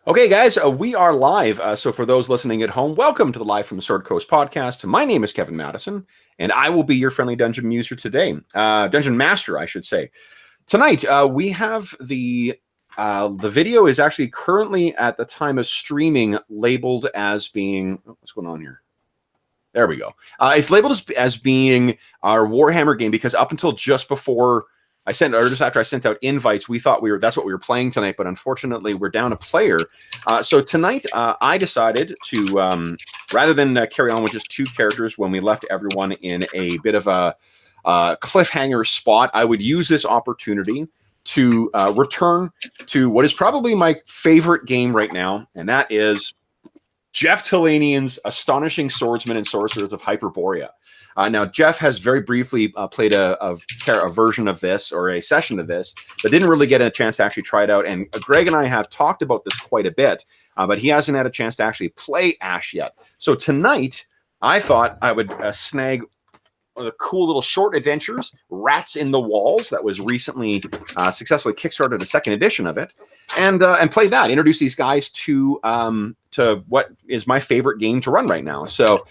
Okay, guys, we are live. So for those listening at home, welcome to the Live from the Sword Coast podcast. My name is Kevin Madison, and I will be your friendly dungeon user today. Dungeon master, I should say. Tonight, we have the video is actually currently at the time of streaming labeled as being, what's going on here? There we go. It's labeled as being our Warhammer game because up until just before just after I sent out invites, we thought that's what we were playing tonight, but unfortunately we're down a player. So tonight I decided to, rather than carry on with just two characters when we left everyone in a bit of a cliffhanger spot, I would use this opportunity to return to what is probably my favorite game right now, and that is Jeff Talanian's Astonishing Swordsmen and Sorcerers of Hyperborea. Now, Jeff has very briefly played a version of this or a session of this, but didn't really get a chance to actually try it out. And Greg and I have talked about this quite a bit, but he hasn't had a chance to actually play Ash yet. So tonight, I thought I would snag one of the cool little short adventures, Rats in the Walls, that was recently successfully kickstarted a second edition of it, and play that. Introduce these guys to what is my favorite game to run right now. So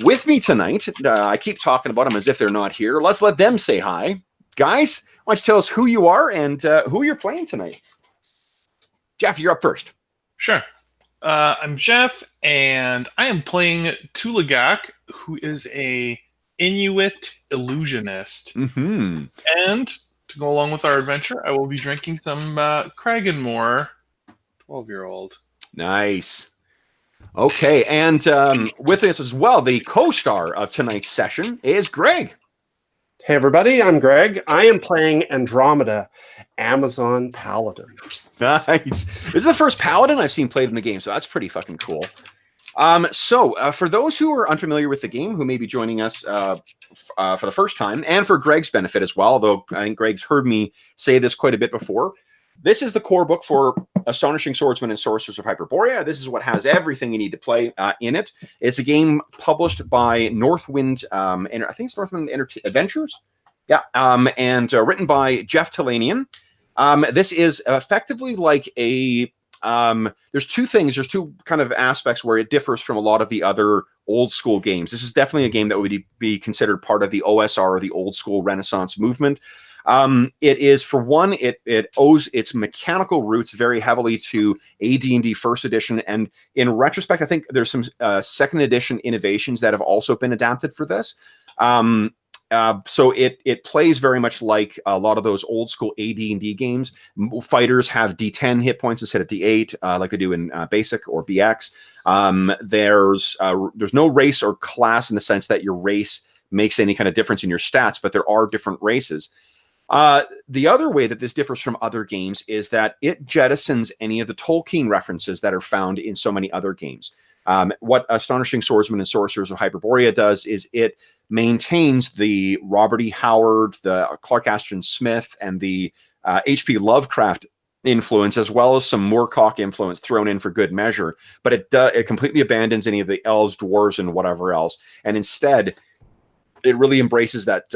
with me tonight, I keep talking about them as if they're not here. Let's let them say hi. Guys, why don't you tell us who you are and who you're playing tonight? Jeff, you're up first. Sure. I'm Jeff, and I am playing Tulagak, who is a Inuit illusionist. Mm-hmm. And to go along with our adventure, I will be drinking some Kraganmore 12-year-old. Nice. Okay, and with us as well, the co-star of tonight's session is Greg. Hey everybody, I'm Greg. I am playing Andromeda, Amazon Paladin. Nice. This is the first Paladin I've seen played in the game, so that's pretty fucking cool. So for those who are unfamiliar with the game, who may be joining us for the first time, and for Greg's benefit as well, though I think Greg's heard me say this quite a bit before, this is the core book for Astonishing Swordsmen and Sorcerers of Hyperborea. This is what has everything you need to play in it. It's a game published by Northwind, I think it's Northwind Adventures. Yeah, and written by Jeff Talanian. This is effectively like a... there's two things. There's two kind of aspects where it differs from a lot of the other old school games. This is definitely a game that would be considered part of the OSR, or the old school Renaissance movement. It is, for one, it owes its mechanical roots very heavily to AD&D first edition, and in retrospect, I think there's some second edition innovations that have also been adapted for this. So it plays very much like a lot of those old school AD&D games. Fighters have D10 hit points instead of D8, like they do in Basic or BX. There's no race or class in the sense that your race makes any kind of difference in your stats, but there are different races. The other way that this differs from other games is that it jettisons any of the Tolkien references that are found in so many other games. What Astonishing Swordsmen and Sorcerers of Hyperborea does is it maintains the Robert E. Howard, the Clark Ashton Smith, and the H.P. Lovecraft influence, as well as some Moorcock influence thrown in for good measure. But it completely abandons any of the elves, dwarves, and whatever else, and instead it really embraces that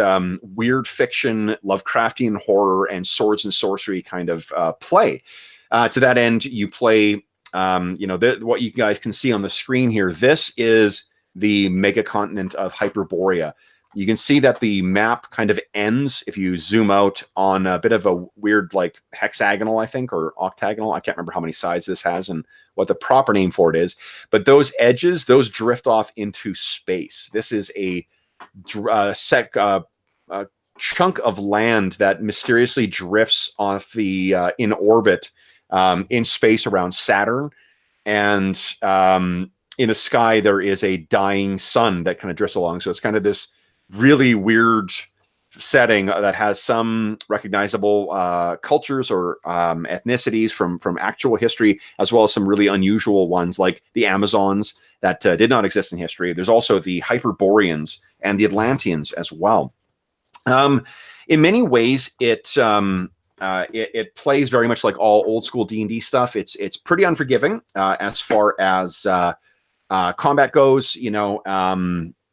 weird fiction, Lovecraftian horror, and swords and sorcery kind of play. To that end, you play, what you guys can see on the screen here. This is the megacontinent of Hyperborea. You can see that the map kind of ends, if you zoom out, on a bit of a weird, like, hexagonal, I think, or octagonal. I can't remember how many sides this has and what the proper name for it is. But those edges, those drift off into space. This is a chunk of land that mysteriously drifts off the in orbit in space around Saturn, and in the sky there is a dying sun that kind of drifts along. So it's kind of this really weird setting that has some recognizable cultures or ethnicities from actual history, as well as some really unusual ones like the Amazons that did not exist in history. There's also the Hyperboreans and the Atlanteans as well. In many ways, it plays very much like all old school D&D stuff. It's pretty unforgiving as far as combat goes.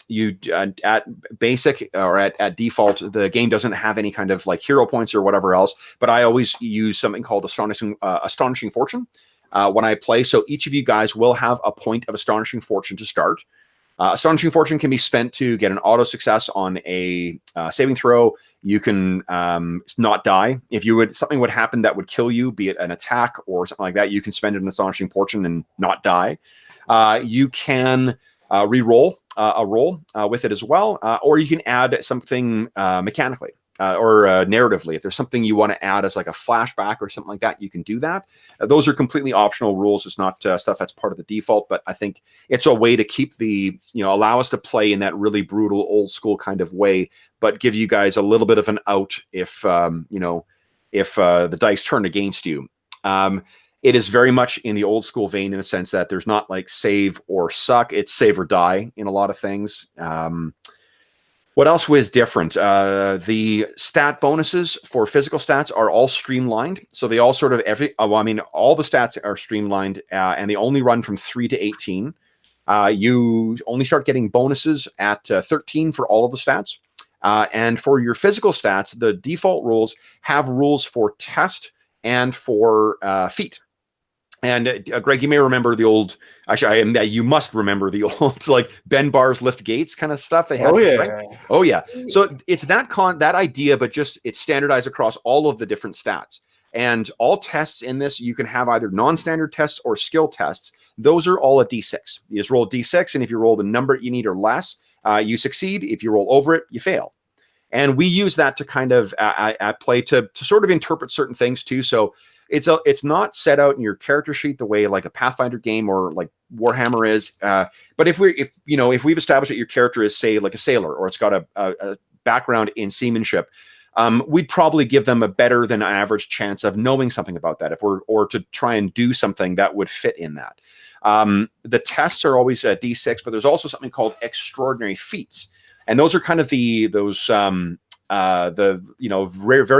You at basic or at default, the game doesn't have any kind of like hero points or whatever else. But I always use something called astonishing fortune. when I play. So each of you guys will have a point of Astonishing Fortune to start. Astonishing Fortune can be spent to get an auto success on a saving throw. You can not die. If something would happen that would kill you, be it an attack or something like that, you can spend an Astonishing Fortune and not die. You can re-roll a roll with it as well, or you can add something mechanically. Or narratively, if there's something you want to add as like a flashback or something like that, you can do that. Those are completely optional rules. It's not stuff that's part of the default, but I think it's a way to keep allow us to play in that really brutal old school kind of way, but give you guys a little bit of an out if the dice turn against you. It is very much in the old school vein in the sense that there's not like save or suck. It's save or die in a lot of things. What else was different? The stat bonuses for physical stats are all streamlined. So they all sort of all the stats are streamlined, and they only run from 3 to 18. You only start getting bonuses at 13 for all of the stats. And for your physical stats, the default rules have rules for test and for feat. And Greg, you may remember the old. Actually, you must remember the old like bend bars, lift gates kind of stuff they had. Oh yeah. So it's that idea, but just it's standardized across all of the different stats. And all tests in this, you can have either non-standard tests or skill tests. Those are all a D6. You just roll a D6, and if you roll the number you need or less, you succeed. If you roll over it, you fail. And we use that to kind of at play to sort of interpret certain things too. So it's not set out in your character sheet the way like a Pathfinder game or like Warhammer is. But if we've established that your character is, say, like a sailor, or it's got a background in seamanship, we'd probably give them a better than average chance of knowing something about that or to try and do something that would fit in that. The tests are always a D6, but there's also something called extraordinary feats. And those are kind of very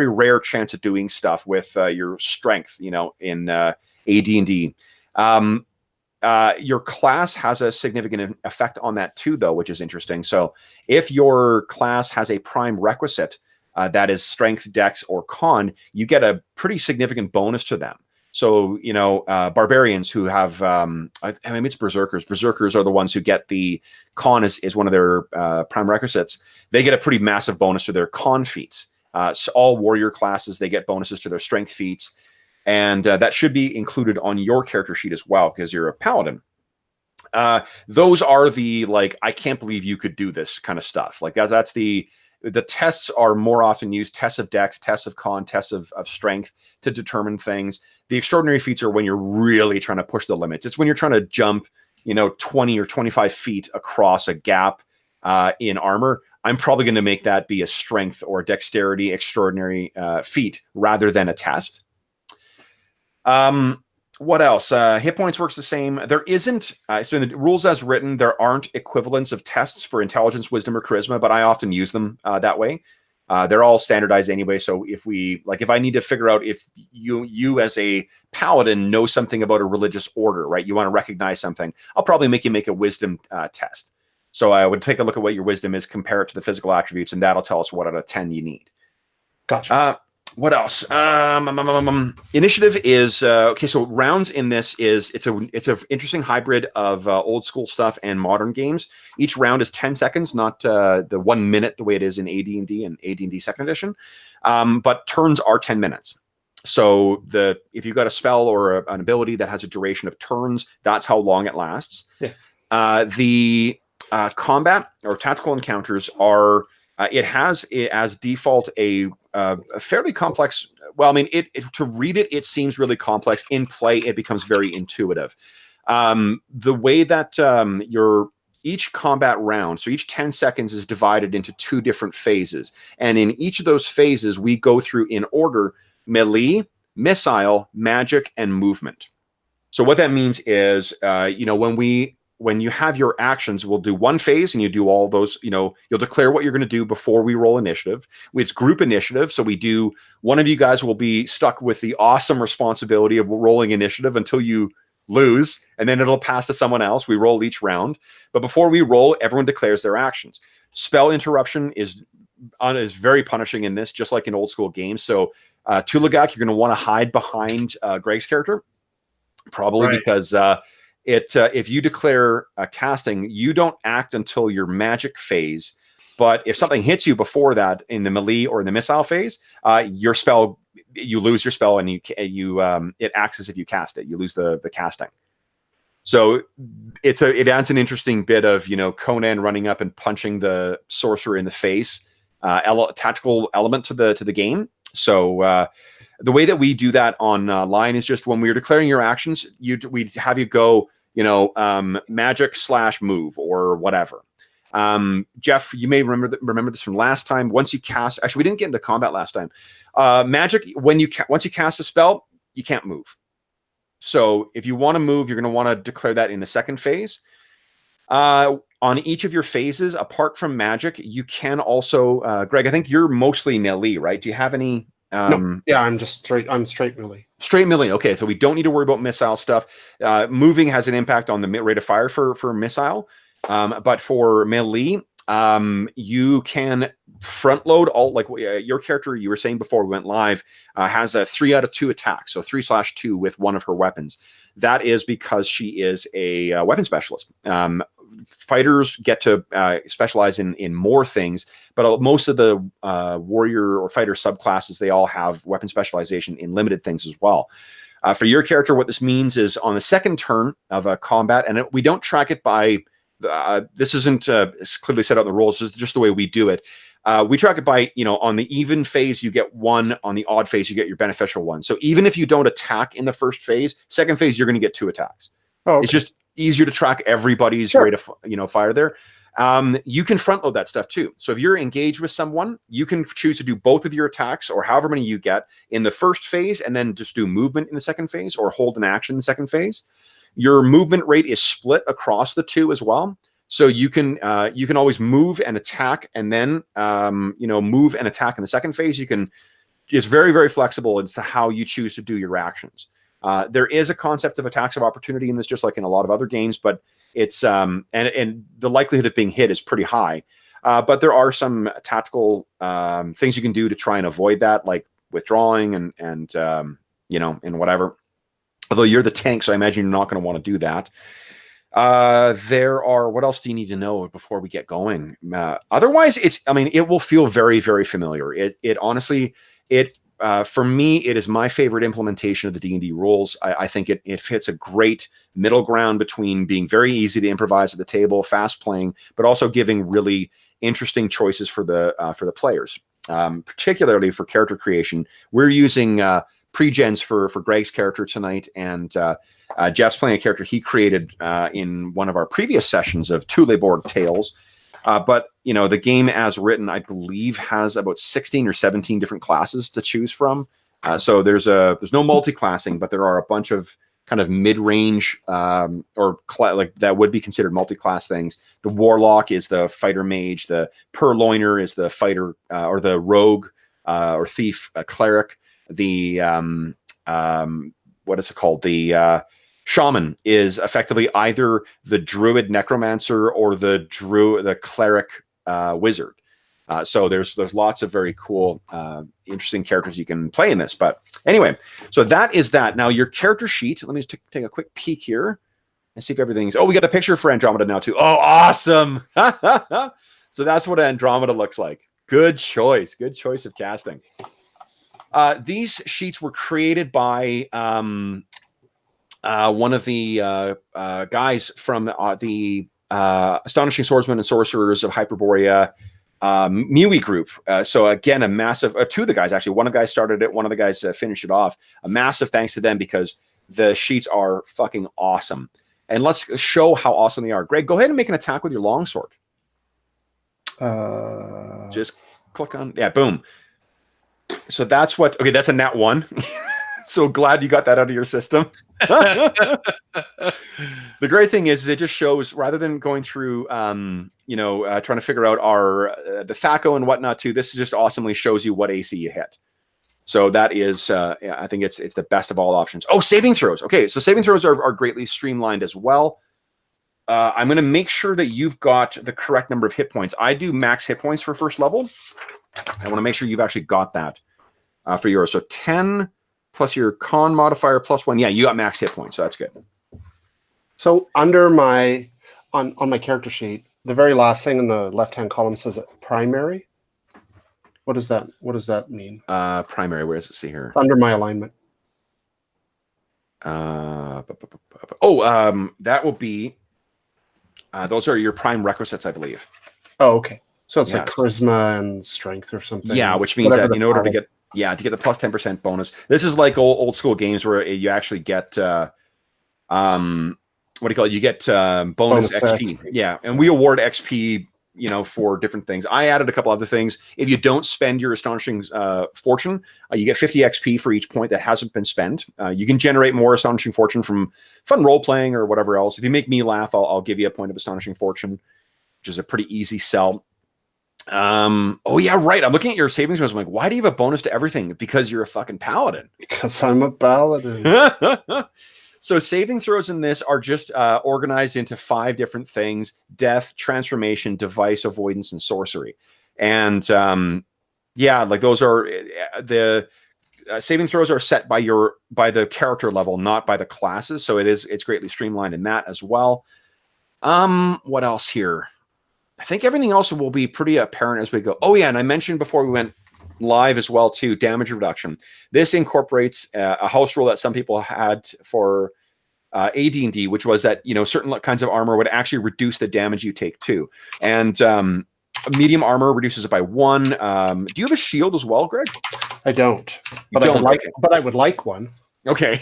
rare chance of doing stuff with your strength, in AD&D. Your class has a significant effect on that too, though, which is interesting. So if your class has a prime requisite that is strength, dex, or con, you get a pretty significant bonus to them. So, barbarians who have, it's berserkers. Berserkers are the ones who get the con is one of their prime requisites. They get a pretty massive bonus to their con feats. So all warrior classes, they get bonuses to their strength feats. And that should be included on your character sheet as well, because you're a paladin. Those are the, like, I can't believe you could do this kind of stuff. Like that's the tests are more often used, tests of dex, tests of con, tests of strength to determine things. The extraordinary feats are when you're really trying to push the limits. It's when you're trying to jump, 20 or 25 feet across a gap in armor. I'm probably going to make that be a strength or dexterity extraordinary feat rather than a test. What else? Hit points works the same. There isn't, so in the rules as written, there aren't equivalents of tests for intelligence, wisdom, or charisma, but I often use them that way. They're all standardized anyway. So if I need to figure out if you as a paladin know something about a religious order, right? You want to recognize something, I'll probably make you make a wisdom test. So I would take a look at what your wisdom is, compare it to the physical attributes, and that'll tell us what out of 10 you need. Gotcha. What else? Initiative is okay. So rounds in this it's an interesting hybrid of old school stuff and modern games. Each round is 10 seconds, not the 1 minute the way it is in AD&D and AD&D Second Edition. But turns are 10 minutes. So if you've got a spell or an ability that has a duration of turns, that's how long it lasts. Yeah. The combat or tactical encounters are. It has as default a fairly complex. Well, I mean, to read it seems really complex. In play, it becomes very intuitive. The way that each combat round, so each 10 seconds is divided into 2 different phases, and in each of those phases, we go through in order: melee, missile, magic, and movement. So what that means is, when you have your actions, we'll do one phase and you do all those, you'll declare what you're going to do before we roll initiative. It's group initiative. So one of you guys will be stuck with the awesome responsibility of rolling initiative until you lose, and then it'll pass to someone else. We roll each round. But before we roll, everyone declares their actions. Spell interruption is very punishing in this, just like in old school games. So Tulagak, you're going to want to hide behind Greg's character. Probably Right. because if you declare casting, you don't act until your magic phase. But if something hits you before that in the melee or in the missile phase, your spell, you lose your spell, and it acts as if you cast it. You lose the casting. So it adds an interesting bit of Conan running up and punching the sorcerer in the face, tactical element to the game. So the way that we do that online is just when we're declaring your actions, we have you go magic / move or whatever. Jeff, you may remember this from last time. Once you cast, actually, we didn't get into combat last time. Magic, once you cast a spell, you can't move. So if you want to move, you're going to want to declare that in the second phase. On each of your phases, apart from magic, you can also, Greg, I think you're mostly melee, right? Do you have any? No, yeah, I'm straight melee. Straight melee. Okay, so we don't need to worry about missile stuff. Moving has an impact on the rate of fire for missile, but for melee, you can front load all, like your character you were saying before we went live has a 3 out of 2 attack, so 3/2 with one of her weapons. That is because she is a weapon specialist. Fighters get to specialize in more things, but most of the warrior or fighter subclasses, they all have weapon specialization in limited things as well. For your character, what this means is on the second turn of a combat, and we don't track it by this isn't clearly set out in the rules. This is just the way we do it. We track it by, on the even phase, you get 1. On the odd phase, you get your beneficial 1. So even if you don't attack in the first phase, second phase, you're going to get 2 attacks. Oh, okay. It's just easier to track everybody's rate of fire there. You can front load that stuff too. So if you're engaged with someone, you can choose to do both of your attacks or however many you get in the first phase, and then just do movement in the second phase or hold an action in the second phase. Your movement rate is split across the 2 as well. So you can always move and attack, and then move and attack in the second phase. It's very, very flexible as to how you choose to do your actions. There is a concept of attacks of opportunity in this, just like in a lot of other games, but it's and the likelihood of being hit is pretty high. But there are some tactical things you can do to try and avoid that, like withdrawing and whatever. Although you're the tank, so I imagine you're not going to want to do that. What else do you need to know before we get going? Otherwise, it will feel very, very familiar. It honestly, for me, it is my favorite implementation of the D&D rules. I think it fits a great middle ground between being very easy to improvise at the table, fast playing, but also giving really interesting choices for the players. Particularly for character creation, we're using pre-gens for Greg's character tonight, and Jeff's playing a character he created in one of our previous sessions of Tuleborg Tales. But the game as written, I believe, has about 16 or 17 different classes to choose from. So there's no multi-classing, but there are a bunch of kind of mid-range that would be considered multi-class things. The Warlock is the fighter mage. The Purloiner is the fighter or the rogue or thief cleric. The what is it called? The Shaman is effectively either the druid necromancer or the cleric wizard. So there's lots of very cool, interesting characters you can play in this. But anyway, so that is that. Now your character sheet. Let me just take a quick peek here and see if everything's. Oh, we got a picture for Andromeda now too. Oh, awesome! So that's what Andromeda looks like. Good choice. Good choice of casting. These sheets were created by one of the guys from the Astonishing Swordsmen and Sorcerers of Hyperborea MUI group. So again, a massive, 2 of the guys, actually, one of the guys started it, one of the guys finished it off. A massive thanks to them because the sheets are fucking awesome. And let's show how awesome they are. Greg, go ahead and make an attack with your longsword. Just click on, boom. So that's that's a nat 1. So glad you got that out of your system. The great thing is it just shows, rather than going through, trying to figure out the THAC0 and whatnot too, this just awesomely shows you what AC you hit. So that is, I think it's the best of all options. Oh, saving throws. Okay, so saving throws are greatly streamlined as well. I'm going to make sure that you've got the correct number of hit points. I do max hit points for first level. I want to make sure you've actually got that for yours. So 10 plus your con modifier +1. Yeah, you got max hit points, so that's good. So under my on my character sheet, the very last thing in the left-hand column says primary. What does that mean? Primary, where does it say here? Under my alignment. That will be those are your prime requisites, I believe. Oh, okay. So it's Yeah. like charisma and strength or something. Yeah, which means that in order to get the plus 10% bonus, this is like old school games where you actually get what do you call it? You get bonus XP. Yeah, and we award XP, for different things. I added a couple other things. If you don't spend your Astonishing Fortune, you get 50 XP for each point that hasn't been spent. You can generate more Astonishing Fortune from fun role playing or whatever else. If you make me laugh, I'll give you a point of Astonishing Fortune, which is a pretty easy sell. Oh yeah, right. I'm looking at your saving throws. I'm like, why do you have a bonus to everything? Because you're a fucking paladin. Because I'm a paladin. So saving throws in this are just organized into 5 different things: death, transformation, device, avoidance, and sorcery. And like those are the saving throws are set by the character level, not by the classes. So it's greatly streamlined in that as well. What else here? I think everything else will be pretty apparent as we go. Oh yeah, and I mentioned before we went live as well too, damage reduction. This incorporates a house rule that some people had for AD&D, which was that certain kinds of armor would actually reduce the damage you take too. And medium armor reduces it by 1. Do you have a shield as well, Greg? I don't. But I would like one. Okay.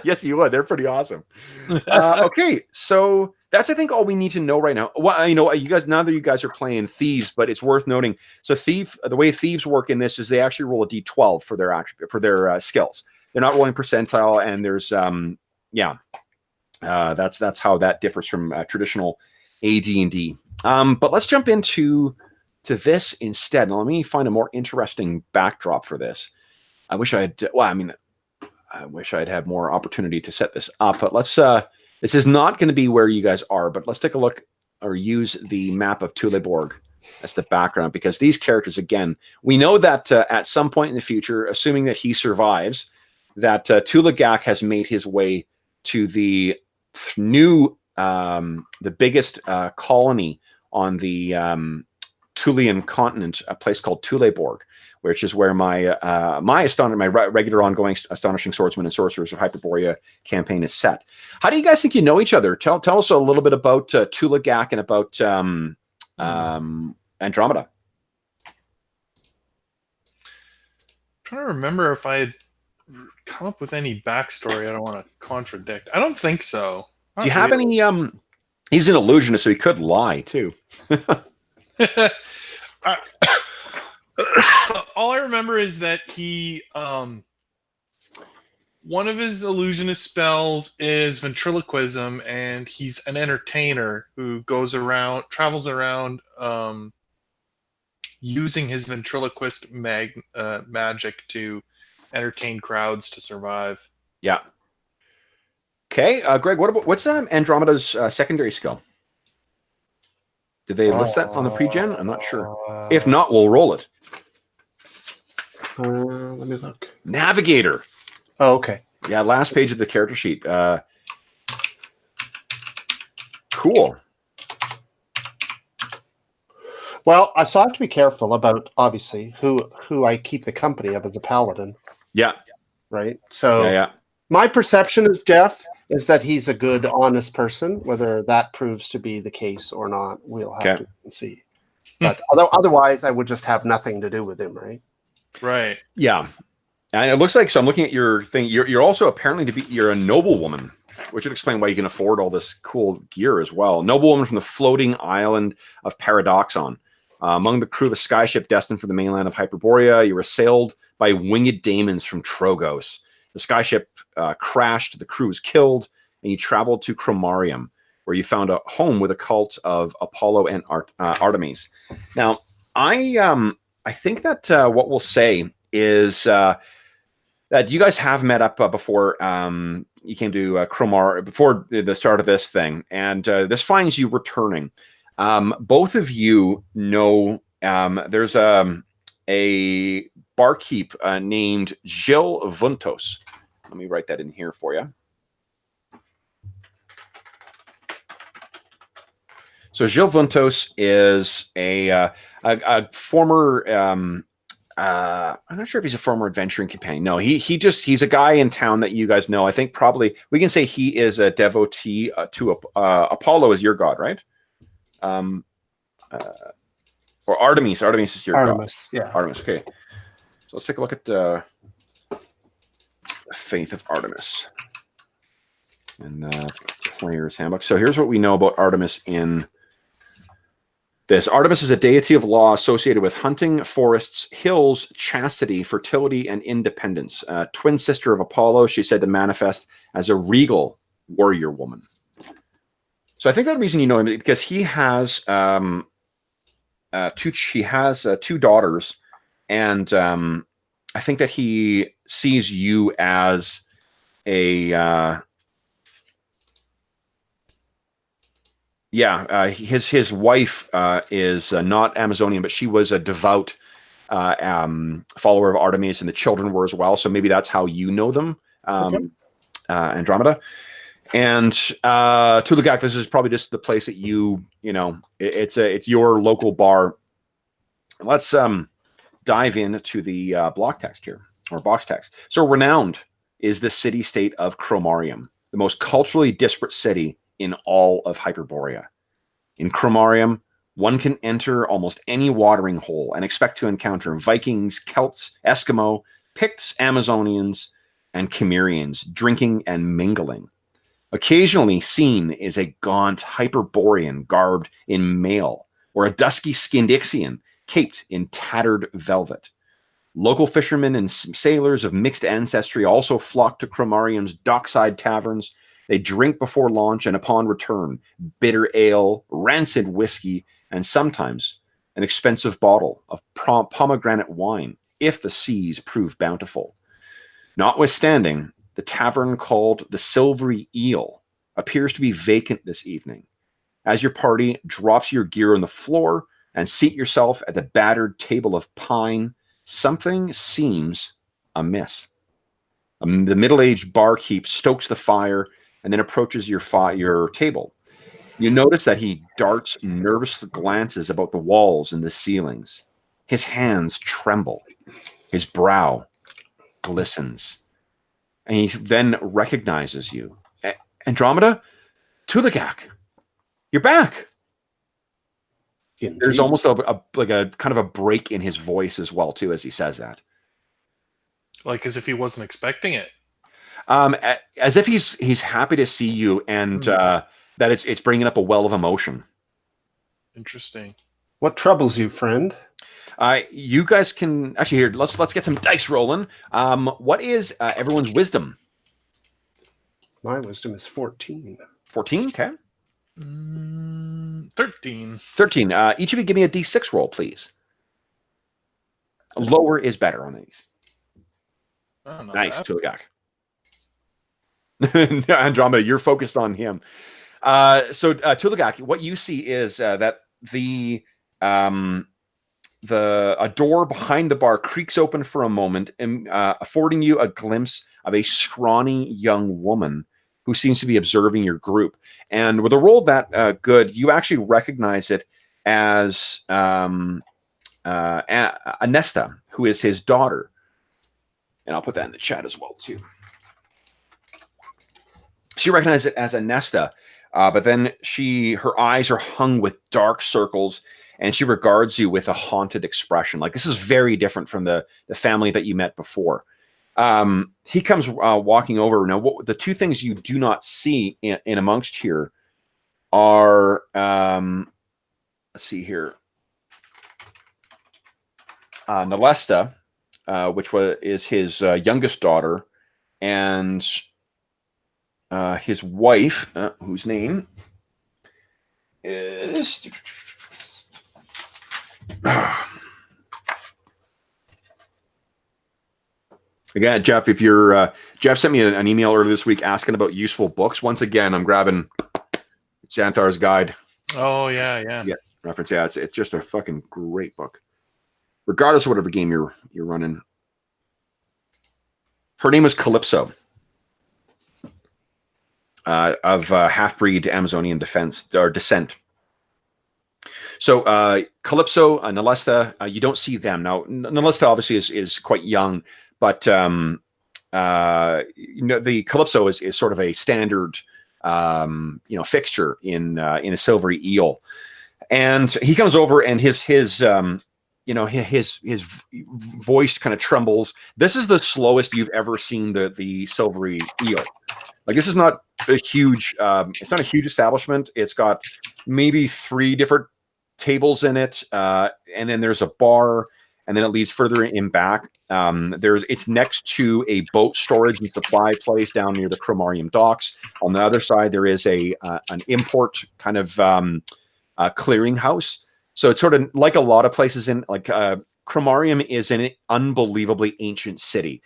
Yes, you would. They're pretty awesome. Okay, so that's I think all we need to know right now. Well, you guys, now that you guys are playing thieves, but it's worth noting. So the way thieves work in this is they actually roll a d12 for their attribute for their skills. They're not rolling percentile, and there's that's how that differs from traditional AD&D. But let's jump into this instead. Now, let me find a more interesting backdrop for this. I wish I'd had more opportunity to set this up, but let's this is not going to be where you guys are, but let's take a look or use the map of Tuleborg as the background, because these characters, again, we know that at some point in the future, assuming that he survives, that Tuligak has made his way to the new, the biggest colony on the Tulian continent, a place called Tuleborg, which is where my regular ongoing Astonishing Swordsmen and Sorcerers of Hyperborea campaign is set. How do you guys think you know each other? Tell us a little bit about Tuligak and about Andromeda. I'm trying to remember if I had come up with any backstory I don't want to contradict. I don't think so. Do you have any? He's an illusionist, so he could lie too. All I remember is that he, one of his illusionist spells is ventriloquism, and he's an entertainer who travels around, using his ventriloquist magic to entertain crowds to survive. Yeah. Okay, Greg. What's Andromeda's secondary skill? Did they list that on the pre-gen? I'm not sure. If not, we'll roll it. Let me look. Navigator. Oh, okay. Yeah, last page of the character sheet. Cool. Well, so I have to be careful about, obviously, who I keep the company of as a paladin. Yeah. Right? So yeah. My perception is, Jeff, is that he's a good, honest person. Whether that proves to be the case or not, we'll have to see. But otherwise, I would just have nothing to do with him, right? Right. Yeah. And it looks like, so I'm looking at your thing. You're also apparently you're a noblewoman, which would explain why you can afford all this cool gear as well. Noblewoman from the floating island of Paradoxon. Among the crew of a skyship destined for the mainland of Hyperborea, you were assailed by winged daemons from Trogos. The skyship crashed, the crew was killed, and you traveled to Chromarium, where you found a home with a cult of Apollo and Artemis. Now, I think that what we'll say is that you guys have met up before you came to Chromar, before the start of this thing, and this finds you returning. Both of you know there's a barkeep named Gilles Vuntos. Let me write that in here for you. So Gilles Vuntos is a former. I'm not sure if he's a former adventuring companion. No, he's a guy in town that you guys know. I think probably we can say he is a devotee to Apollo is your god, right? Or Artemis. Artemis is your god. Yeah. Artemis. Okay. So let's take a look at the faith of Artemis in the player's handbook. So here's what we know about Artemis in this. Artemis is a deity of law associated with hunting, forests, hills, chastity, fertility, and independence. Twin sister of Apollo, she said to manifest as a regal warrior woman. So I think that reason you know him because he has two daughters, and I think that he sees you as a his wife is not Amazonian, but she was a devout follower of Artemis, and the children were as well. So maybe that's how you know them, Andromeda. And Tulagak, this is probably just the place that you know. It's your local bar. Let's dive into the block text here, or box text. So renowned is the city-state of Chromarium, the most culturally disparate city in all of Hyperborea. In Chromarium, one can enter almost any watering hole and expect to encounter Vikings, Celts, Eskimo, Picts, Amazonians, and Cimmerians drinking and mingling. Occasionally seen is a gaunt Hyperborean garbed in mail, or a dusky-skinned Ixian caped in tattered velvet. Local fishermen and sailors of mixed ancestry also flock to Chromarium's dockside taverns. They drink before launch and upon return, bitter ale, rancid whiskey, and sometimes an expensive bottle of pomegranate wine, if the seas prove bountiful. Notwithstanding, the tavern called the Silvery Eel appears to be vacant this evening. As your party drops your gear on the floor and seat yourself at the battered table of pine, something seems amiss. The middle-aged barkeep stokes the fire and then approaches your table. You notice that he darts nervous glances about the walls and the ceilings. His hands tremble. His brow glistens. And he then recognizes you. Andromeda, Tulagak, you're back. Indeed. There's almost a kind of a break in his voice as well, too, as he says that. Like as if he wasn't expecting it. As if he's happy to see you, and that it's bringing up a well of emotion. Interesting. What troubles you, friend? You guys can actually here. Let's get some dice rolling. What is everyone's wisdom? My wisdom is 14. 14. Okay. 13. 13. Each of you give me a d6 roll, please. Lower is better on these. Oh, nice, Tulagak. Andromeda, you're focused on him. So Tulagak, what you see is that a door behind the bar creaks open for a moment, and affording you a glimpse of a scrawny young woman who seems to be observing your group. And with a roll that good, you actually recognize it as Anesta, who is his daughter. And I'll put that in the chat as well, too. She recognizes it as Anesta, but then her eyes are hung with dark circles, and she regards you with a haunted expression. Like, this is very different from the family that you met before. He comes walking over. Now, the two things you do not see in amongst here are, let's see here, Nalesta, which is his youngest daughter, and his wife, whose name is... Again, Jeff, if you're Jeff sent me an email earlier this week asking about useful books. Once again, I'm grabbing Xanthar's Guide. Oh yeah. Yeah, reference. Yeah, it's just a fucking great book. regardless of whatever game you're running. Her name was Calypso, of half-breed Amazonian descent. So Calypso, Nalesta, you don't see them now. Nalesta obviously is quite young, but the Calypso is sort of a standard fixture in a silvery eel, and he comes over and his voice kind of trembles. This is the slowest you've ever seen the silvery eel. Like, this is not a huge. It's not a huge establishment. It's got maybe 3 different tables in it, and then there's a bar, and then it leads further in back. It's next to a boat storage and supply place down near the Chromarium docks. On the other side, there is an import kind of clearinghouse. So it's sort of like a lot of places in Chromarium is an unbelievably ancient city.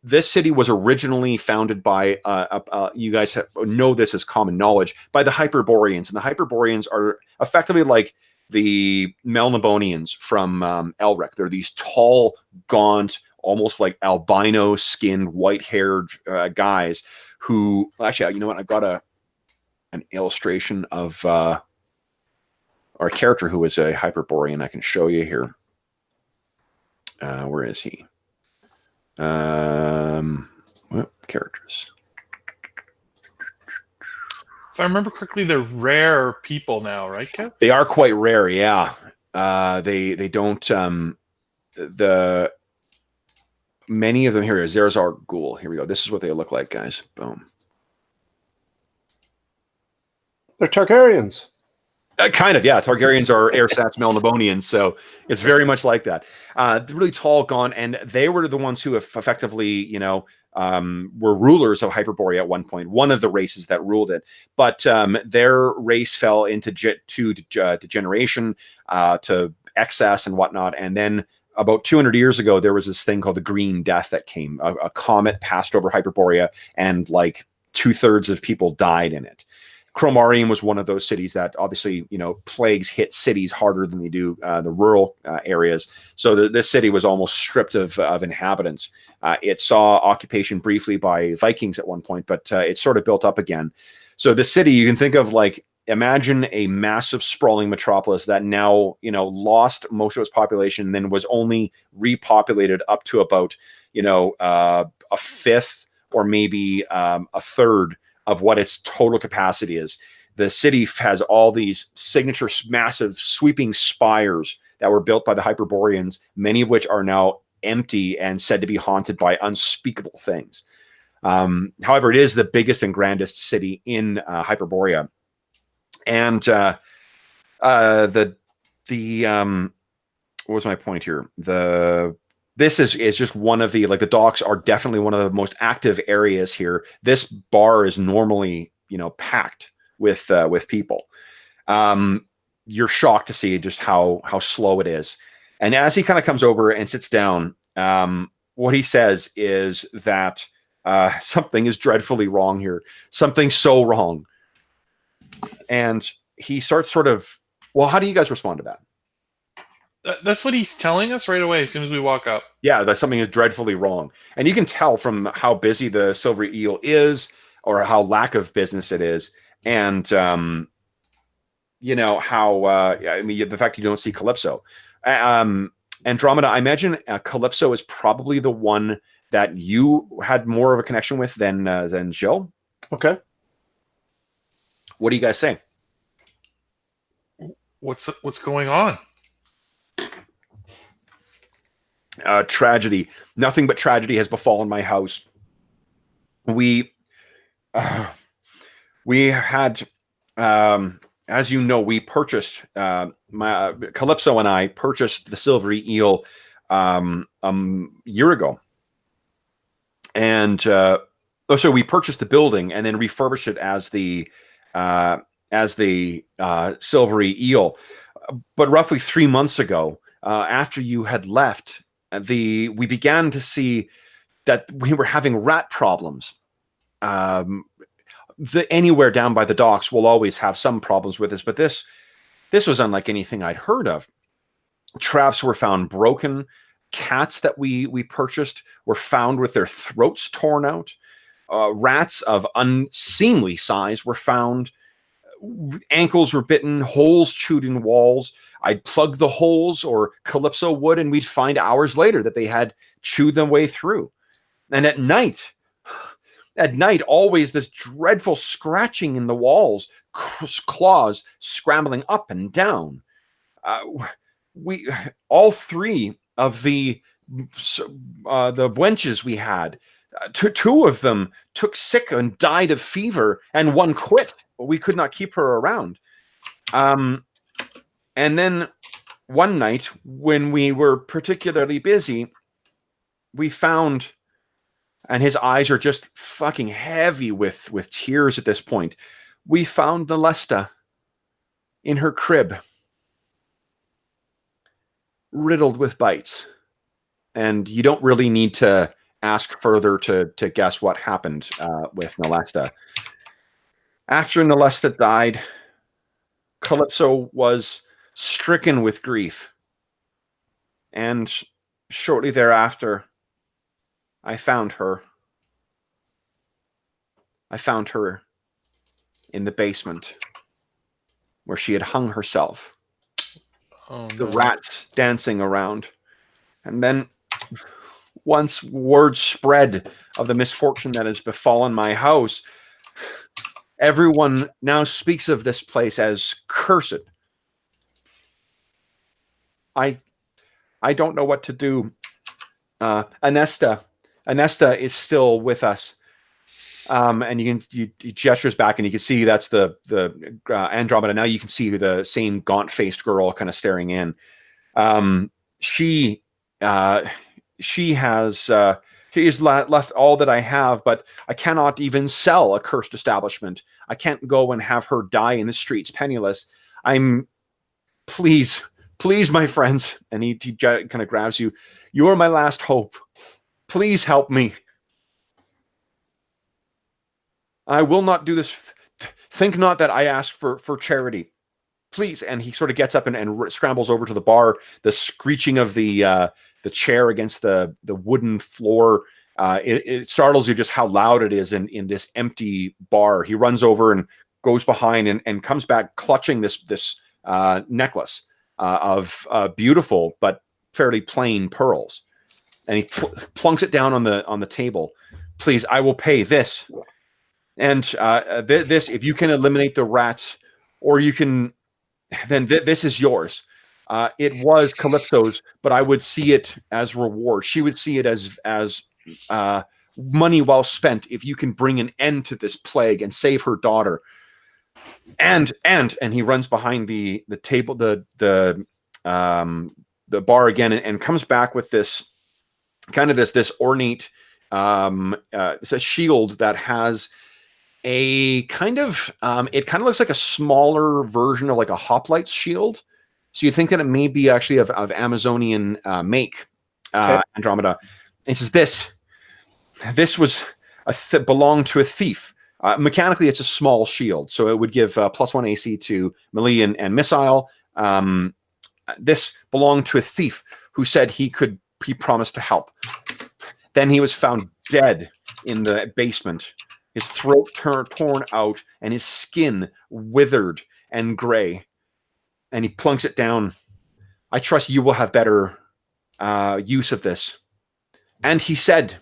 This city was originally founded by, you guys know this as common knowledge, by the Hyperboreans. And the Hyperboreans are effectively like the Melnibonians from Elric. They're these tall, gaunt, almost like albino-skinned, white-haired guys who... Actually, you know what? I've got an illustration of our character who is a Hyperborean I can show you here. Where is he? Characters. If I remember correctly, they're rare people now, right, Kev? They are quite rare, yeah. They don't many of them here. There's our ghoul. Here we go. This is what they look like, guys. Boom. They're Targaryens. Kind of, yeah. Targaryens are ersatz Melnibonians, so it's very much like that. Really tall, gaunt, and they were the ones who have effectively, were rulers of Hyperborea at one point. One of the races that ruled it, but their race fell into degeneration, to excess and whatnot, and then about 200 years ago, there was this thing called the Green Death that came. A comet passed over Hyperborea, and like 2/3 of people died in it. Chromarium was one of those cities that obviously, plagues hit cities harder than they do the rural areas. So this city was almost stripped of inhabitants. It saw occupation briefly by Vikings at one point, but it sort of built up again. So the city, you can think of imagine a massive sprawling metropolis that now, lost most of its population and then was only repopulated up to about, a fifth or maybe a third of what its total capacity is. The city has all these signature massive sweeping spires that were built by the Hyperboreans, many of which are now empty and said to be haunted by unspeakable things. However, it is the biggest and grandest city in Hyperborea. And what was my point here? This is just one of the docks are definitely one of the most active areas here. This bar is normally, packed with people. You're shocked to see just how slow it is. And as he kind of comes over and sits down, what he says is that something is dreadfully wrong here. Something so wrong. And he starts sort of, well, how do you guys respond to that? That's what he's telling us right away as soon as we walk up. Yeah, that something is dreadfully wrong. And you can tell from how busy the silvery eel is or how lack of business it is. And, how, the fact you don't see Calypso. Andromeda, I imagine Calypso is probably the one that you had more of a connection with than Jill. Okay. What do you guys say? What's going on? Tragedy. Nothing but tragedy has befallen my house. We had, as you know, we purchased, my Calypso and I purchased the silvery eel year ago. And so we purchased the building and then refurbished it as the silvery eel. But roughly 3 months ago, after you had left, we began to see that we were having rat problems. Anywhere down by the docks will always have some problems with this, but this was unlike anything I'd heard of. Traps were found broken. Cats that we purchased were found with their throats torn out. Rats of unseemly size were found. Ankles were bitten, holes chewed in walls. I'd plug the holes, or Calypso would, and we'd find hours later that they had chewed their way through. And at night, always this dreadful scratching in the walls, claws scrambling up and down. We all three of the wenches we had, two of them took sick and died of fever, and one quit. We could not keep her around. And then one night, when we were particularly busy, we found, and his eyes are just fucking heavy with tears at this point, we found Nalesta in her crib, riddled with bites. And you don't really need to ask further to guess what happened with Nalesta. After Nalesta died, Calypso was stricken with grief. And shortly thereafter, I found her. I found her in the basement where she had hung herself. Oh, no. The rats dancing around. And then once word spread of the misfortune that has befallen my house, everyone now speaks of this place as cursed. I don't know what to do. Anesta is still with us. And he gestures back, and you can see that's the Andromeda. Now you can see the same gaunt-faced girl kind of staring in. She has left all that I have, but I cannot even sell a cursed establishment. I can't go and have her die in the streets penniless. Please, my friends. And he kind of grabs you. You are my last hope. Please help me. I will not do this. Think not that I ask for charity. Please. And he sort of gets up and scrambles over to the bar. The screeching of the chair against the wooden floor, it startles you just how loud it is in this empty bar. He runs over and goes behind and comes back clutching this necklace of beautiful but fairly plain pearls. And he plunks it down on the table. Please, I will pay this. And this, if you can eliminate the rats, or you can, then this is yours. It was Calypso's, but I would see it as reward. She would see it as money well spent if you can bring an end to this plague and save her daughter. And he runs behind the table, the bar again, and comes back with this kind of this ornate it's a shield that has a kind of it kind of looks like a smaller version of like a hoplite's shield. So you'd think that it may be actually of Amazonian make, okay. Andromeda. And it says this was belonged to a thief. Mechanically, it's a small shield, so it would give +1 AC to melee and missile. This belonged to a thief who said he promised to help. Then he was found dead in the basement, his throat torn out, and his skin withered and gray. And he plunks it down. I trust you will have better use of this. And he said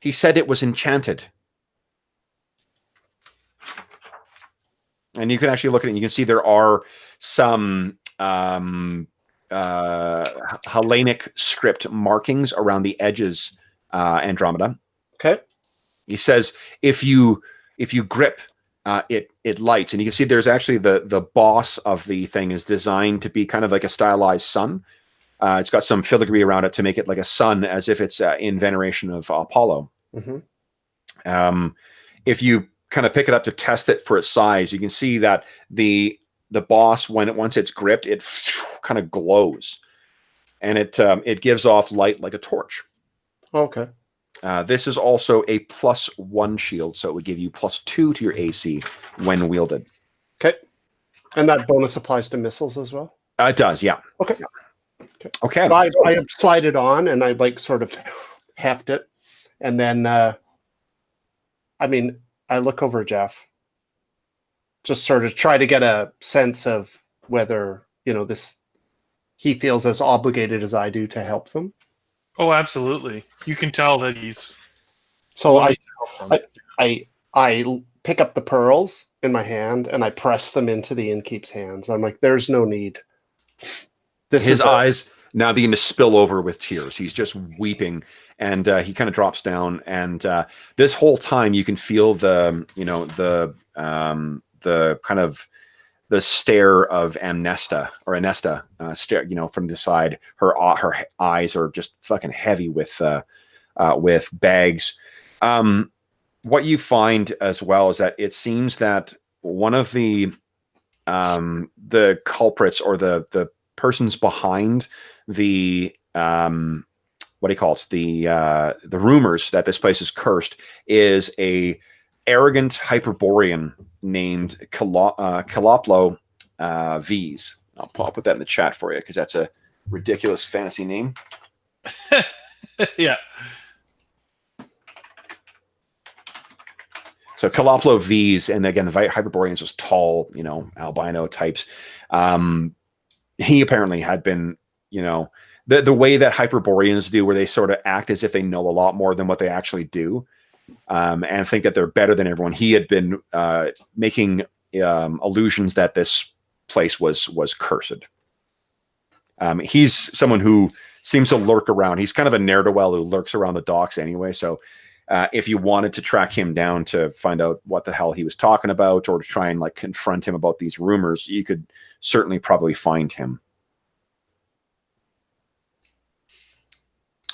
it was enchanted. And you can actually look at it, and you can see there are some Hellenic script markings around the edges, Andromeda. Okay. He says if you grip, it lights, and you can see there's actually the boss of the thing is designed to be kind of like a stylized sun. It's got some filigree around it to make it like a sun, as if it's in veneration of Apollo. Mm-hmm. If you kind of pick it up to test it for its size, you can see that the boss, once it's gripped, it kind of glows, and it gives off light like a torch. Okay. This is also a +1 shield, so it would give you +2 to your AC when wielded. Okay. And that bonus applies to missiles as well? It does, yeah. Okay. Okay. But I slide it on and I like sort of heft it. And then, I look over Jeff, just sort of try to get a sense of whether, he feels as obligated as I do to help them. Oh, absolutely. You can tell that he's. So wanting to help them. I pick up the pearls in my hand and I press them into the innkeep's hands. I'm like, there's no need. His eyes now begin to spill over with tears. He's just weeping, and he kind of drops down. And this whole time, you can feel the kind of the stare of Anesta stare, from the side. Her eyes are just fucking heavy with bags. What you find as well is that it seems that one of the culprits or the persons behind the what do you call it? The rumors that this place is cursed is a arrogant Hyperborean named Kaloplo V's. I'll put that in the chat for you because that's a ridiculous fantasy name. Yeah. So Kaloplo V's, and again, the Hyperboreans, those tall, albino types. He apparently had been, the way that Hyperboreans do, where they sort of act as if they know a lot more than what they actually do, and think that they're better than everyone. He had been making allusions that this place was cursed. He's someone who seems to lurk around. He's kind of a ne'er-do-well who lurks around the docks anyway, so if you wanted to track him down to find out what the hell he was talking about, or to try and confront him about these rumors, you could certainly probably find him.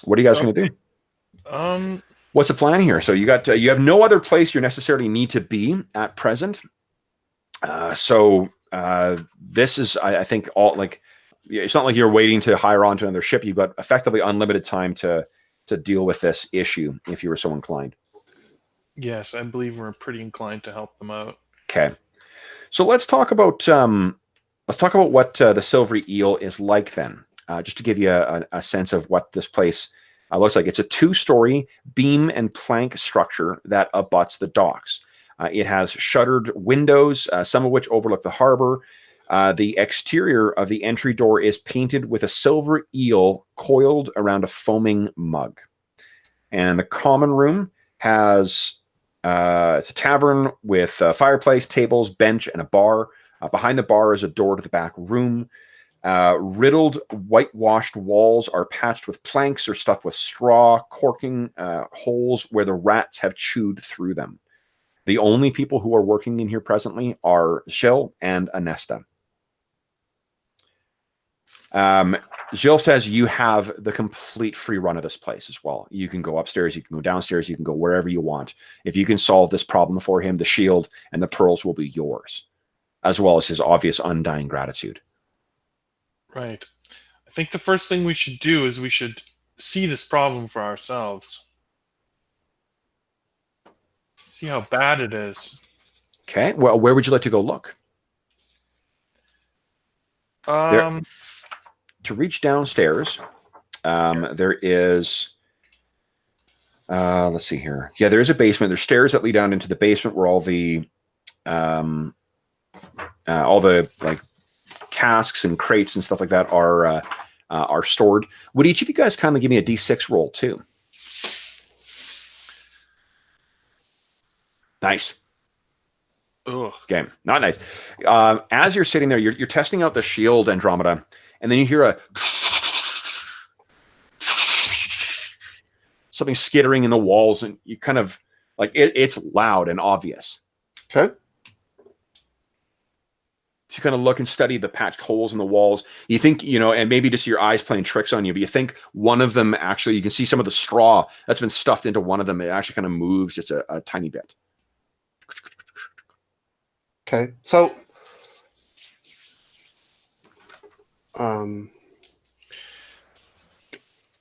What are you guys going to do? What's the plan here? So you have no other place you necessarily need to be at present. This is, I think, all it's not like you're waiting to hire on to another ship. You've got effectively unlimited time to deal with this issue if you were so inclined. Yes, I believe we're pretty inclined to help them out. Okay, so let's talk about what the Silvery Eel is like then, just to give you a sense of what this place looks like. It's a 2-story beam and plank structure that abuts the docks. It has shuttered windows, some of which overlook the harbor. The exterior of the entry door is painted with a silver eel coiled around a foaming mug. And the common room has it's a tavern with a fireplace, tables, bench, and a bar. Behind the bar is a door to the back room. Riddled, whitewashed walls are patched with planks or stuffed with straw, corking holes where the rats have chewed through them. The only people who are working in here presently are Jill and Anesta. Jill says you have the complete free run of this place as well. You can go upstairs, you can go downstairs, you can go wherever you want. If you can solve this problem for him, the shield and the pearls will be yours, as well as his obvious undying gratitude. Right. I think the first thing we should do is we should see this problem for ourselves. See how bad it is. Okay. Well, where would you like to go look? To reach downstairs, there is, let's see here. Yeah, there is a basement. There's stairs that lead down into the basement where all the casks and crates and stuff like that are stored. Would each of you guys kindly give me a D6 roll too? Nice. Ugh. Okay, not nice. As you're sitting there, you're testing out the shield, Andromeda, and then you hear something skittering in the walls, and you kind of it's loud and obvious. Okay. So you kind of look and study the patched holes in the walls. You think, and maybe just your eyes playing tricks on you, but you think one of them actually, you can see some of the straw that's been stuffed into one of them. It actually kind of moves just a tiny bit. Okay, so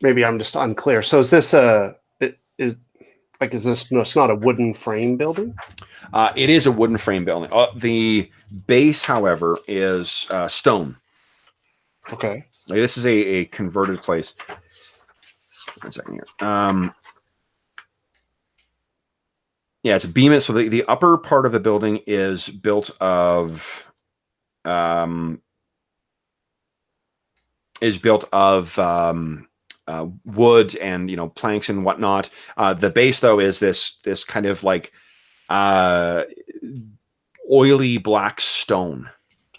maybe I'm just unclear. So is this is this? No, it's not a wooden frame building. It is a wooden frame building. The base, however, is stone. Okay. Like this is a converted place. 1 second here. Yeah, it's a beam. So the upper part of the building is built of wood and planks and whatnot. The base though is this kind of like oily black stone.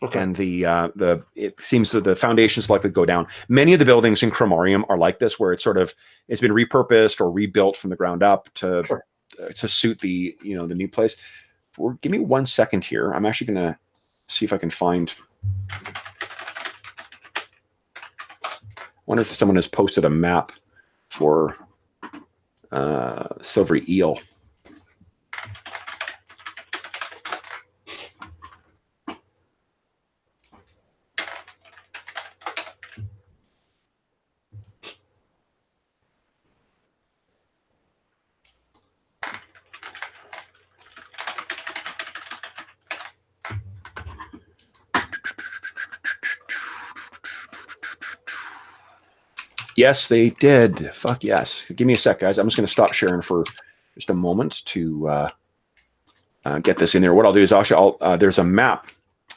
Okay. And it seems that the foundations likely go down. Many of the buildings in Cromarium are like this, where it's been repurposed or rebuilt from the ground up to suit the the new place. Give me 1 second here. I'm actually gonna see if I can find. Wonder if someone has posted a map for Silvery Eel. Yes, they did. Fuck yes. Give me a sec, guys. I'm just going to stop sharing for just a moment to get this in there. What I'll do is there's a map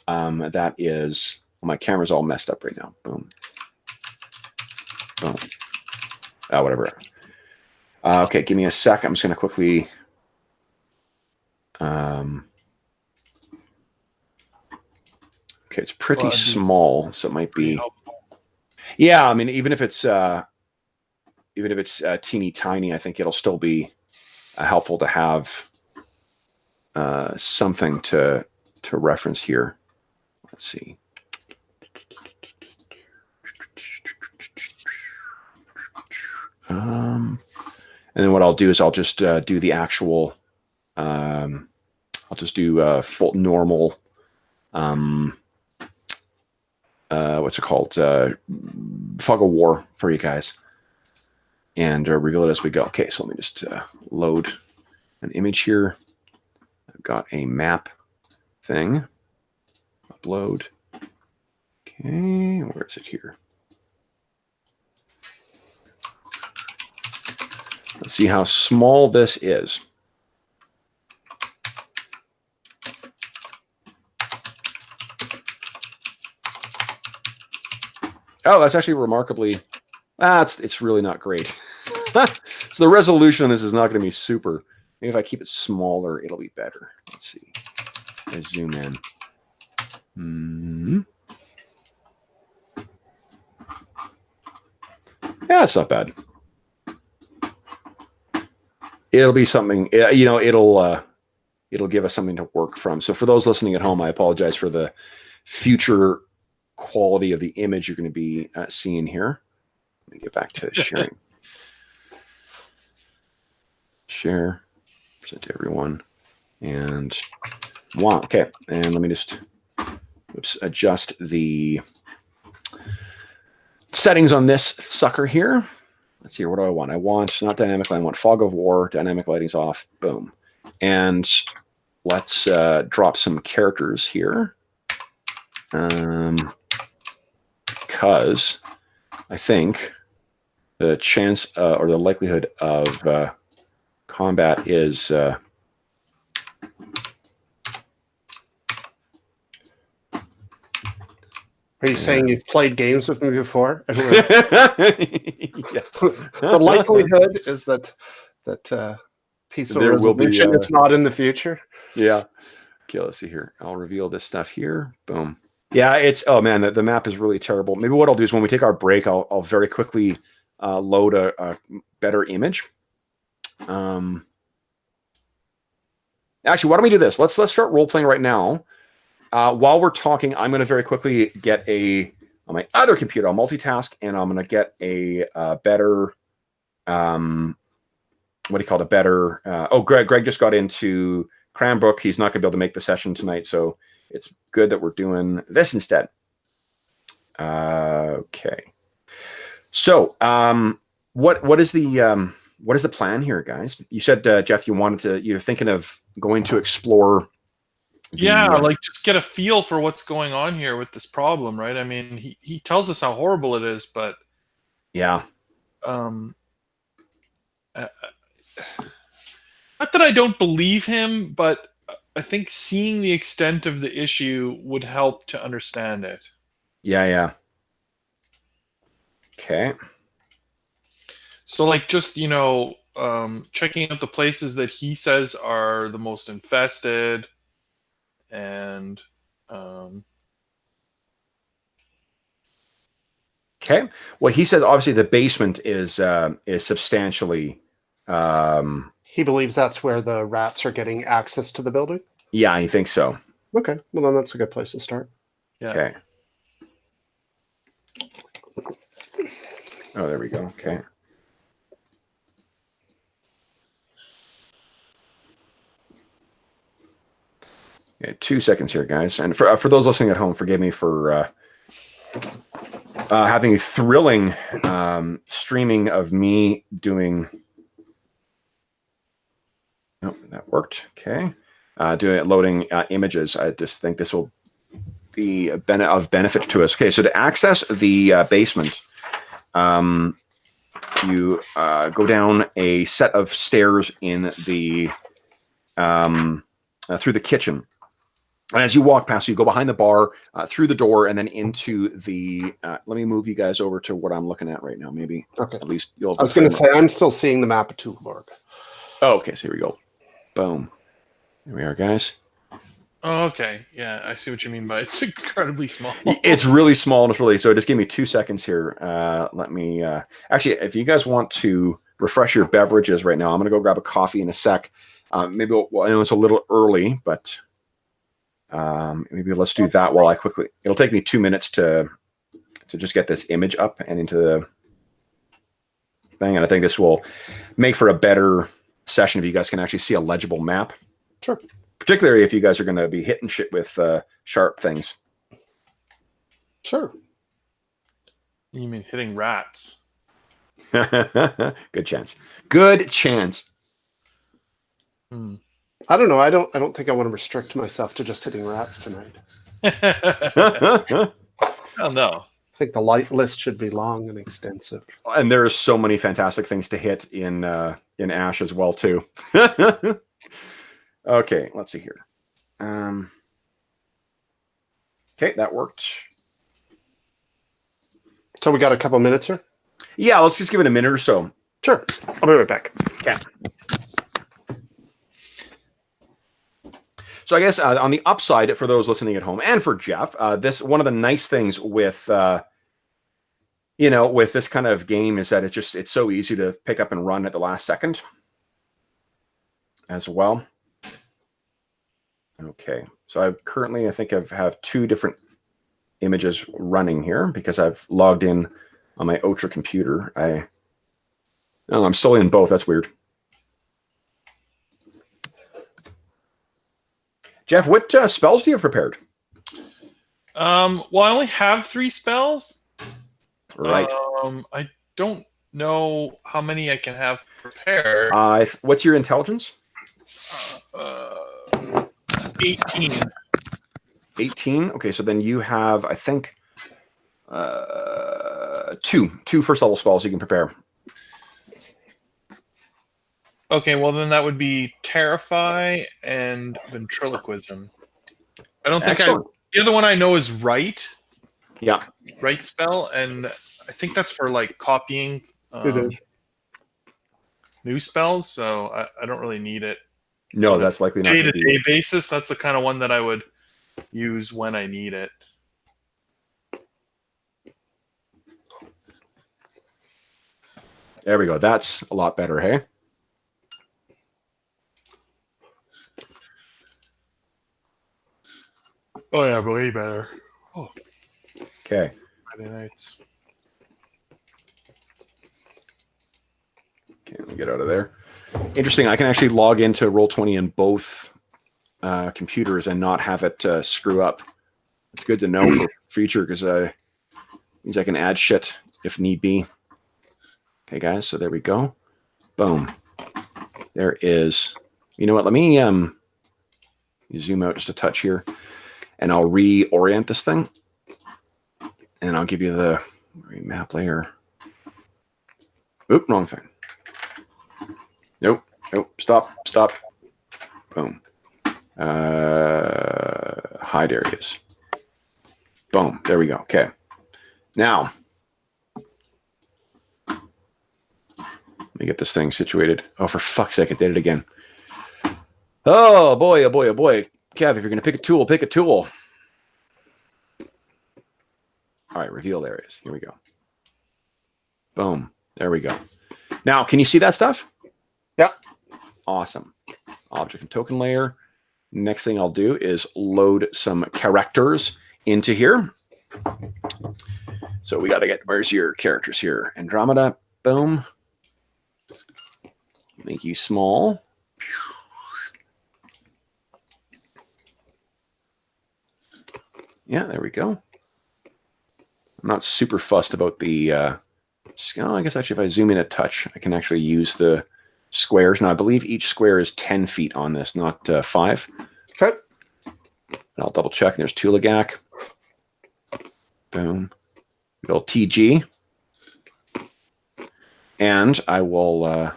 that is. Well, my camera's all messed up right now. Boom. Boom. Whatever. Okay, give me a sec. I'm just going to quickly. Okay, it's pretty small, so it might be. Yeah, I mean, even if it's teeny tiny, I think it'll still be helpful to have something to reference here. Let's see. And then what I'll do is I'll just do the actual. I'll just do full normal. What's it called? Fog of War for you guys, and reveal it as we go. Okay, so let me just load an image here. I've got a map thing. Upload. Okay, where is it here? Let's see how small this is. Oh, that's actually remarkably. It's really not great. So the resolution on this is not going to be super. Maybe if I keep it smaller, it'll be better. Let's see. I zoom in. Yeah, it's not bad. It'll be something. It'll give us something to work from. So for those listening at home, I apologize for the future quality of the image you're going to be seeing here. Let me get back to sharing. Share, present to everyone, and wow. Okay, and let me just adjust the settings on this sucker here. Let's see. What do I want? I want not dynamic light. I want Fog of War. Dynamic lighting's off. Boom. And let's drop some characters here. Because I think the chance or the likelihood of combat is Are you saying you've played games with me before? Yes. The likelihood is that peaceful resolution is not in the future. Yeah. Okay, let's see here. I'll reveal this stuff here. Boom. Yeah, oh man, the map is really terrible. Maybe what I'll do is when we take our break, I'll very quickly load a better image. Actually, why don't we do this? Let's start role playing right now. While we're talking, I'm going to very quickly get on my other computer. I'll multitask, and I'm going to get a better. What do you call it? A better. Greg just got into Cranbrook. He's not going to be able to make the session tonight, so it's good that we're doing this instead. Okay. So, what is the plan here, guys? You said, Jeff, you're thinking of going to explore Yeah, like just get a feel for what's going on here with this problem, right? I mean, he tells us how horrible it is, but yeah. Not that I don't believe him, but I think seeing the extent of the issue would help to understand it. Yeah. Okay. So, like, just, checking out the places that he says are the most infested, and okay. Well, he says obviously the basement is substantially. He believes that's where the rats are getting access to the building. Yeah, I think so. Okay, well then that's a good place to start. Yeah. Okay. Oh, there we go. Okay. Okay, 2 seconds here, guys. And for those listening at home, forgive me for having a thrilling streaming of me doing. Oh, that worked. Okay. Loading images. I just think this will be of benefit to us. Okay, so to access the basement, you go down a set of stairs in the through the kitchen. And as you walk past, you go behind the bar, through the door, and then into the. Let me move you guys over to what I'm looking at right now. Maybe okay. At least you'll. I was going to say I'm still seeing the map of Tulborg. Oh, okay. So here we go. Boom. There we are, guys. Oh, okay. Yeah, I see what you mean by it's incredibly small. It's really small and it's really. So just give me 2 seconds here. Let me actually, if you guys want to refresh your beverages right now, I'm going to go grab a coffee in a sec. Maybe I know it's a little early, but. Maybe let's do that while I quickly. It'll take me 2 minutes to just get this image up and into the thing, and I think this will make for a better session if you guys can actually see a legible map. Sure. Particularly if you guys are going to be hitting shit with sharp things. Sure. You mean hitting rats? Good chance. Good chance. I don't know. I don't think I want to restrict myself to just hitting rats tonight. Oh no. I think the light list should be long and extensive. And there are so many fantastic things to hit in Ash as well too. Okay, let's see here. Okay, that worked. So we got a couple minutes here? Yeah, let's just give it a minute or so. Sure. I'll be right back. Okay. So I guess on the upside, for those listening at home, and for Jeff, this one of the nice things with with this kind of game is that it's so easy to pick up and run at the last second as well. Okay, so I think I have 2 different images running here because I've logged in on my Ultra computer. I'm still in both. That's weird. Jeff, what spells do you have prepared? Well, I only have 3 spells. Right. I don't know how many I can have prepared. What's your intelligence? 18. 18. Okay, so then you have, I think, 2 first level spells you can prepare. Okay, well then that would be Terrify and Ventriloquism. I don't think the other one I know is Right. Yeah. Right spell, and I think that's for like copying new spells, so I don't really need it. No, that's likely not day-to-day basis. That's the kind of one that I would use when I need it. There we go. That's a lot better, hey? Oh yeah, way better. Oh. Okay. Friday nights. Okay, let me get out of there. Interesting. I can actually log into Roll20 in both computers and not have it screw up. It's good to know for future because means I can add shit if need be. Okay, guys. So there we go. Boom. There is. You know what? Let me You zoom out just a touch here, and I'll reorient this thing, and I'll give you the map layer. Oop, wrong thing. Nope. Stop. Boom. Hide areas. Boom. There we go. Okay. Now, let me get this thing situated. Oh, for fuck's sake, I did it again. Oh boy. Kev, if you're going to pick a tool, pick a tool. All right, revealed areas. Here we go. Boom. There we go. Now, can you see that stuff? Yep. Awesome. Object and token layer. Next thing I'll do is load some characters into here. So we got to get, where's your characters here? Andromeda. Boom. Make you small. Yeah, there we go. I'm not super fussed about the... I guess actually if I zoom in a touch, I can actually use the squares. Now, I believe each square is 10 feet on this, not 5. Okay. And I'll double check. There's Tulagak. Boom. Good old TG. And I will... let's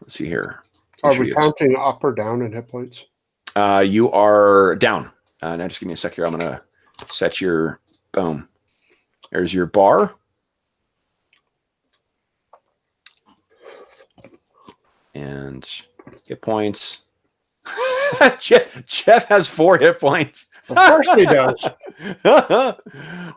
see here. Are we counting up or down in hit points? You are down. Now just give me a sec here. I'm going to set your... Boom. There's your bar. And hit points. Jeff has 4 hit points. Of course he does.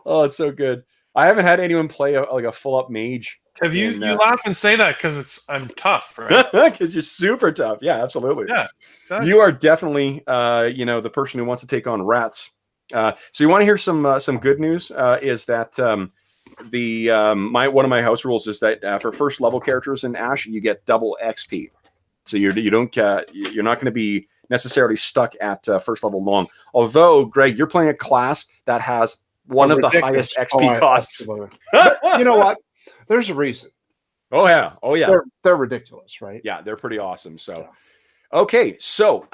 Oh, it's so good. I haven't had anyone play like a full-up mage. Have you laugh and say that because I'm tough, right? Because you're super tough. Yeah, absolutely. Yeah, exactly. You are definitely the person who wants to take on rats. So you want to hear some good news? Is that one of my house rules is that for first level characters in Ash, you get double XP. So you're not going to be necessarily stuck at first level long. Although, Greg, you're playing a class that has one of the highest XP costs. But you know what? There's a reason. Oh yeah. They're ridiculous, right? Yeah, they're pretty awesome. So, okay, so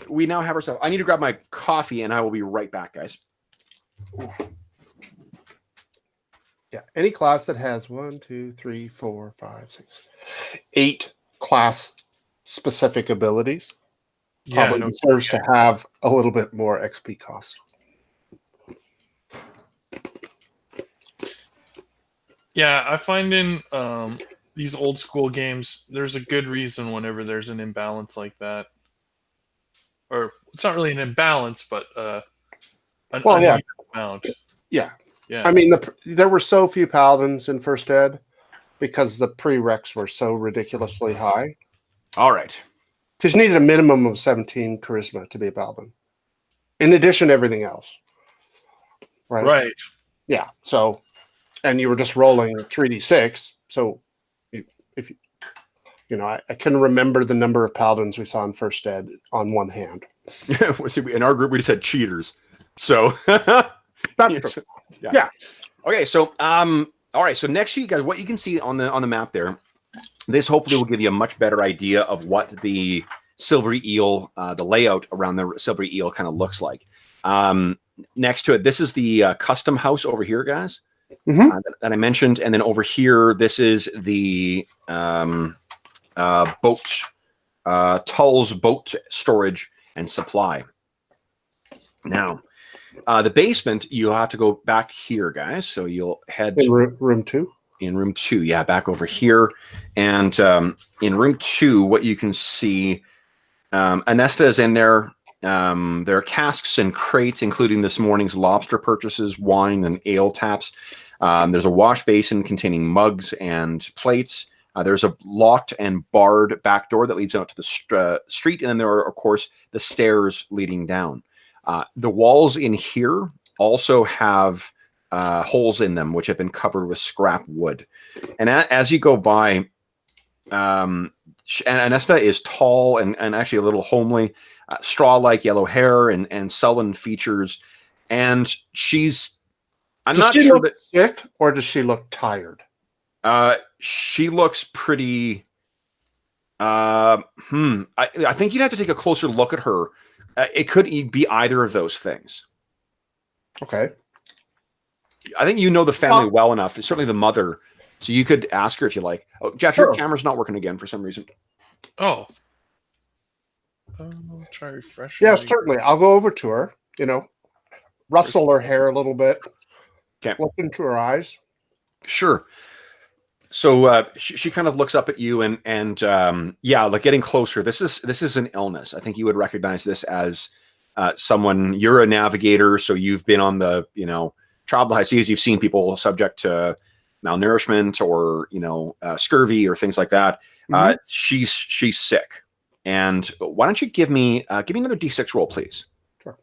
we now have ourselves. I need to grab my coffee, and I will be right back, guys. Yeah, any class that has 8 class specific abilities probably deserves to have a little bit more XP cost. Yeah, I find in these old school games, there's a good reason whenever there's an imbalance like that. Or it's not really an imbalance, but an uneven amount. Yeah. I mean, there were so few paladins in first ed because the prereqs were so ridiculously high. All right. Because you needed a minimum of 17 charisma to be a paladin. In addition to everything else. Right? Right. Yeah. So, and you were just rolling 3d6. So, I can remember the number of paladins we saw in first ed on one hand. In our group, we just had cheaters. So, that's true. Yeah. Okay. So, all right. So next to you guys, what you can see on the map there, this hopefully will give you a much better idea of what the silvery eel, the layout around the silvery eel kind of looks like. Next to it, this is the custom house over here, guys, that I mentioned. And then over here, this is the Tull's boat storage and supply. Now, the basement, you'll have to go back here, guys. So you'll head in room 2. In room 2, yeah, back over here. And in room 2, what you can see, Anesta is in there. There are casks and crates, including this morning's lobster purchases, wine and ale taps. There's a wash basin containing mugs and plates. There's a locked and barred back door that leads out to the street. And then there are, of course, the stairs leading down. The walls in here also have holes in them, which have been covered with scrap wood. And as you go by, Anesta is tall and actually a little homely, straw-like yellow hair and sullen features. And she's... Does she look sick, or does she look tired? She looks pretty I think you'd have to take a closer look at her. It could be either of those things. Okay. I think you know the family well enough, certainly the mother, so you could ask her if you like. Oh, Jeff, Sure. your camera's not working again for some reason. Oh. I'll try refresh. Yeah, certainly. I'll go over to her, rustle her hair a little bit. Okay. Look into her eyes. Sure. So she kind of looks up at you and yeah, like getting closer. This is an illness. I think you would recognize this as someone. You're a navigator, so you've been on the travel the high seas. You've seen people subject to malnourishment or scurvy or things like that. Mm-hmm. She's sick. And why don't you give me another D6 roll, please? Sure.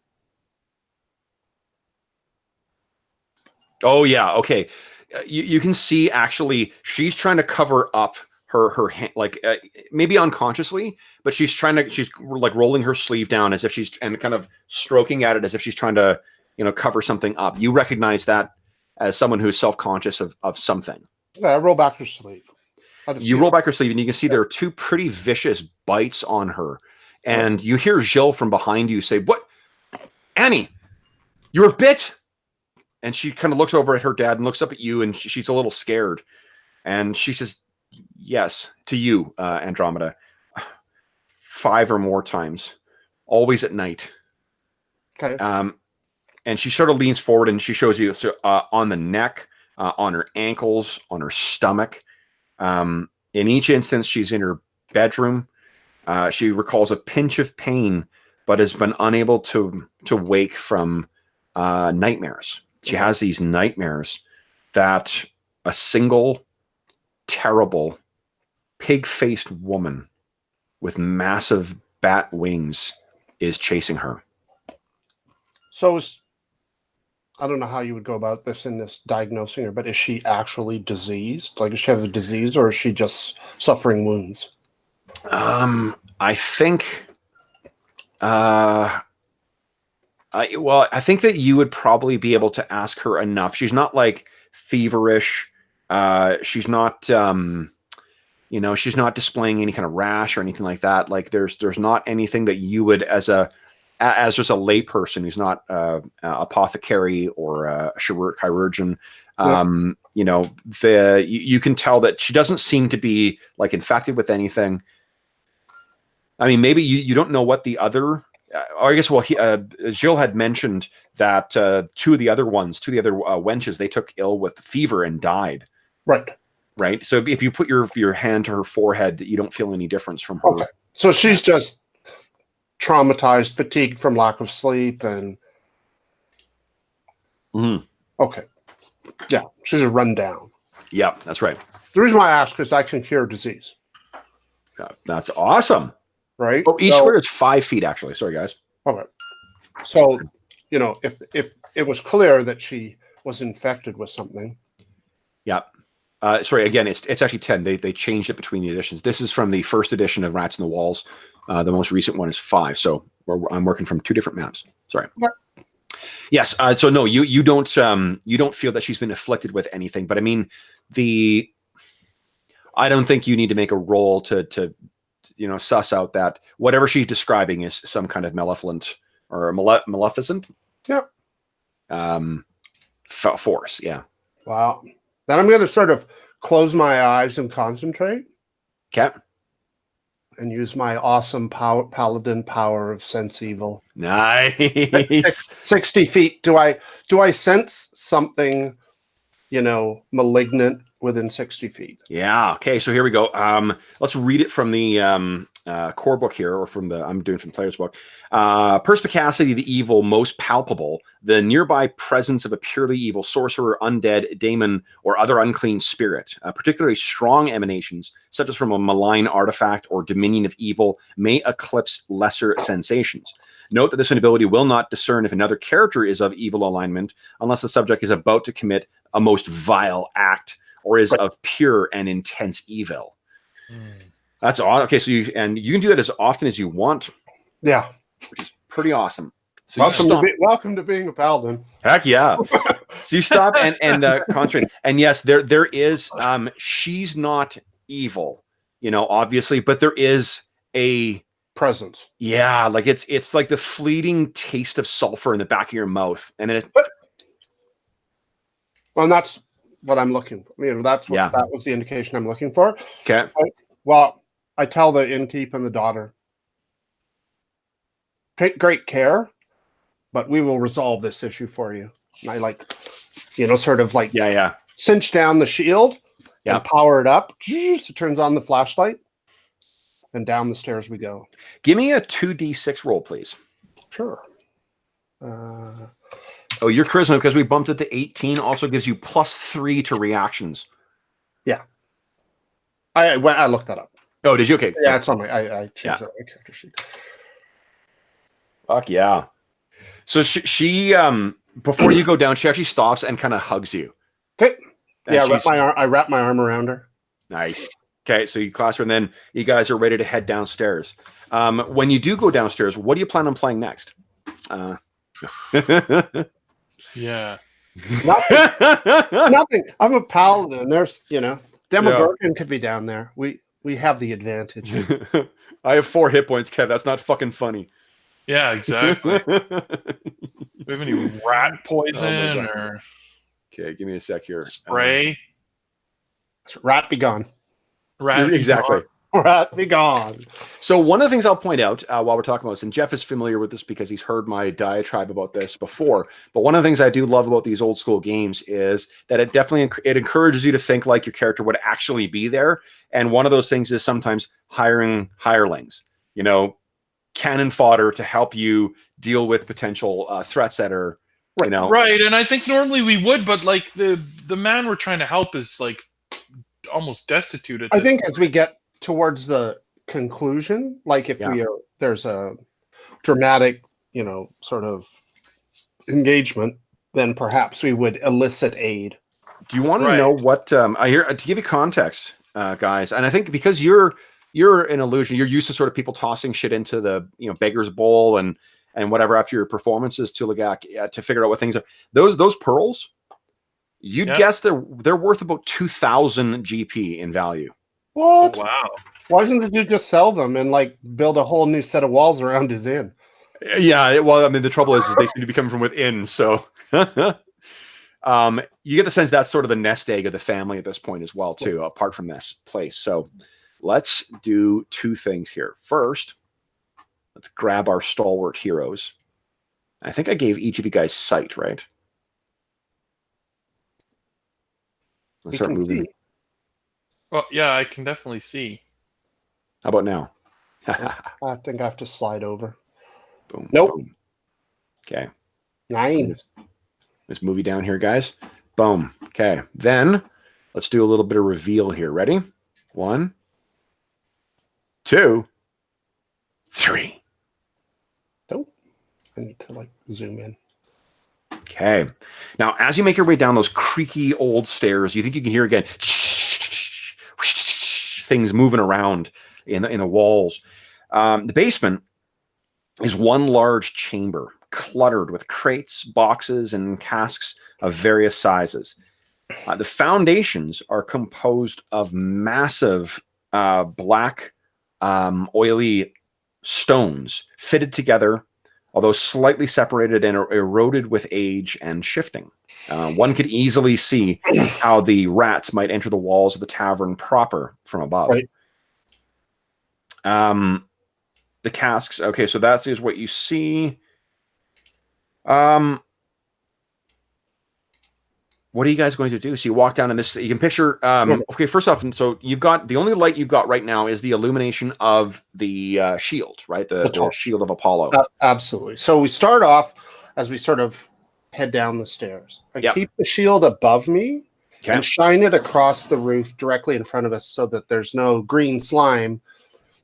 Oh yeah, okay. You can see actually she's trying to cover up her hand, like maybe unconsciously, but she's like rolling her sleeve down as if she's and kind of stroking at it as if she's trying to cover something up. You recognize that as someone who's self-conscious of something. Yeah, I roll back her sleeve. You roll back her sleeve and you can see there are two pretty vicious bites on her. And you hear Jill from behind you say, "What? Annie, you're bit?" And she kind of looks over at her dad and looks up at you, and she's a little scared. And she says, "Yes, to you, Andromeda. 5 or more times. Always at night." Okay. And she sort of leans forward and she shows you on the neck, on her ankles, on her stomach. In each instance, she's in her bedroom. She recalls a pinch of pain, but has been unable to wake from nightmares. She has these nightmares that a single, terrible, pig-faced woman with massive bat wings is chasing her. So I don't know how you would go about this in this diagnosing her, but is she actually diseased? Like, does she have a disease, or is she just suffering wounds? I think, I think that you would probably be able to ask her enough. She's not like feverish. She's not, she's not displaying any kind of rash or anything like that. Like there's not anything that you would, as just a layperson who's not apothecary or a chirurgeon, you can tell that she doesn't seem to be like infected with anything. I mean, maybe you don't know what the other, or I guess, Jill had mentioned that two of the other wenches, they took ill with fever and died. Right. So if you put your hand to her forehead, you don't feel any difference from her. Okay. So she's just traumatized, fatigued from lack of sleep, and okay, yeah, she's a rundown. Yeah, that's right. The reason why I ask is I can cure disease. That's awesome. Right. Oh, each square is 5 feet, actually. Sorry, guys. Okay. So, if it was clear that she was infected with something. Yeah. Sorry, again, it's actually 10. They changed it between the editions. This is from the first edition of Rats in the Walls. The most recent one is 5. So I'm working from 2 different maps. Sorry. Okay. Yes. So no, you don't feel that she's been afflicted with anything. But I mean, I don't think you need to make a roll to suss out that whatever she's describing is some kind of malevolent or maleficent. Yeah. Force. Yeah. Wow. Then I'm going to sort of close my eyes and concentrate. Okay. And use my awesome paladin power of sense evil. Nice. 60 feet. Do I sense something, malignant within 60 feet? Yeah. Okay. So here we go. Let's read it from the core book here, or I'm doing from the player's book. Perspicacity, the evil most palpable, the nearby presence of a purely evil sorcerer, undead, daemon, or other unclean spirit, particularly strong emanations, such as from a malign artifact or dominion of evil, may eclipse lesser sensations. Note that this ability will not discern if another character is of evil alignment unless the subject is about to commit a most vile act or is of pure and intense evil. That's awesome. Okay, so you can do that as often as you want. Yeah, which is pretty awesome. So welcome to being a paladin. Heck yeah! So you stop and concentrate. And yes, there is. She's not evil. obviously, but there is a presence. Yeah, like it's like the fleeting taste of sulfur in the back of your mouth, and then Well, that's what I'm looking for. That's what that was the indication I'm looking for. Okay. Well, I tell the innkeep and the daughter, take great care, but we will resolve this issue for you. And I sort of cinch down the shield and power it up. It turns on the flashlight, and down the stairs we go. Give me a 2d6 roll, please. Sure. Your charisma, because we bumped it to 18, also gives you +3 to reactions. Yeah. I looked that up. Oh, did you? Okay. Yeah, it's on my. I changed that on my character sheet. Fuck yeah. So she before you go down, she actually stops and kind of hugs you. Okay. Yeah, I wrap my arm around her. Nice. Okay, so you clasp her, and then you guys are ready to head downstairs. When you do go downstairs, what do you plan on playing next? Yeah. Nothing. I'm a paladin. There's, Demogorgon could be down there. We have the advantage. I have 4 hit points, Kev. That's not fucking funny. Yeah, exactly. Do we have any rat poison or? Okay, give me a sec here. Spray. Rat be gone. Rat exactly. Rat be gone. So one of the things I'll point out while we're talking about this, and Jeff is familiar with this because he's heard my diatribe about this before, but one of the things I do love about these old school games is that it definitely encourages you to think like your character would actually be there. And one of those things is sometimes hiring hirelings, cannon fodder to help you deal with potential threats that are, Right, and I think normally we would, but like the man we're trying to help is like almost destitute at I think as we get towards the conclusion, like if there's a dramatic, sort of engagement, then perhaps we would elicit aid. Do you want to know what I hear to give you context, guys? And I think because you're an illusion, you're used to sort of people tossing shit into the beggar's bowl and whatever after your performances to figure out what things are. Those pearls, you'd guess they're worth about 2,000 GP in value. What? Oh, wow. Why doesn't the dude just sell them and build a whole new set of walls around his inn? Yeah, well, I mean, the trouble is they seem to be coming from within, so you get the sense that's sort of the nest egg of the family at this point as well, too, apart from this place. So let's do 2 things here. First, let's grab our stalwart heroes. I think I gave each of you guys sight, right? Let's start moving. See. Well, yeah, I can definitely see. How about now? I think I have to slide over. Boom. Nope. Boom. Okay. 9. This movie down here, guys. Boom. Okay. Then let's do a little bit of reveal here. Ready? 1, 2, 3. Nope. I need to zoom in. Okay. Now, as you make your way down those creaky old stairs, you think you can hear again things moving around in the walls. The basement is one large chamber cluttered with crates, boxes, and casks of various sizes. The foundations are composed of massive black, oily stones fitted together, although slightly separated and eroded with age and shifting. One could easily see how the rats might enter the walls of the tavern proper from above. Right. The casks. Okay, so that is what you see. What are you guys going to do? So you walk down in this, you can picture, okay, first off, so you've got, the only light you've got right now is the illumination of the shield, right? The shield of Apollo. Absolutely. So we start off as we sort of head down the stairs. I keep the shield above me and shine it across the roof directly in front of us so that there's no green slime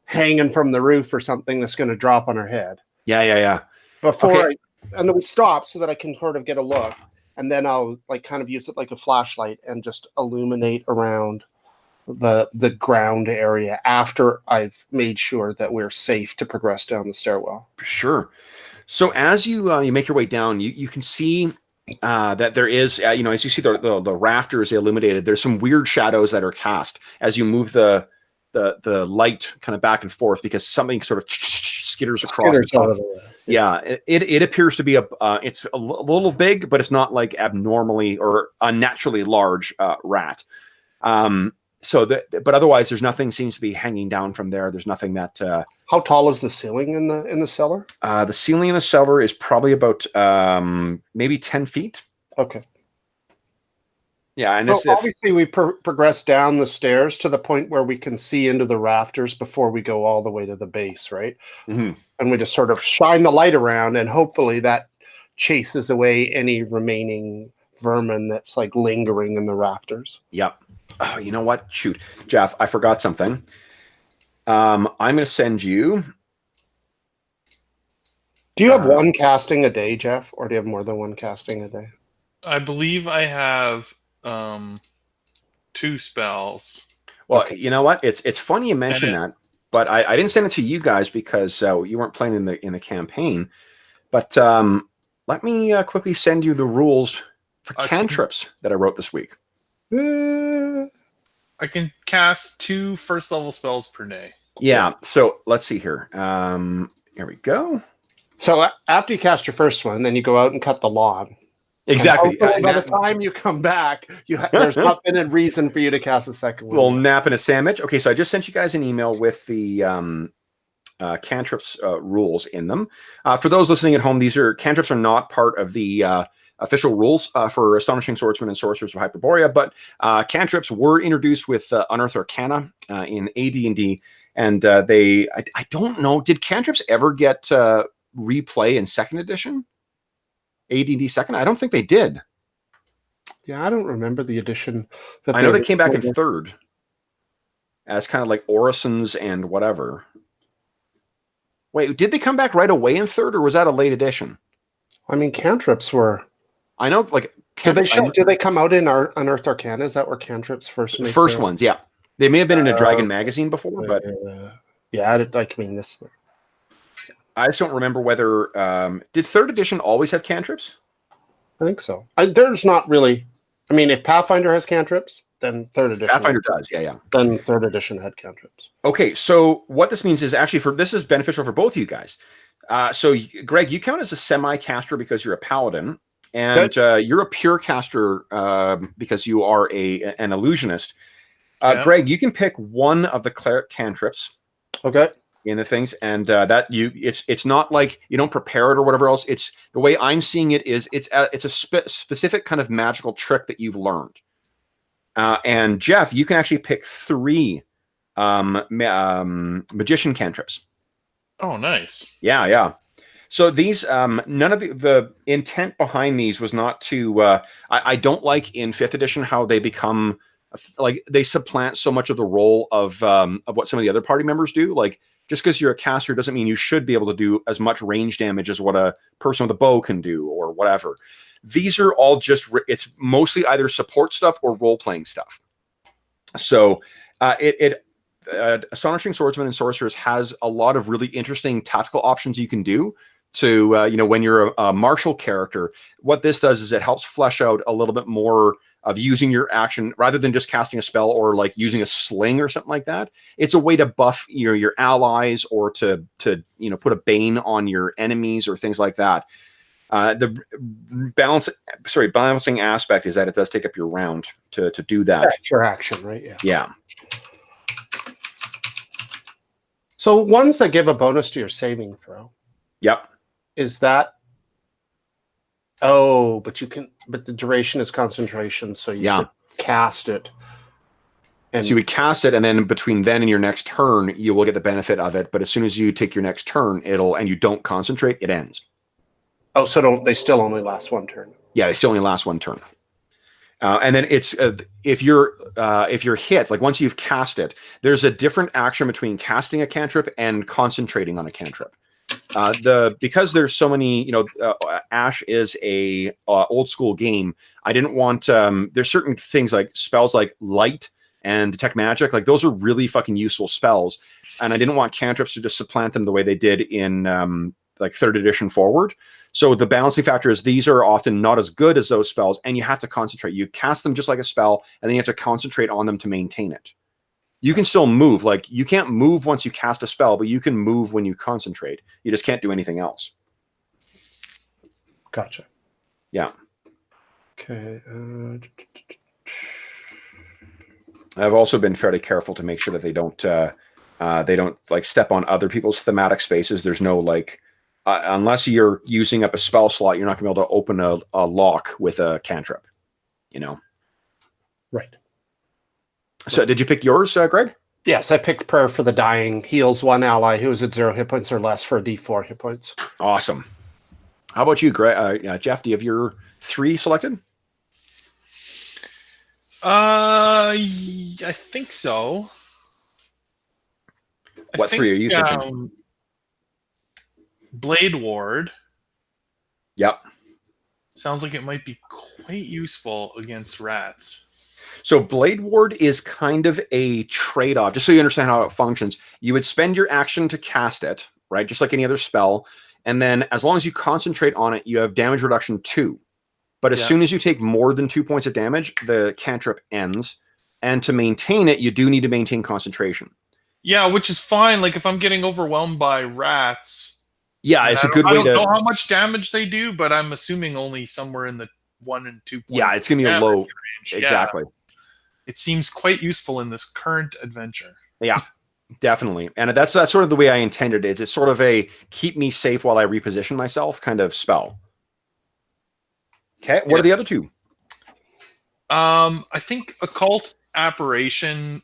hanging from the roof or something that's going to drop on our head. Yeah. And then we stop so that I can sort of get a look. And then I'll kind of use it like a flashlight and just illuminate around the ground area after I've made sure that we're safe to progress down the stairwell. Sure. So as you make your way down, you can see that there is, as you see the rafters illuminated, there's some weird shadows that are cast as you move the the light kind of back and forth because something sort of skitters across the top. Yeah, it appears to be it's a little big, but it's not like abnormally or unnaturally large rat. But otherwise, there's nothing seems to be hanging down from there. There's nothing that. How tall is the ceiling in the cellar? The ceiling in the cellar is probably about maybe 10 feet. Okay. Yeah, and so obviously we progress down the stairs to the point where we can see into the rafters before we go all the way to the base, right? Mm-hmm. And we just sort of shine the light around, and hopefully that chases away any remaining vermin that's like lingering in the rafters. Yep. Oh, you know what? Shoot, Jeff, I forgot something. I'm going to send you. Do you have one casting a day, Jeff, or do you have more than one casting a day? I believe I have 2 spells. Well, you know what? It's funny you mention that, but I didn't send it to you guys because you weren't playing in the campaign. But let me quickly send you the rules for cantrips that I wrote this week. I can cast 2 first-level spells per day. Yeah, so let's see here. Here we go. So after you cast your first one, then you go out and cut the lawn. Exactly. By the time you come back, there's not been a reason for you to cast a second one. A little nap and a sandwich. Okay, so I just sent you guys an email with the cantrips rules in them. For those listening at home, cantrips are not part of the official rules for Astonishing Swordsmen and Sorcerers of Hyperborea, but cantrips were introduced with Unearthed Arcana in AD&D, and I don't know, did cantrips ever get replay in 2nd edition? AD&D 2nd? I don't think they did. Yeah, I don't remember the edition. I know they came back in 3rd as kind of like orisons and whatever. Wait, did they come back right away in 3rd, or was that a late edition? I mean, cantrips were... I know, like... Did they come out in our Unearthed Arcana? Is that where cantrips first made First ones, yeah. They may have been in a Dragon magazine before, but... yeah, this... I just don't remember whether... did 3rd edition always have cantrips? I think so. There's not really... I mean, if Pathfinder has cantrips, then 3rd edition... Pathfinder does, yeah. Then 3rd edition had cantrips. Okay, so what this means is actually this is beneficial for both of you guys. So, Greg, you count as a semi-caster because you're a paladin, and you're a pure caster because you are an illusionist. Greg, you can pick one of the cleric cantrips. Okay. In the things, and it's not like you don't prepare it or whatever else. It's the way I'm seeing it is it's a specific kind of magical trick that you've learned. And Jeff, you can actually pick 3 magician cantrips. Oh, nice. Yeah. So these, none of the intent behind these was not to. I don't like in 5th edition how they become like they supplant so much of the role of what some of the other party members do. Like, just because you're a caster doesn't mean you should be able to do as much range damage as what a person with a bow can do or whatever. These are all it's mostly either support stuff or role-playing stuff. So Astonishing Swordsmen and Sorcerers has a lot of really interesting tactical options you can do to, when you're a martial character. What this does is it helps flesh out a little bit more of using your action rather than just casting a spell or like using a sling or something like that. It's a way to buff your allies or to put a bane on your enemies or things like that. The balancing aspect is that it does take up your round to do that. Extra action, right? Yeah. So ones that give a bonus to your saving throw. Yep. Is that... Oh, but the duration is concentration, so you could cast it. And so you would cast it, and then between then and your next turn, you will get the benefit of it. But as soon as you take your next turn, and you don't concentrate, it ends. Oh, so they still only last 1 turn? Yeah, they still only last 1 turn. And then it's if you're hit, like once you've cast it, there's a different action between casting a cantrip and concentrating on a cantrip. Because there's so many, AS&SH is a old school game. I didn't want there's certain things like spells like light and detect magic, like those are really fucking useful spells, and I didn't want cantrips to just supplant them the way they did in like 3rd edition forward. So the balancing factor is these are often not as good as those spells, and you have to concentrate. You cast them just like a spell, and then you have to concentrate on them to maintain it. You can still move. Like, you can't move once you cast a spell, but you can move when you concentrate. You just can't do anything else. Gotcha. Yeah. Okay. I've also been fairly careful to make sure that they don't like step on other people's thematic spaces. There's no like, unless you're using up a spell slot, you're not going to be able to open a lock with a cantrip. You know. Right. So, did you pick yours, Greg? Yes, I picked Prayer for the Dying. Heals one ally who is at 0 hit points or less for a D4 hit points. Awesome. How about you, Greg? Jeff? Do you have your 3 selected? I think so. What 3 are you thinking? Blade Ward. Yep. Sounds like it might be quite useful against rats. So Blade Ward is kind of a trade-off, just so you understand how it functions. You would spend your action to cast it, right? Just like any other spell. And then as long as you concentrate on it, you have damage reduction 2. But as soon as you take more than 2 points of damage, the cantrip ends. And to maintain it, you do need to maintain concentration. Yeah, which is fine. Like if I'm getting overwhelmed by rats. Yeah, it's a good way to... I don't know how much damage they do, but I'm assuming only somewhere in the 1 and 2 points. Yeah, it's going to be a low range. Exactly. Yeah. It seems quite useful in this current adventure. Yeah, definitely. And that's sort of the way I intended it. It's sort of a keep me safe while I reposition myself kind of spell. Okay, what are the other 2? I think Occult Apparition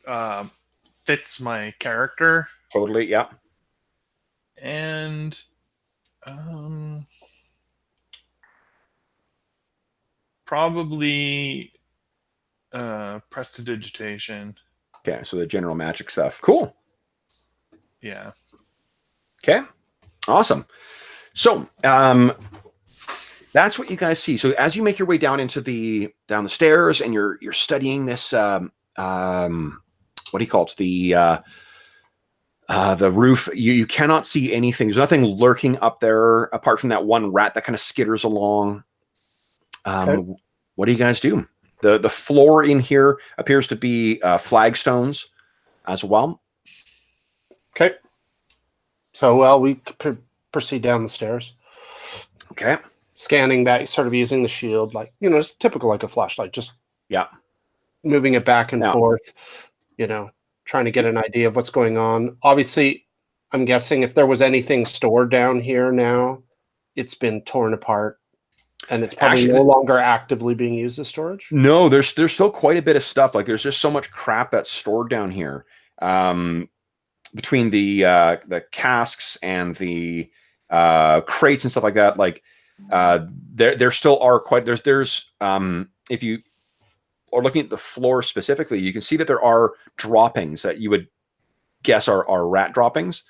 fits my character. Totally, yeah. And probably Prestidigitation. Okay, so the general magic stuff. Cool. Yeah. Okay, awesome. So that's what you guys see. So as you make your way down the stairs and you're studying this, what do you call it? The roof. You cannot see anything. There's nothing lurking up there apart from that one rat that kind of skitters along. Okay. What do you guys do? The floor in here appears to be flagstones as well. Okay. So, we proceed down the stairs. Okay. Scanning back, sort of using the shield, like, it's typical like a flashlight, just moving it back and forth, trying to get an idea of what's going on. Obviously, I'm guessing if there was anything stored down here now, it's been torn apart. And it's probably no longer actively being used as storage? No, there's still quite a bit of stuff. Like there's just so much crap that's stored down here. Between the casks and the crates and stuff like that, like there still are quite there's if you are looking at the floor specifically, you can see that there are droppings that you would guess are rat droppings,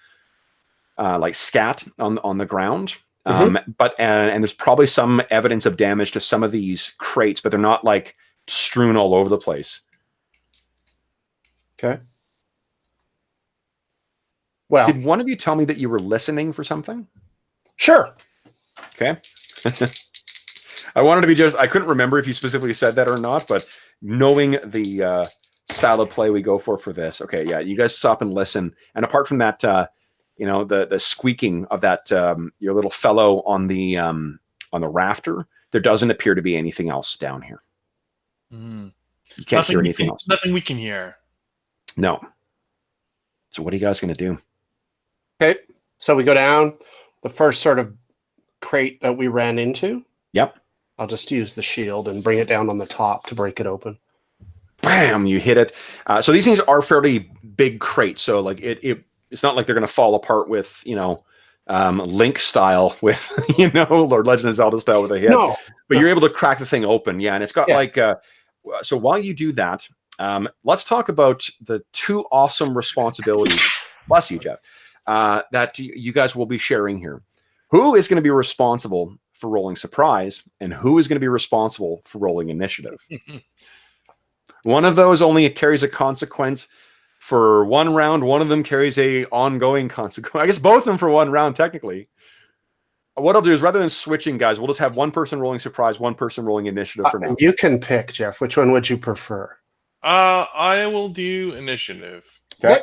like scat on the ground. But there's probably some evidence of damage to some of these crates, but they're not like strewn all over the place. Okay. Well, did one of you tell me that you were listening for something? Sure. Okay. I wanted to be I couldn't remember if you specifically said that or not, but knowing the style of play we go for this. Okay. Yeah. You guys stop and listen. And apart from that, the squeaking of that your little fellow on the rafter, there doesn't appear to be anything else down here. You can't hear anything else. Nothing we can hear. No. So what are you guys going to do? Okay, so we go down the first sort of crate that we ran into. Yep. I'll just use the shield and bring it down on the top to break it open. Bam! You hit it. So these things are fairly big crates. So like it's not like they're going to fall apart with, Link style with, Lord Legend of Zelda style with a hit. No. But you're able to crack the thing open. Yeah. And it's got so while you do that, let's talk about the 2 awesome responsibilities. Bless you, Jeff. That you guys will be sharing here. Who is going to be responsible for rolling surprise and who is going to be responsible for rolling initiative? One of those only carries a consequence for 1 round. One of them carries a ongoing consequence. I guess both of them for 1 round, technically. What I'll do is rather than switching, guys, we'll just have one person rolling surprise, one person rolling initiative for now. You can pick, Jeff. Which one would you prefer? I will do initiative. Okay.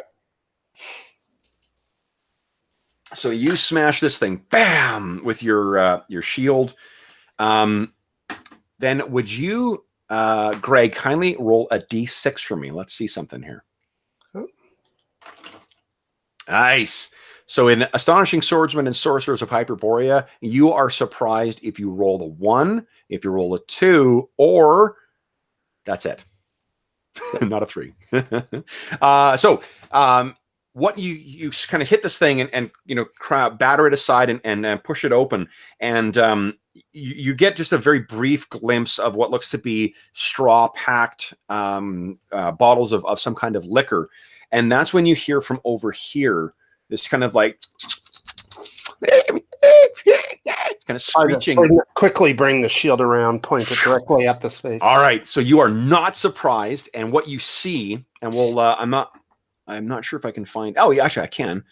So you smash this thing, bam, with your shield. Then would you, Greg, kindly roll a d6 for me? Let's see something here. Oh. Nice. So in Astonishing Swordsmen and Sorcerers of Hyperborea, you are surprised if you roll a 1, if you roll a 2, or that's it. Not a 3. What you kind of hit this thing and batter it aside and push it open, and you get just a very brief glimpse of what looks to be straw-packed bottles of some kind of liquor, and that's when you hear from over here this kind of like it's kind of screeching. Quickly bring the shield around, point it directly at the space. All right, so you are not surprised, and what you see, and we'll I'm not sure if I can find. Oh, yeah, actually, I can.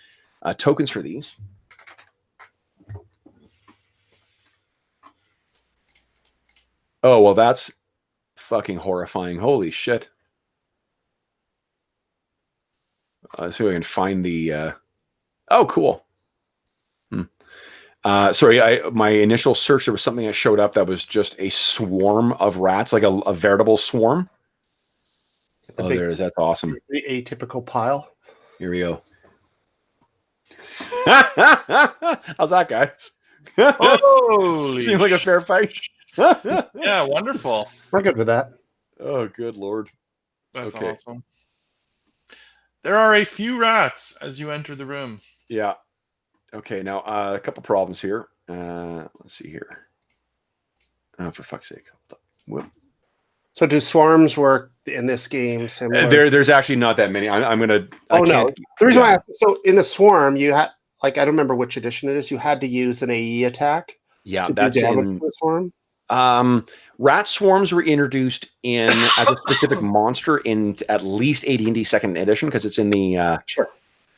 Tokens for these. Oh, well, that's fucking horrifying. Holy shit. Let's see if I can find the... Oh, cool. Sorry, my initial search, there was something that showed up that was just a swarm of rats, like a veritable swarm. Oh, there it is. That's awesome. The atypical pile. Here we go. How's that, guys? Holy Seems like a fair fight. Yeah, wonderful. We're good with that. Oh, good Lord. That's Okay. awesome. There are a few rats as you enter the room. Yeah. Okay, now a couple problems here. Let's see here. For fuck's sake. Whoop. So do swarms work in this game? There's actually not that many. I'm gonna. No. The reason why so in a swarm you had I don't remember which edition it is. You had to use an AE attack. Yeah, that's in the swarm. Rat swarms were introduced in as a specific monster in at least AD&D second edition because it's in the sure.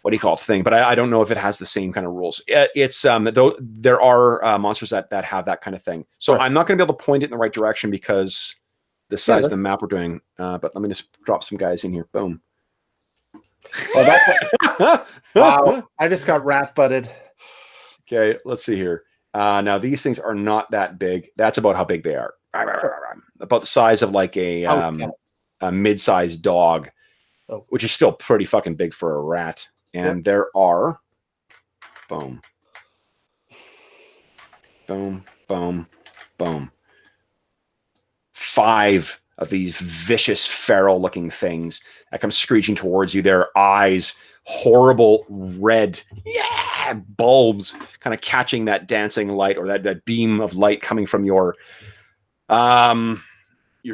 What do you call it thing? But I don't know if it has the same kind of rules. It's though there are monsters that have that kind of thing. So right. I'm not going to be able to point it in the right direction because the size of the map we're doing. But let me just drop some guys in here. Boom. Well, wow! I just got rat butted. Okay, let's see here. Now these things are not that big. That's about how big they are. About the size of like a mid-sized dog, which is still pretty fucking big for a rat. And there are, boom, boom, boom, boom, 5 of these vicious, feral-looking things that come screeching towards you. Their eyes, horrible red bulbs, kind of catching that dancing light or that beam of light coming from your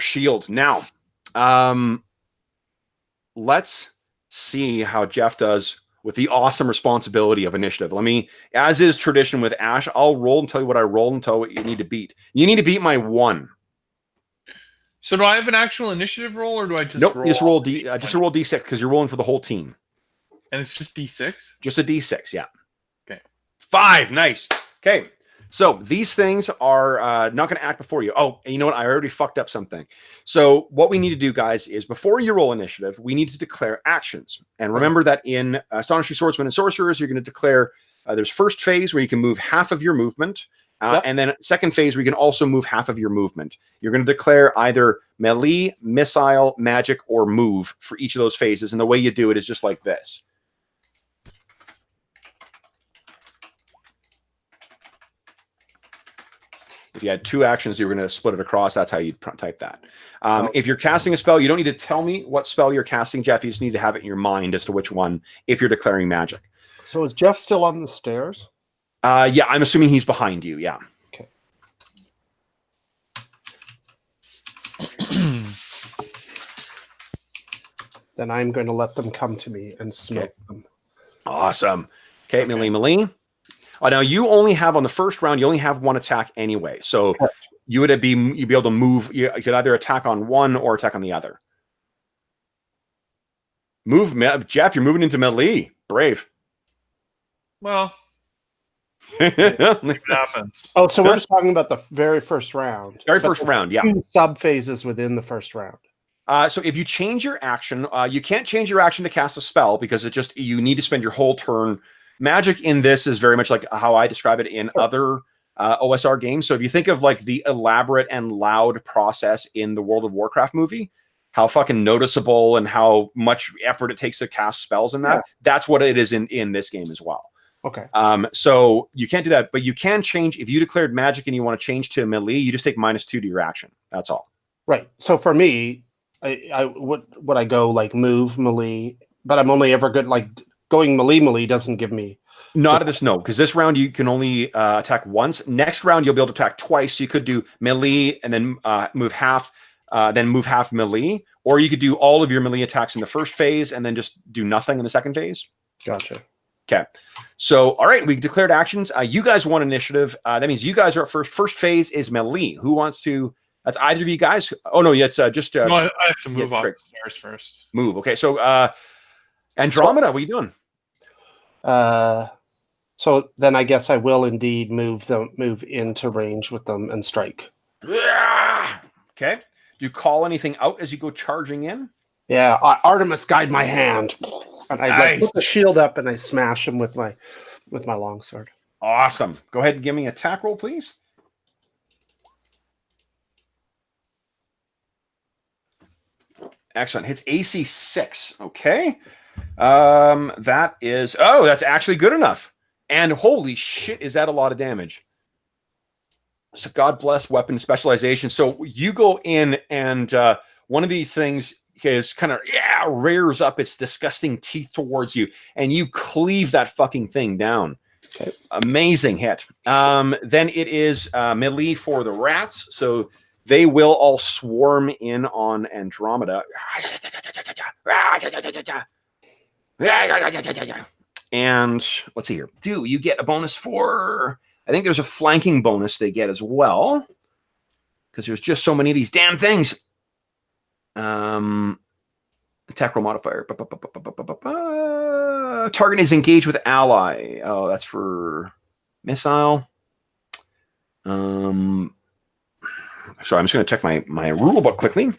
shield. Now, let's see how Jeff does with the awesome responsibility of initiative. Let me, as is tradition with Ash, I'll roll and tell you what I rolled and tell you what you need to beat. You need to beat my 1. So do I have an actual initiative roll, or do I just roll? Just roll just roll D6 because you're rolling for the whole team. And it's just D6? Just a D6, yeah. Okay. 5, nice. Okay. So these things are not going to act before you. Oh, and you know what? I already fucked up something. So what we need to do, guys, is before you roll initiative, we need to declare actions. And remember that in Astonishing Swordsmen and Sorcerers, you're going to declare there's first phase where you can move half of your movement. And then second phase where you can also move half of your movement. You're going to declare either melee, missile, magic, or move for each of those phases. And the way you do it is just like this. If you had 2 actions, you were going to split it across. That's how you type that. If you're casting a spell, you don't need to tell me what spell you're casting, Jeff. You just need to have it in your mind as to which one, if you're declaring magic. So is Jeff still on the stairs? Yeah, I'm assuming he's behind you. Yeah. Okay. Then I'm going to let them come to me and smoke them. Awesome. Okay, melee. Oh, now you only have on the first round, you only have 1 attack anyway. So you'd be able to move. You could either attack on one or attack on the other. Move, Jeff. You're moving into melee. Brave. Well, it happens. Oh, so we're just talking about the very first round. Very first round, yeah. 2 sub phases within the first round. So if you change your action, you can't change your action to cast a spell because you need to spend your whole turn. Magic in this is very much like how I describe it in other OSR games. So if you think of like the elaborate and loud process in the World of Warcraft movie, how fucking noticeable and how much effort it takes to cast spells in that, that's what it is in this game as well. Okay. So you can't do that, but you can change if you declared magic and you want to change to melee, you just take -2 to your action. That's all. Right. So for me, I would I go like move melee, but I'm only ever good like going melee doesn't give me. Not at this, no, because this round you can only attack once. Next round you'll be able to attack twice. So you could do melee and then move half melee, or you could do all of your melee attacks in the first phase and then just do nothing in the second phase. Gotcha. Okay. So, all right, we declared actions. You guys want initiative. That means you guys are at first. First phase is melee. Who wants to? That's either of you guys. Oh no, yeah, it's just. No, I have to move off the stairs first. Move. Okay, so Andromeda, what are you doing? So then I guess I will indeed move into range with them and strike. Okay. Do you call anything out as you go charging in? Yeah, Artemis guide my hand, and I like, put the shield up and I smash him with my longsword. Awesome. Go ahead and give me an attack roll, please. Excellent. Hits AC 6. Okay. That's actually good enough. And holy shit, is that a lot of damage? So God bless weapon specialization. So you go in and one of these things is kind of rears up its disgusting teeth towards you, and you cleave that fucking thing down. Okay. Amazing hit. Then it is melee for the rats. So they will all swarm in on Andromeda. And let's see here. Do you get a bonus for... I think there's a flanking bonus they get as well, because there's just so many of these damn things. Attack roll modifier. Target is engaged with ally. Oh, that's for missile. So I'm just going to check my rule book quickly,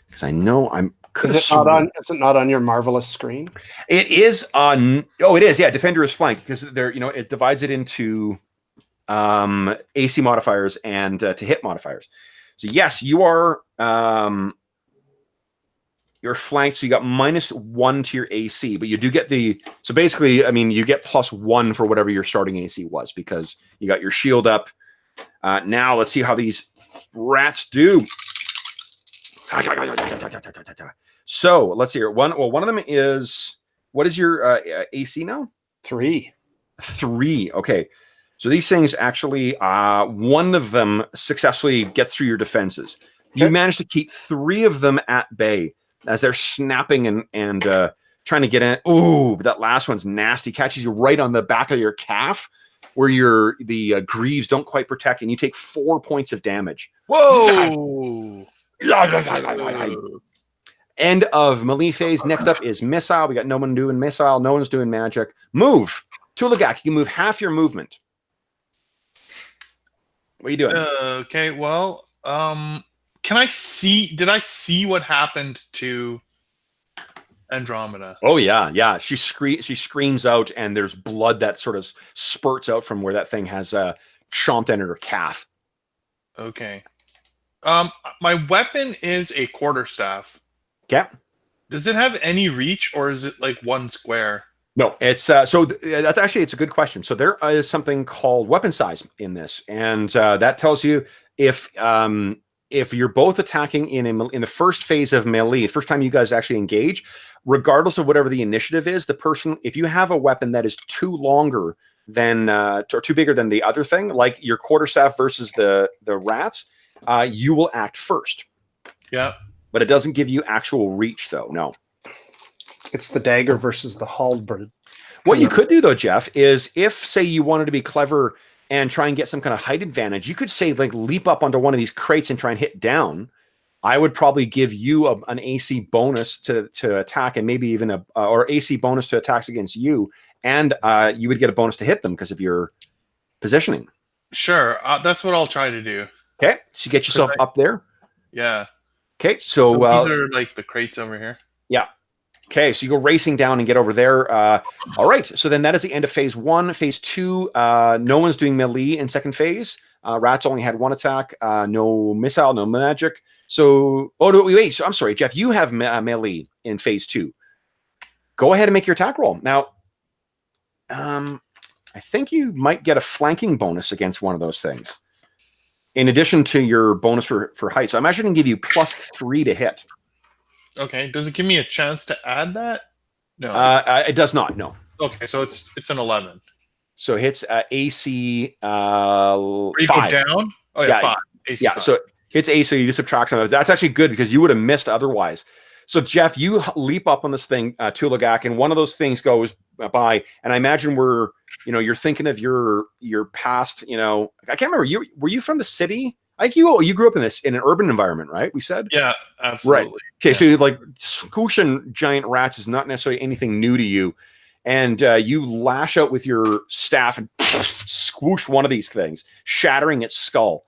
because I know I'm... Is it not on your marvelous screen? It is on... Oh, it is. Yeah, defender is flanked, because it divides it into AC modifiers and to hit modifiers. So yes, you are you're flanked, so you got -1 to your AC, but you do get so basically, I mean, you get +1 for whatever your starting AC was, because you got your shield up. Now let's see how these rats do. So let's see here. One of them is, what is your AC now? 3. 3. Okay. So these things actually, one of them successfully gets through your defenses. Okay. You manage to keep 3 of them at bay as they're snapping and trying to get in. Ooh, that last one's nasty. Catches you right on the back of your calf, where the greaves don't quite protect, and you take 4 points of damage. Whoa! End of melee phase. Next up is missile. We got no one doing missile. No one's doing magic. Move. Tulagak, you can move half your movement. What are you doing? Okay, well, can I see... Did I see what happened to Andromeda? Oh, yeah. She screams out, and there's blood that sort of spurts out from where that thing has chomped at her calf. Okay. My weapon is a quarterstaff. Okay. Does it have any reach, or is it like 1 square? No, it's that's a good question. So there is something called weapon size in this, and that tells you if you're both attacking in the first phase of melee, the first time you guys actually engage, regardless of whatever the initiative is, the person, if you have a weapon that is too longer than or too bigger than the other thing, like your quarterstaff versus the rats, you will act first. Yeah, but it doesn't give you actual reach, though. No. It's the dagger versus the halberd. What you could do, though, Jeff, is if, say, you wanted to be clever and try and get some kind of height advantage, you could, say, like, leap up onto one of these crates and try and hit down. I would probably give you an AC bonus to attack, and maybe even or AC bonus to attacks against you, and you would get a bonus to hit them because of your positioning. Sure, that's what I'll try to do. Okay, so you get yourself up there. Yeah. Okay, so these are like the crates over here. Yeah. Okay, so you go racing down and get over there. All right, so then that is the end of phase 1. Phase 2, no one's doing melee in second phase. Rats only had 1 attack, no missile, no magic. So, wait. So I'm sorry, Jeff, you have melee in phase 2. Go ahead and make your attack roll. Now, I think you might get a flanking bonus against one of those things, in addition to your bonus for height. So I'm actually going to give you +3 to hit. Okay. Does it give me a chance to add that? No. It does not. No. Okay, so it's an 11. So it hits AC 5. Go down? Oh yeah, 5. AC yeah. 5. So hits AC. You subtract from that. That's actually good because you would have missed otherwise. So Jeff, you leap up on this thing, Tulagak, and one of those things goes by. And I imagine you're thinking of your past. I can't remember. Were you from the city? Like you grew up in an urban environment, right? We said. Yeah, absolutely. Right. Okay, so like squooshing giant rats is not necessarily anything new to you, and you lash out with your staff and squoosh one of these things, shattering its skull.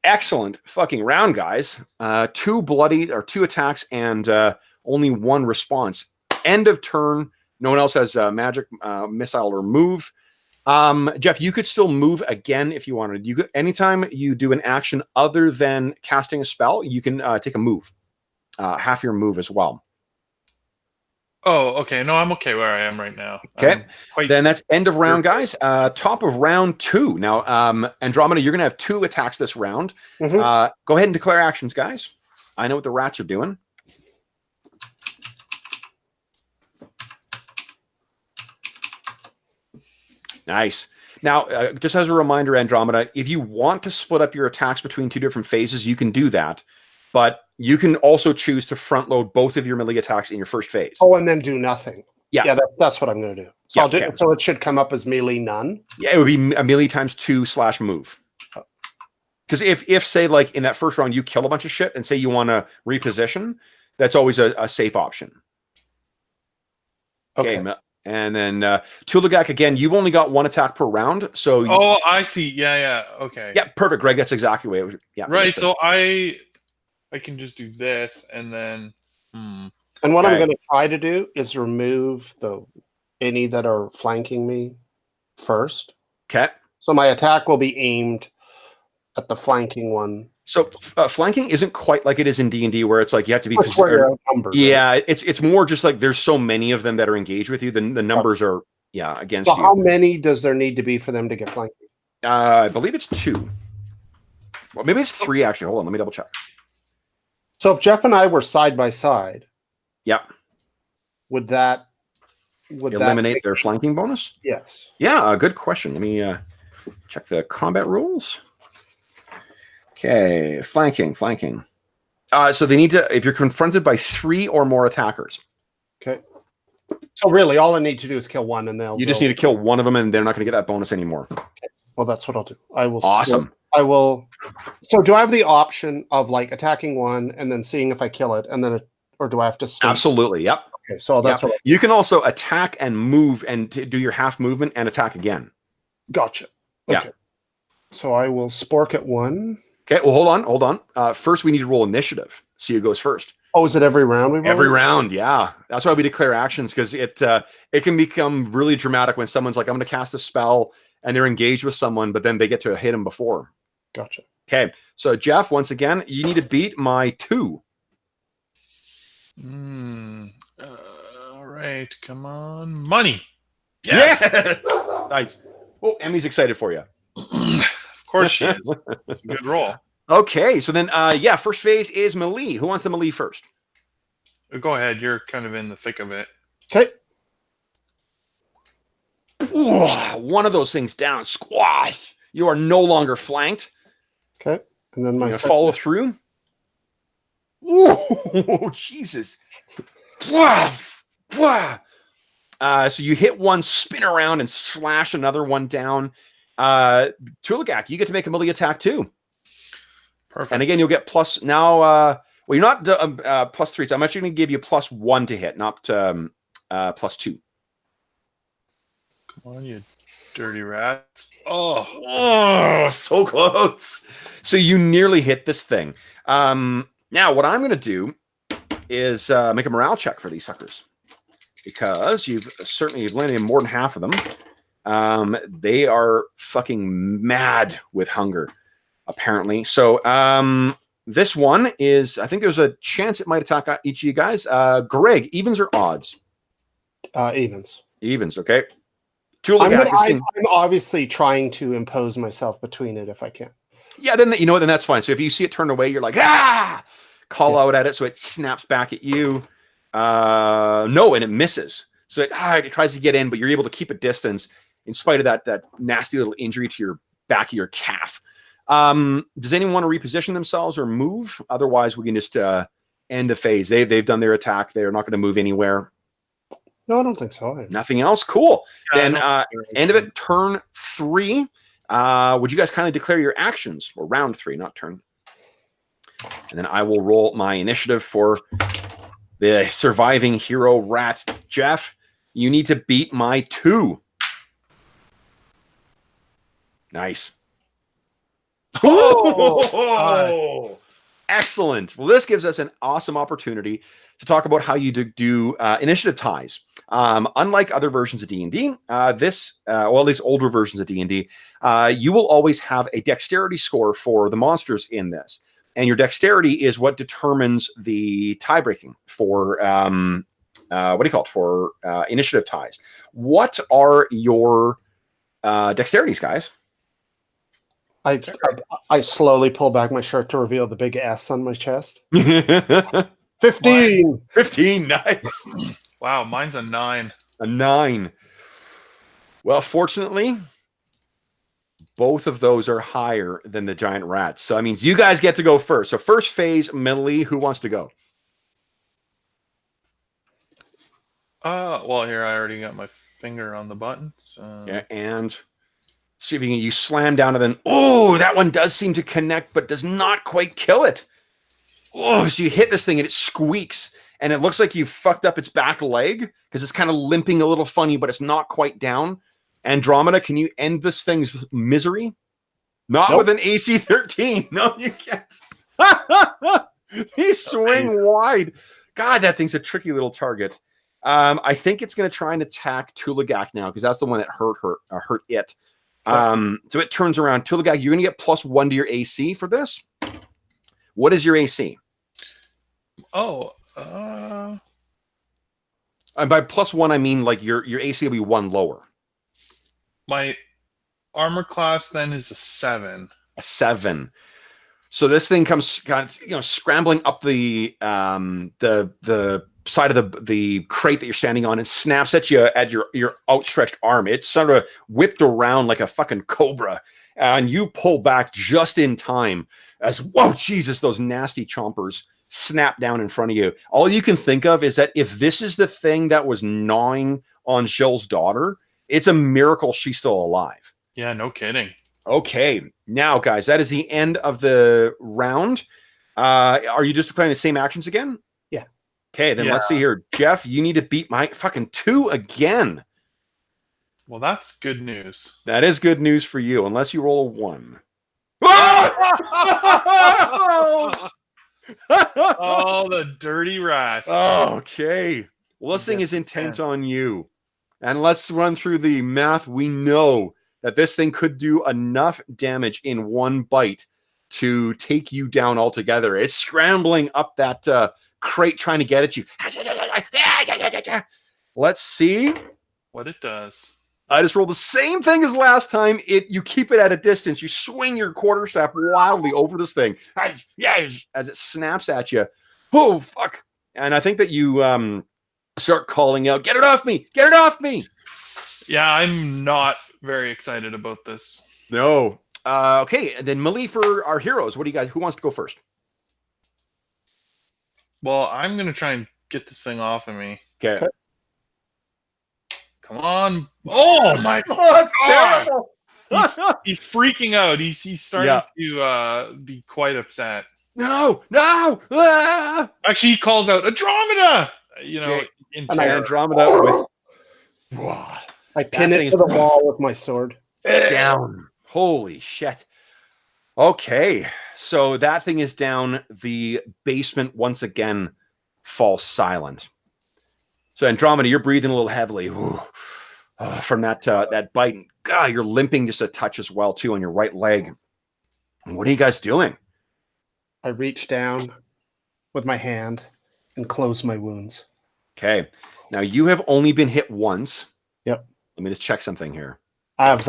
Excellent fucking round, guys. 2 attacks and only 1 response. End of turn. No one else has magic, missile, or move. Jeff, you could still move again if you wanted. You could, anytime you do an action other than casting a spell, you can take a move, half your move as well. Oh, okay. No, I'm okay where I am right now. Okay, then that's end of round, guys. Top of round 2. Now, Andromeda, you're going to have 2 attacks this round. Go ahead and declare actions, guys. I know what the rats are doing. Nice. Now, just as a reminder, Andromeda, if you want to split up your attacks between 2 different phases, you can do that. But you can also choose to front load both of your melee attacks in your first phase. Oh, and then do nothing. Yeah, that's what I'm going to do. So I'll do. Okay. So it should come up as melee none. Yeah, it would be a melee times 2/move. Because if say like in that first round you kill a bunch of shit and say you want to reposition, that's always a safe option. Okay. And then Tulagak, again, you've only got 1 attack per round. So I see. Yeah. Okay. Yeah, perfect, Greg. That's exactly the way it was. Yeah. Right. So I can just do this and then. And what I'm going to try to do is remove any that are flanking me first. Okay. So my attack will be aimed at the flanking one. So flanking isn't quite like it is in D&D, where it's like you have to be outnumbered. Yeah, right? it's more just like there's so many of them that are engaged with you. The numbers are against you. How many does there need to be for them to get flanked? I believe it's 2. Well, maybe it's 3 actually. Hold on, let me double check. So if Jeff and I were side by side, would that eliminate their flanking bonus? Yes. Yeah, good question. Let me check the combat rules. Okay, flanking. So they need to, if you're confronted by 3 or more attackers. Okay. So really, all I need to do is kill one, and you just need to kill one of them, and they're not going to get that bonus anymore. Okay. Well, that's what I'll do. I will. Awesome. I will. So do I have the option of like attacking one and then seeing if I kill it, and then, or do I have to stay? Absolutely. Yep. Okay. So that's what you can also attack and move and do your half movement and attack again. Gotcha. Okay. Yeah. So I will spork at 1. Okay, well, hold on. First, we need to roll initiative. See who goes first. Oh, is it every round we roll? Every round, yeah. That's why we declare actions, because it can become really dramatic when someone's like, I'm going to cast a spell, and they're engaged with someone, but then they get to hit them before. Gotcha. Okay, so Jeff, once again, you need to beat my 2. All right, come on. Money. Yes! Nice. Oh, Emmy's excited for you. Of course she is. It's a good roll. Okay, so then, first phase is melee. Who wants the melee first? Go ahead. You're kind of in the thick of it. Okay. Ooh, one of those things down. Squash. You are no longer flanked. Okay. And then my follow through. Ooh, Jesus. So you hit one, spin around, and slash another one down. Tulagak, you get to make a melee attack too. Perfect. And again, you'll get plus now. Well, you're not +3. So I'm actually going to give you +1 to hit, not +2. Come on, you dirty rats! Oh, so close. So you nearly hit this thing. Now, what I'm going to do is make a morale check for these suckers. Because you've landed more than half of them. They are fucking mad with hunger, apparently. So this one is, I think there's a chance it might attack each of you guys. Greg, evens or odds? Evens. Evens, okay. I'm obviously trying to impose myself between it if I can. Yeah, then you know what? Then that's fine. So if you see it turn away, you're like, call out at it, so it snaps back at you. No, and it misses. So it tries to get in, but you're able to keep a distance in spite of that nasty little injury to your back of your calf. Does anyone want to reposition themselves or move? Otherwise, we can just end the phase. They've done their attack. They're not going to move anywhere. No, I don't think so. Nothing else? Cool. Then end of it, turn 3. Would you guys kindly declare your actions? Or round 3, not turn. And then I will roll my initiative for the surviving hero rat. Jeff, you need to beat my 2. Nice. Oh, excellent. Well, this gives us an awesome opportunity to talk about how you do initiative ties. Unlike other versions of D&D, at least older versions of D&D, you will always have a dexterity score for the monsters in this. And your dexterity is what determines the tie breaking for for initiative ties. What are your dexterities, guys? I slowly pull back my shirt to reveal the big S on my chest. 15. 15, nice. Wow, mine's a 9. A 9. Well, fortunately, both of those are higher than the giant rats. So that means you guys get to go first. So first phase, mentally, who wants to go? Well, here I already got my finger on the button. So. Yeah, and see if you slam down and then, oh, that one does seem to connect, but does not quite kill it. Oh, so you hit this thing and it squeaks. And it looks like you fucked up its back leg because it's kind of limping a little funny, but it's not quite down. Andromeda, can you end this thing's misery? Not with an AC 13. No, you can't. He swing wide. God, that thing's a tricky little target. I think it's going to try and attack Tulagak now because that's the one that hurt it. So it turns around. Tulagak, you're going to get +1 to your AC for this. What is your AC? And by +1, I mean like your AC will be 1 lower. My armor class then is a 7. A 7. So this thing comes kind of, scrambling up the side of the crate that you're standing on and snaps at you at your outstretched arm. It's sort of whipped around like a fucking cobra, and you pull back just in time as, whoa, Jesus, those nasty chompers snap down in front of you. All you can think of is that if this is the thing that was gnawing on Jill's daughter, it's a miracle she's still alive. Yeah, no kidding. Okay, now, guys, that is the end of the round. Are you just playing the same actions again? Yeah. Okay, then let's see here. Jeff, you need to beat my fucking 2 again. Well, that's good news. That is good news for you, unless you roll a 1. Oh, the dirty rat. Okay. Well, this thing is intent on you. And let's run through the math. We know that this thing could do enough damage in one bite to take you down altogether. It's scrambling up that crate trying to get at you. Let's see what it does. I just rolled the same thing as last time. You keep it at a distance. You swing your quarterstaff wildly over this thing as it snaps at you. Oh, fuck. And I think that you start calling out, get it off me! Get it off me! Yeah, I'm not very excited about this. No. Okay, and then melee for our heroes. What do you guys? Who wants to go first? Well, I'm gonna try and get this thing off of me. Okay. Come on! Oh my! Oh, that's terrible. He's freaking out. He's starting to be quite upset. No! Ah! Actually, he calls out Andromeda. In Andromeda with. I pin it to the wall with my sword. Down. Holy shit. Okay, so that thing is down. The basement once again falls silent. So Andromeda, you're breathing a little heavily from that bite. God, you're limping just a touch as well too on your right leg. What are you guys doing? I reach down with my hand and close my wounds. Okay, now you have only been hit once. Yep. Let me just check something here. I have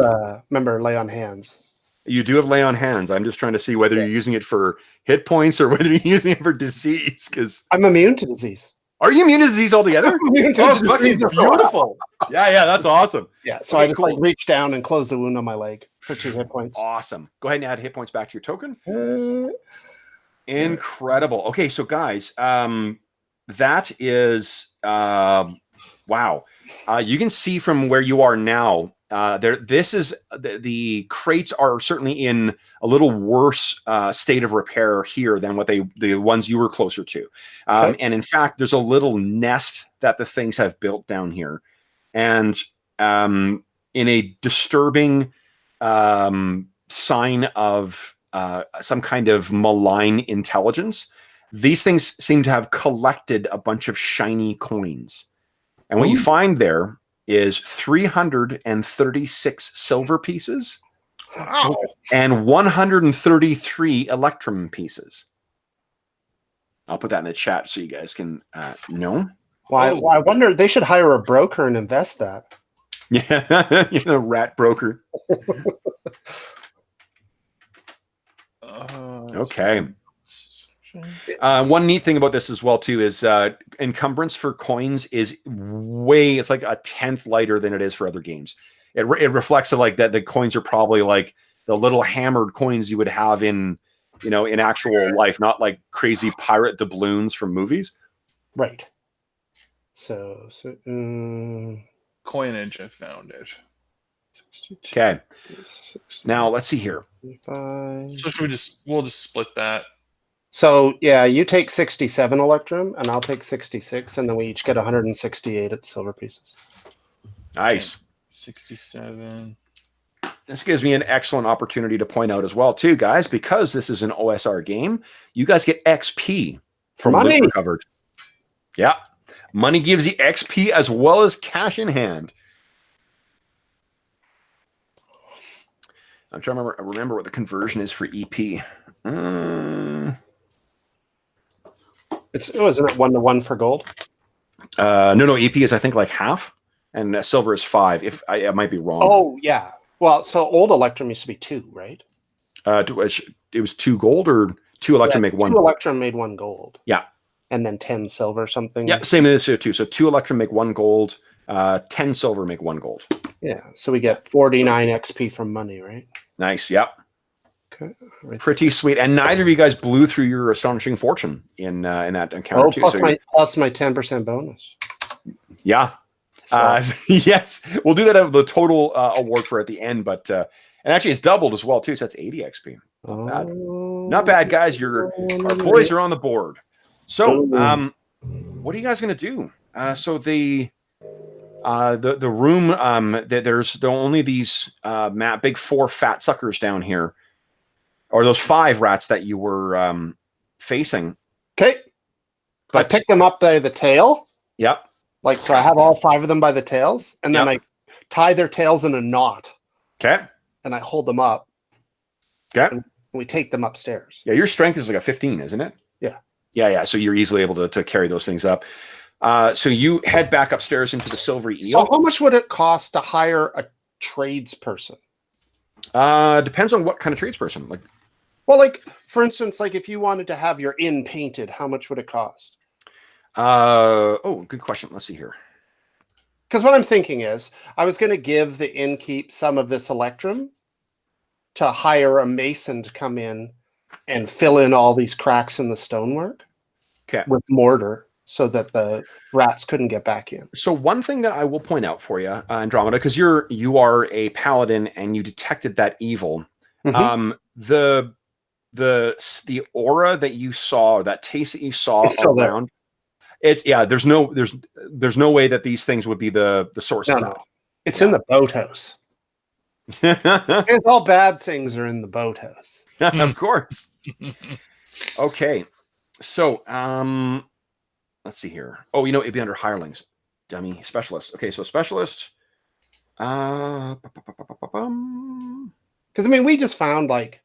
remember lay on hands. You do have lay on hands. I'm just trying to see whether you're using it for hit points or whether you're using it for disease. Because I'm immune to disease. Are you immune to disease altogether? Oh, fucking beautiful. Yeah, that's awesome. Yeah, so I just like reach down and close the wound on my leg for 2 hit points. Awesome. Go ahead and add hit points back to your token. Incredible. Okay, so guys, that is wow. You can see from where you are now. This is the crates are certainly in a little worse state of repair here than what the ones you were closer to. And in fact, there's a little nest that the things have built down here, and in a disturbing sign of some kind of malign intelligence, these things seem to have collected a bunch of shiny coins, and what you find there is 336 silver pieces and 133 electrum pieces. I'll put that in the chat so you guys can know. Well, I wonder, they should hire a broker and invest that. Yeah, rat broker. Okay. One neat thing about this as well too is encumbrance for coins is it's like a 10th lighter than it is for other games. It reflects like that the coins are probably like the little hammered coins you would have in actual life, not like crazy pirate doubloons from movies. Right. So coinage, I found it. Okay. Now let's see here. So we'll just split that. So yeah, you take 67 electrum and I'll take 66, and then we each get 168 silver pieces. Nice. 67. This gives me an excellent opportunity to point out as well too, guys, because this is an OSR game, you guys get XP from loot recovered. Yeah. Money gives you XP as well as cash in hand. I'm trying to remember what the conversion is for EP. Isn't it 1-to-1 for gold? No. EP is I think like half, and silver is 5. If I might be wrong. Oh yeah. Well, so old electrum used to be 2, right? It was 2 gold or 2 electrum make 1. 2 electrum made 1 gold. Yeah. And then 10 silver something. Yeah, same as this here too. So 2 electrum make 1 gold. 10 silver make 1 gold. Yeah. So we get 49 XP from money, right? Nice. Yep. Okay. Pretty sweet. And neither of you guys blew through your astonishing fortune in that encounter too. Plus my 10% bonus. Yeah. Yes, we'll do that out of the total award for at the end, but and actually it's doubled as well too, so that's 80 XP. Not bad, guys. Our boys are on the board. So what are you guys gonna do? So the room, there's only these big 4 fat suckers down here, or those 5 rats that you were facing. Okay, but I picked them up by the tail. Yep. So I have all 5 of them by the tails, and then I tie their tails in a knot. Okay. And I hold them up. Okay. And we take them upstairs. Yeah, your strength is like a 15, isn't it? Yeah. Yeah. So you're easily able to carry those things up. So you head back upstairs into the silvery eel. So how much would it cost to hire a tradesperson? Depends on what kind of tradesperson. For instance, if you wanted to have your inn painted, how much would it cost? Good question. Let's see here. Because what I'm thinking is, I was going to give the innkeep some of this electrum to hire a mason to come in and fill in all these cracks in the stonework with mortar so that the rats couldn't get back in. So one thing that I will point out for you, Andromeda, because you are a paladin and you detected that evil. Mm-hmm. The aura that you saw, that taste that you saw around. There's no way that these things would be the source of that. It's in the boathouse. All bad things are in the boathouse. Of course. Okay. So, let's see here. Oh, it'd be under hirelings. Dummy. Specialist. Okay, so specialist. Because we just found like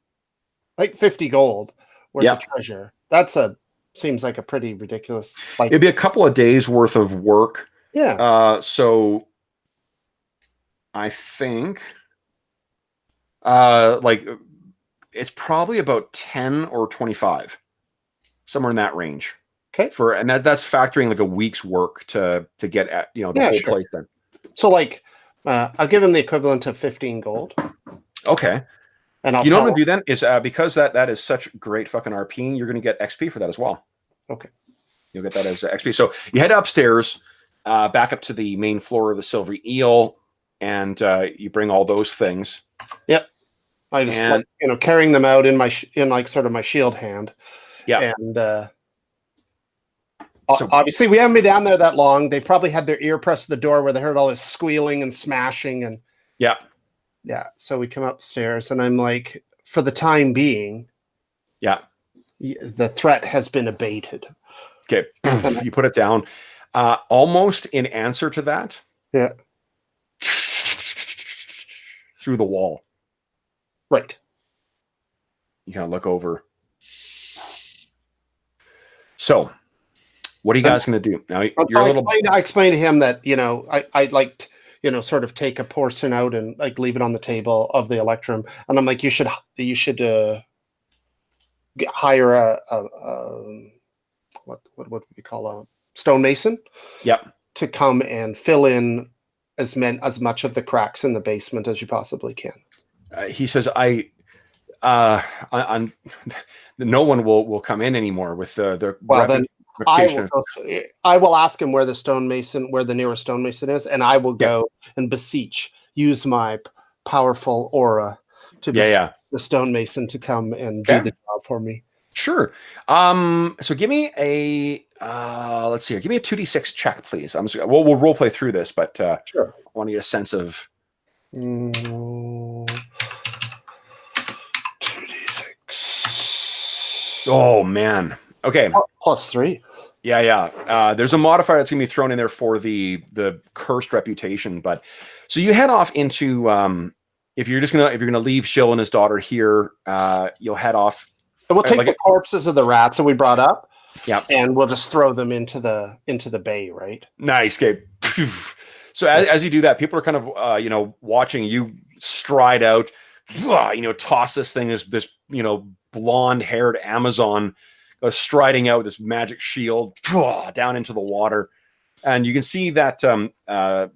50 gold worth of treasure. Seems like a pretty ridiculous. It'd be a couple of days worth of work. Yeah. So I think it's probably about 10 or 25, somewhere in that range. Okay. And that's factoring like a week's work to get at the whole place then. So I'll give him the equivalent of 15 gold. Okay. And you know what I'm gonna do then is because that is such great fucking RPing, you're gonna get XP for that as well. Okay. You'll get that as XP. So you head upstairs, back up to the main floor of the Silvery Eel, and you bring all those things. Yep. I just carrying them out in my sort of my shield hand. Yeah. And obviously we haven't been down there that long. They probably had their ear pressed to the door where they heard all this squealing and smashing and yeah. So we come upstairs and I'm like, for the time being, the threat has been abated. Okay. You put it down. Almost in answer to that. Yeah. Through the wall. Right. You kind of look over. So, what are you guys going to do? Now, I explained to him that, I'd like to, sort of take a portion out and leave it on the table of the Electrum. And I'm like, you should hire a what would we call a stonemason? Yep. To come and fill in as much of the cracks in the basement as you possibly can. He says, no one will come in anymore with the I will ask him where the nearest stonemason is, and I will go and use my powerful aura to the stonemason to come and do the job for me. Sure. So give me a let's see here. Give me a 2d6 check, please. We'll role play through this, but sure. I want to get a sense of 2d6. Oh man. Okay. +3. Yeah. There's a modifier that's gonna be thrown in there for the cursed reputation, but so you head off into if you're gonna leave Shill and his daughter here, you'll head off. And we'll take the corpses of the rats that we brought up, and we'll just throw them into the bay, right? Nice, okay. So as you do that, people are kind of watching you stride out, toss this thing, this blonde-haired Amazon striding out with this magic shield down into the water, and you can see that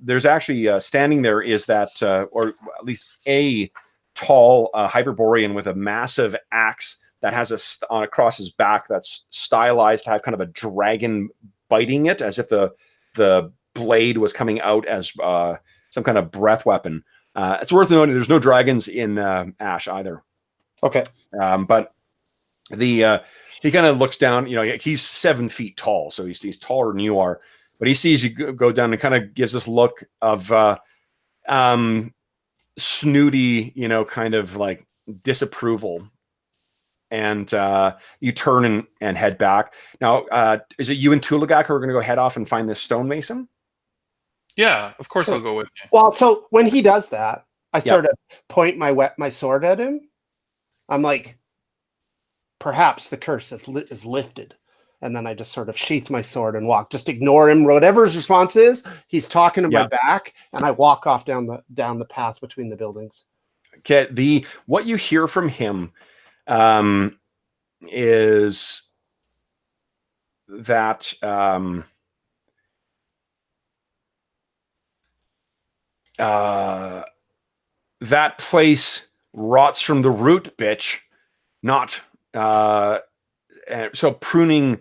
there's actually standing there is that, or at least a tall Hyperborean with a massive axe that has on across his back that's stylized to have kind of a dragon biting it, as if the blade was coming out as some kind of breath weapon. It's worth noting there's no dragons in Ash either. Okay. But he kind of looks down. He's 7 feet tall, so he's taller than you are. But he sees you go down and kind of gives this look of snooty, kind of like disapproval. And you turn and head back. Now, is it you and Tulagak who are going to go head off and find this stonemason? Yeah, of course I'll go with you. Well, so when he does that, I sort of point my sword at him. I'm like, perhaps the curse is lifted. And then I just sort of sheath my sword and walk. Just ignore him. Whatever his response is, he's talking to my back, and I walk off down the path between the buildings. Okay. What you hear from him is that that place rots from the root, bitch. Not so pruning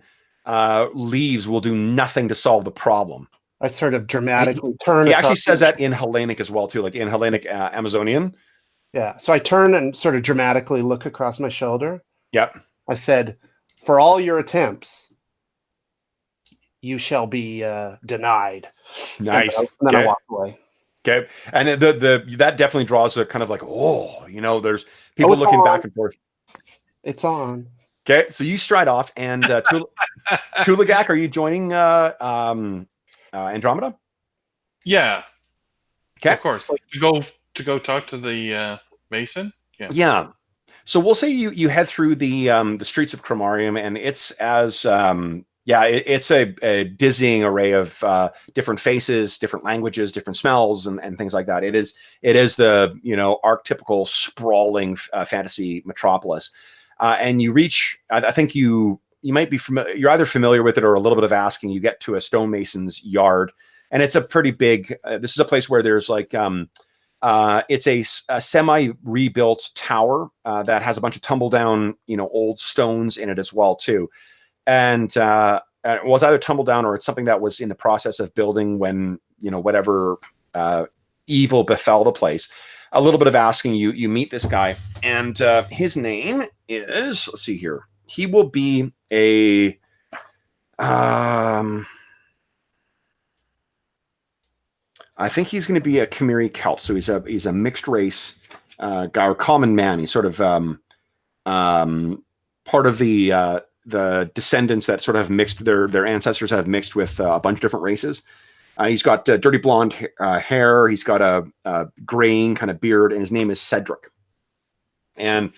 leaves will do nothing to solve the problem. I sort of dramatically turn. He actually says that in Hellenic as well too, like in Hellenic Amazonian. Yeah. So I turn and sort of dramatically look across my shoulder. Yep. I said, for all your attempts, you shall be denied. Nice. And then I walked away. Okay. And that definitely draws a kind of like, there's people looking back and forth. It's on. Okay, so you stride off, and Tulagak, are you joining Andromeda? Yeah. Okay. Of course. Like to go talk to the Mason? Yeah. Yeah. So we'll say you head through the streets of Cromarium, and it's it's a dizzying array of different faces, different languages, different smells, and things like that. It is the archetypical sprawling fantasy metropolis, and you reach. I think you might be familiar. You're either familiar with it or a little bit of asking. You get to a stonemason's yard, and it's a pretty big. This is a place where there's like. It's a semi-rebuilt tower that has a bunch of tumble-down, old stones in it as well too. And it was either tumble down or it's something that was in the process of building when whatever evil befell the place. A little bit of asking, you meet this guy, and his name is, let's see here. He will be a I think he's going to be a Khmeri Celt, so he's a mixed race guy or common man. He's sort of part of the descendants that sort of have mixed their ancestors have mixed with a bunch of different races. He's got dirty blonde hair. He's got a graying kind of beard, and his name is Cedric. And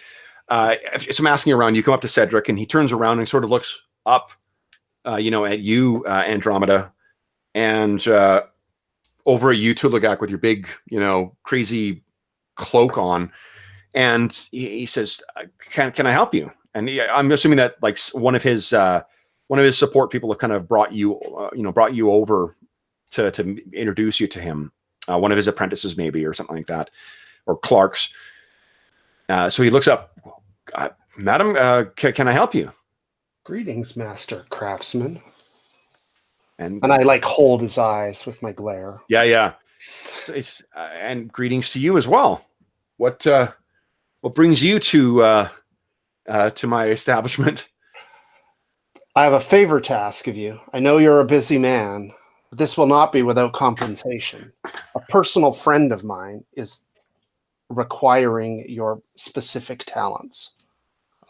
if I'm asking around, you come up to Cedric, and he turns around and sort of looks up, at you, Andromeda, and over at you, Tulagak, with your big, crazy cloak on, and he says, "Can I help you?" And I'm assuming that like one of his support people have kind of brought you over to introduce you to him, one of his apprentices maybe or something like that, or clerks. So he looks up, "Madam, can I help you?" Greetings, Master Craftsman. And I like hold his eyes with my glare. Yeah. So it's and greetings to you as well. What brings you to my establishment? I have a favor to ask of you. I know you're a busy man, but this will not be without compensation. A personal friend of mine is requiring your specific talents.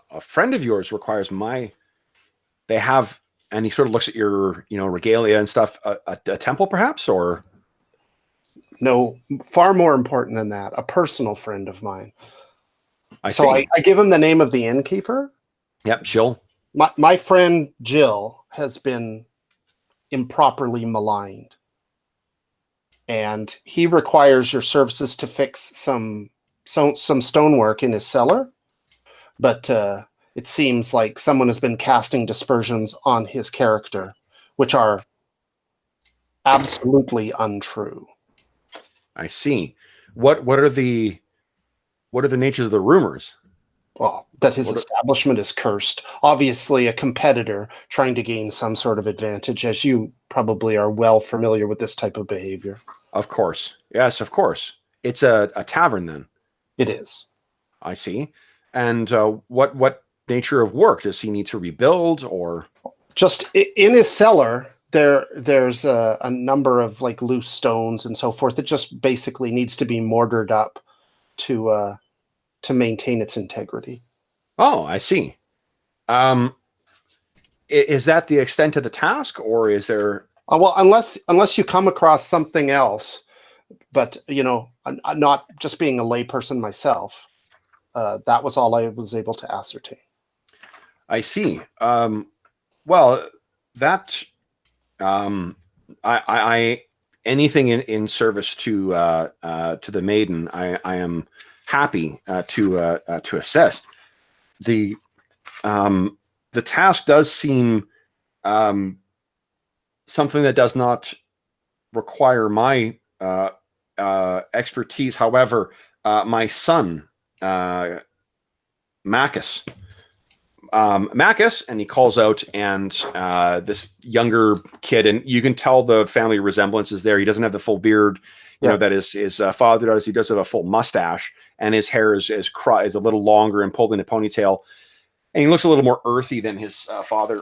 A friend of yours requires they have. And he sort of looks at your, regalia and stuff. A temple, perhaps, or no, far more important than that. A personal friend of mine. I see. I give him the name of the innkeeper. Yep, Jill. My friend Jill has been improperly maligned, and he requires your services to fix some stonework in his cellar, but. It seems like someone has been casting dispersions on his character, which are absolutely untrue. I see. What are the natures of the rumors? Well, that his establishment is cursed. Obviously, a competitor trying to gain some sort of advantage, as you probably are well familiar with this type of behavior. Of course. Yes, of course. It's a tavern, then. It is. I see. And what nature of work does he need to rebuild, or just in his cellar there's a number of like loose stones and so forth that just basically needs to be mortared up to maintain its integrity. Oh, I see. Is that the extent of the task, or is there well, unless you come across something else, but I'm not just being a layperson myself, that was all I was able to ascertain. I see. Well, that I anything in service to the maiden, I am happy to assist. The task does seem something that does not require my expertise. However, my son, Macus, and he calls out, and this younger kid, and you can tell the family resemblance is there. He doesn't have the full beard, that his father does. He does have a full mustache, and his hair is a little longer and pulled in a ponytail, and he looks a little more earthy than his father.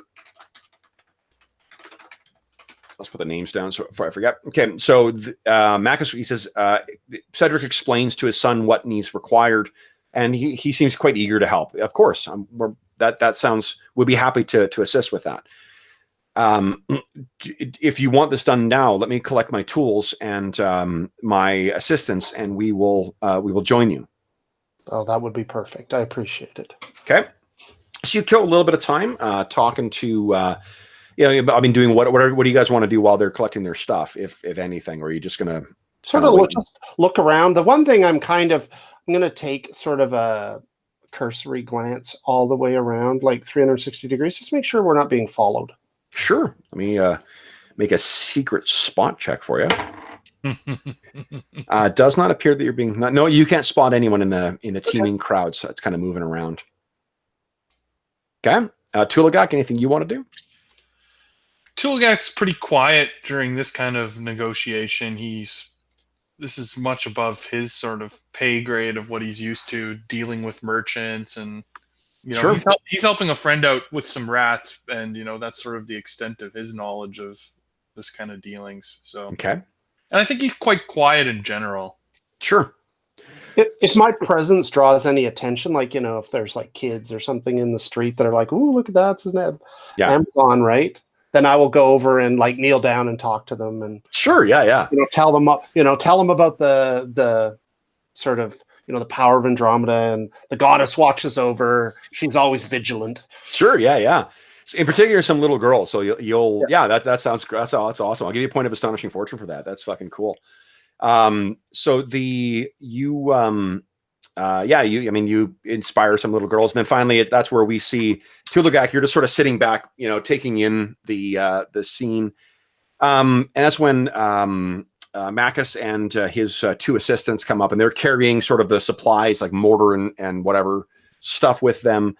Let's put the names down so before I forget. Okay, so Macus, he says, Cedric explains to his son what needs required, and he seems quite eager to help. Of course, would be happy to assist with that. If you want this done now, let me collect my tools and my assistants, and we will join you. Oh, that would be perfect. I appreciate it. Okay. So you kill a little bit of time talking to, I mean, doing what do you guys want to do while they're collecting their stuff, if anything, or are you just going to sort of look around? The one thing I'm going to take sort of a cursory glance all the way around, like 360 degrees, just make sure we're not being followed. Sure. Let me make a secret spot check for you. Does not appear that you're being. No, you can't spot anyone in the teeming crowd, so it's kind of moving around. Okay. Tulagak, anything you want to do? Tulagak's pretty quiet during this kind of negotiation. This is much above his sort of pay grade of what he's used to, dealing with merchants, and sure. he's helping a friend out with some rats, and that's sort of the extent of his knowledge of this kind of dealings. So okay. And I think he's quite quiet in general. Sure. If my presence draws any attention, like, if there's like kids or something in the street that are like, "Ooh, look at that, it's an Amazon," right? Then I will go over and like kneel down and talk to them and sure, yeah. Tell them about the sort of the power of Andromeda, and the goddess watches over. She's always vigilant. Sure, yeah. In particular, some little girl. So you'll that sounds that's awesome. I'll give you a point of astonishing fortune for that. That's fucking cool. So you inspire some little girls, and then finally that's where we see Tulagak. You're just sort of sitting back, taking in the scene. And that's when Macus and his two assistants come up, and they're carrying sort of the supplies like mortar and whatever stuff with them.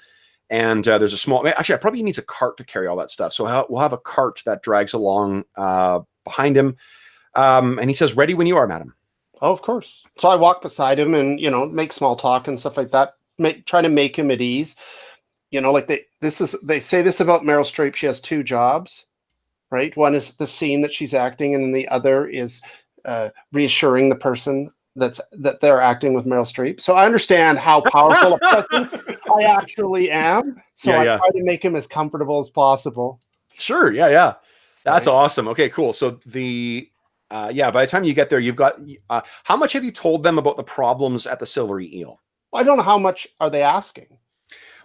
And there's a small, actually, I probably needs a cart to carry all that stuff. So we'll have a cart that drags along behind him. And he says, "Ready when you are, madam." Oh, of course. So I walk beside him and, make small talk and stuff like that. Try to make him at ease. Like they say this about Meryl Streep. She has two jobs, right? One is the scene that she's acting, and then the other is reassuring the person that they're acting with Meryl Streep. So I understand how powerful a presence I actually am. So I try to make him as comfortable as possible. Sure. Yeah. That's awesome. Okay, cool. So by the time you get there, you've got, how much have you told them about the problems at the Silvery Eel? I don't know how much are they asking.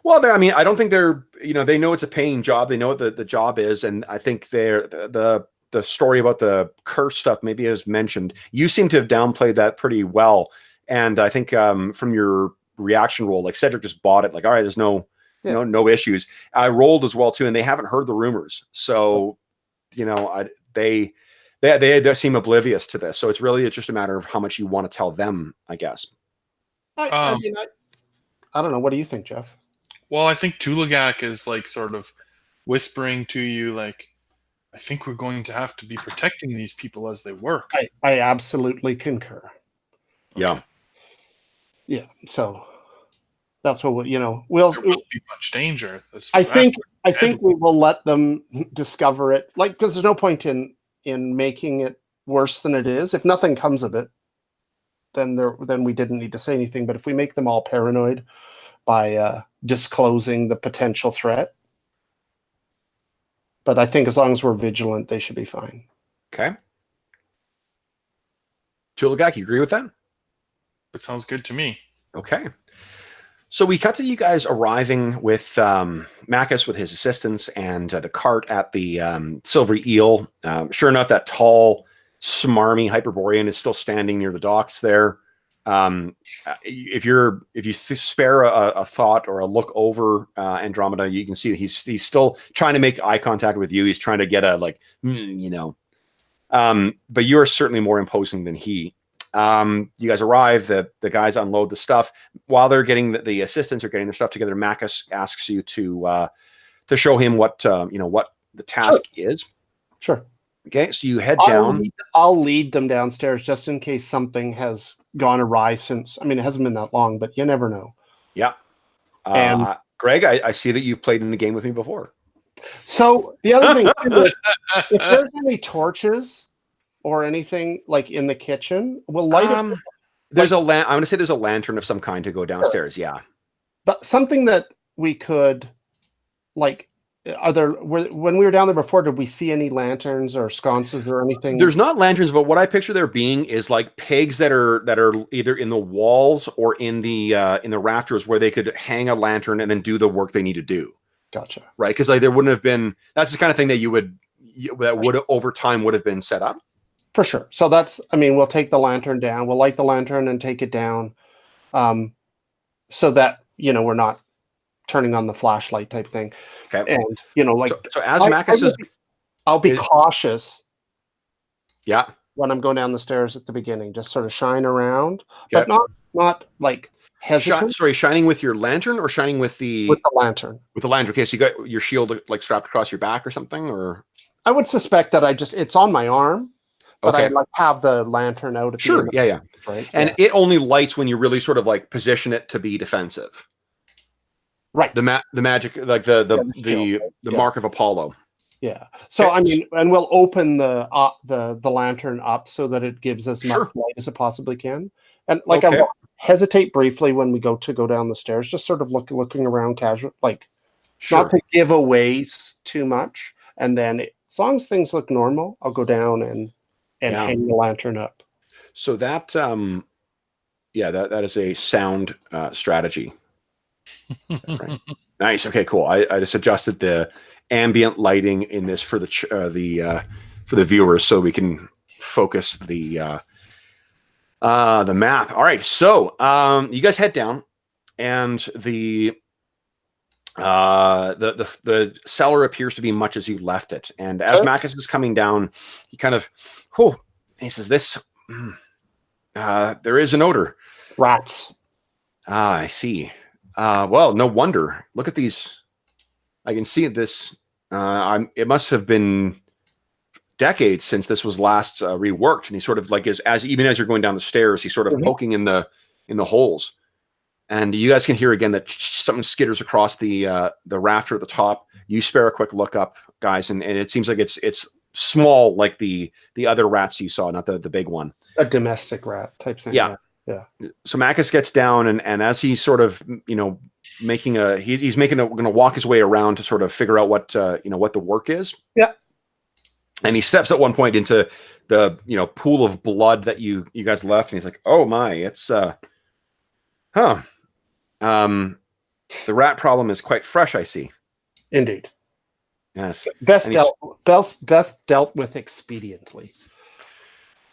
Well, I don't think they're, they know it's a paying job. They know what the job is. And I think the story about the curse stuff maybe is mentioned. You seem to have downplayed that pretty well. And I think from your reaction roll, like Cedric just bought it. Like, all right, there's no issues. I rolled as well too, and they haven't heard the rumors. So, they seem oblivious to this. So it's just a matter of how much you want to tell them, I guess. I don't know. What do you think, Jeff? Well, I think Tulagak is like sort of whispering to you, like, I think we're going to have to be protecting these people as they work. I absolutely concur. Yeah. Yeah. So that's what there won't be much danger. I think we will let them discover it, like, because there's no point in making it worse than it is. If nothing comes of it, then we didn't need to say anything. But if we make them all paranoid by disclosing the potential threat, but I think as long as we're vigilant, they should be fine. Okay. Tulagak, you agree with that? That sounds good to me. Okay. So we cut to you guys arriving with Macus with his assistants and the cart at the Silvery Eel. Sure enough, that tall, smarmy Hyperborean is still standing near the docks there. If you spare a thought or a look over Andromeda, you can see that he's still trying to make eye contact with you. He's trying to get but you are certainly more imposing than he. You guys arrive, the guys unload the stuff. While they're getting the assistants are getting their stuff together, Macus asks you to show him what the task is. Sure. Okay, so you head down. I'll lead them downstairs just in case something has gone awry since. I mean, it hasn't been that long, but you never know. Yeah. And Greg, I see that you've played in the game with me before. So the other thing is, if there's any torches or anything like in the kitchen, we'll light them. There's I'm going to say there's a lantern of some kind to go downstairs. Sure. Yeah. But something that we could, like, when we were down there before, did we see any lanterns or sconces or anything? There's not lanterns, but what I picture there being is like pegs that are either in the walls or in the rafters where they could hang a lantern and then do the work they need to do. Gotcha. Right, because like there wouldn't have been. That's the kind of thing that would over time would have been set up. For sure. So we'll take the lantern down. We'll light the lantern and take it down, so that we're not turning on the flashlight type thing. Okay. And so as Macus is, I'll be cautious. Yeah. When I'm going down the stairs at the beginning, just sort of shine around, but not like hesitant. Shining with your lantern or shining with the lantern? With the lantern. Okay, so you got your shield like strapped across your back or something, or I would suspect that it's on my arm, but I like have the lantern out. Sure. Yeah. Right. And it only lights when you really sort of like position it to be defensive. Right. The magic, like the mark of Apollo. Yeah. So and we'll open the lantern up so that it gives as much light as it possibly can. And like I hesitate briefly when we go down the stairs, just sort of looking around casual, like not to give away too much. And then as long as things look normal, I'll go down and hang the lantern up. So that that is a sound strategy. Right. Nice. Okay, cool. I just adjusted the ambient lighting in this for the viewers so we can focus the map. All right. So you guys head down, and the cellar appears to be much as you left it. And as Macus is coming down, he kind of he says, "This there is an odor. Rats." I see. Well, no wonder. Look at these. I can see this. It must have been decades since this was last reworked. And he sort of like even as you're going down the stairs, he's sort of poking in the holes. And you guys can hear again that something skitters across the rafter at the top. You spare a quick look up, guys, and it seems like it's small, like the other rats you saw, not the big one. A domestic rat type thing. Yeah. Yeah. So Macus gets down, and as he's sort of he's going to walk his way around to sort of figure out what the work is. Yeah. And he steps at one point into the pool of blood that you guys left, and he's like, "Oh my, it's the rat problem is quite fresh, I see." Indeed. Yes. Best dealt with expediently.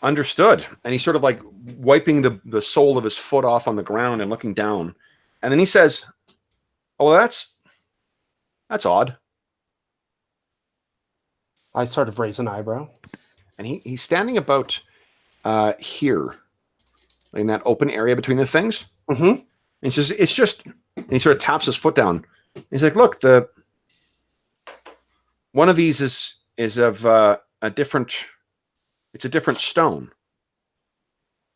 Understood. And he's sort of like wiping the sole of his foot off on the ground and looking down. And then he says, "Oh, well, that's odd." I sort of raise an eyebrow. And he's standing about here, in that open area between the things. Mm-hmm. And he says, "It's just," and he sort of taps his foot down. He's like, "Look, one of these is of a different. It's a different stone."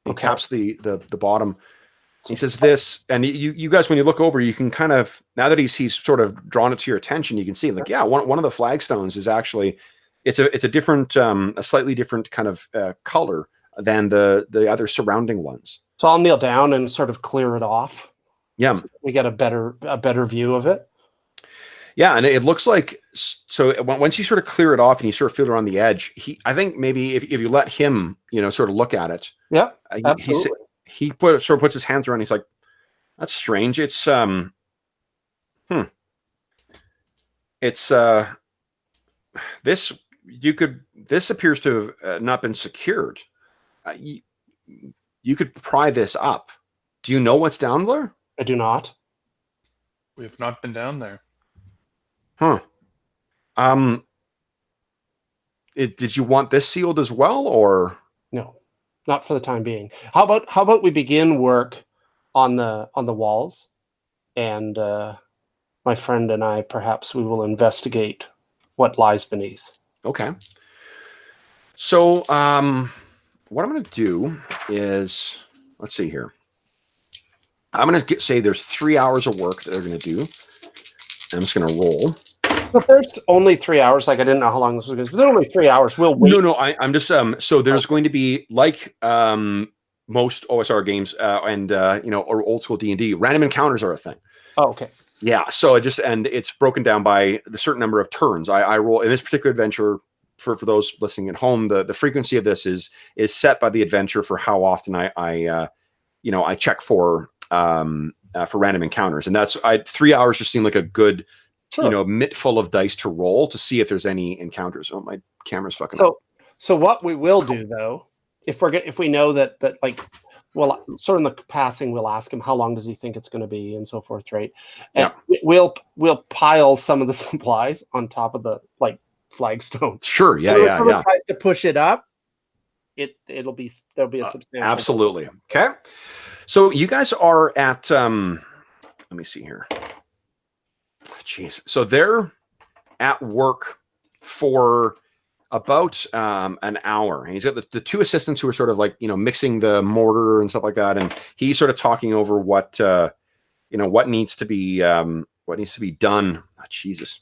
He taps the bottom. He says this, and you guys, when you look over, you can kind of, now that he's sort of drawn it to your attention, you can see like, one of the flagstones is actually, it's a different, a slightly different kind of color than the other surrounding ones. So I'll kneel down and sort of clear it off. Yeah, so we get a better view of it. Yeah, and it looks like, so once you sort of clear it off and you sort of feel around the edge, I think maybe if you let him, sort of look at it. Yeah, absolutely. He sort of puts his hands around. He's like, "That's strange. It's this appears to have not been secured. You could pry this up. Do you know what's down there?" I do not. We have not been down there. Huh. Did you want this sealed as well, or no? Not for the time being. How about we begin work on the walls, and my friend and I, perhaps we will investigate what lies beneath. Okay. So what I'm going to do is, let's see here. I'm going to say there's 3 hours of work that they're going to do. I'm just going to roll. The first only 3 hours. Like, I didn't know how long this was going to be. But only 3 hours. We'll wait. No. I'm just so there's going to be like most OSR games and or old school D&D, random encounters are a thing. Oh, okay. Yeah, so it's broken down by the certain number of turns. I roll in this particular adventure. For those listening at home, the frequency of this is set by the adventure for how often I check for random encounters, and that's 3 hours just seemed like a good mitt full of dice to roll to see if there's any encounters. Oh, my camera's fucking. So what we will do though, if we know that like, well, sort of in the passing, we'll ask him how long does he think it's going to be and so forth, right? And we'll pile some of the supplies on top of the flagstone. Sure, yeah. Tries to push it up. There'll be a substantial. Absolutely. Okay. So you guys are at let me see here. Jeez. So they're at work for about an hour, and he's got the two assistants who are sort of like mixing the mortar and stuff like that, and he's sort of talking over what what needs to be done. Oh, Jesus.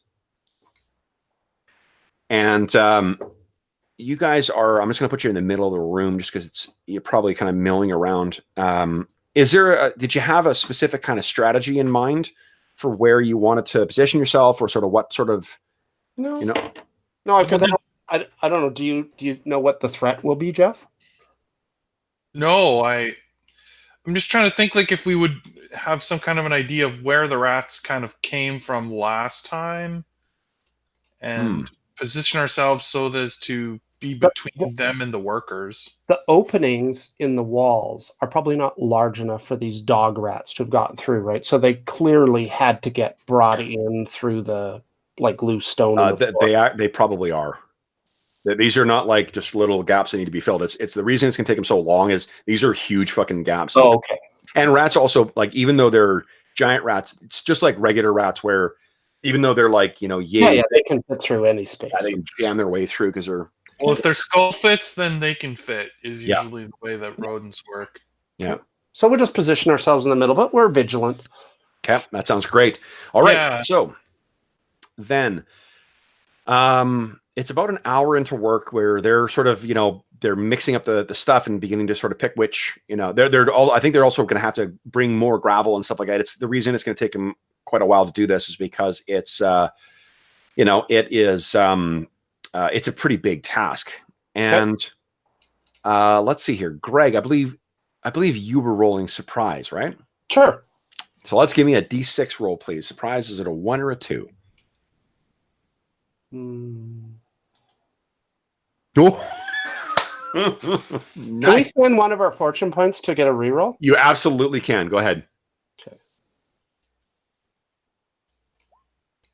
And you guys are. I'm just going to put you in the middle of the room just because you're probably kind of milling around. Did you have a specific kind of strategy in mind for where you wanted to position yourself, or sort of what sort of no, because I don't know. Do you know what the threat will be, Jeff? No, I'm just trying to think like if we would have some kind of an idea of where the rats kind of came from last time, and position ourselves so as to be between them and the workers. The openings in the walls are probably not large enough for these dog rats to have gotten through, right? So they clearly had to get brought in through the loose stone. They probably are. These are not like just little gaps that need to be filled. It's the reason it's going to take them so long is these are huge fucking gaps. Oh, okay. And rats also, like, even though they're giant rats, it's just like regular rats where even though they're like, they can fit through any space. Yeah, they jam their way through because they're. Well, if their skull fits, then they can fit. Is usually the way that rodents work. Yeah. So we'll just position ourselves in the middle, but we're vigilant. Okay, that sounds great. All right, so then, it's about an hour into work where they're sort of, they're mixing up the stuff and beginning to sort of pick which, they're all. I think they're also going to have to bring more gravel and stuff like that. It's the reason it's going to take them quite a while to do this is because it's, it's a pretty big task. And let's see here, Greg. I believe you were rolling surprise, right? Sure. So let's give me a D6 roll, please. Surprise, is it a 1 or a 2? Oh. Can we spend one of our fortune points to get a reroll? You absolutely can. Go ahead. Okay.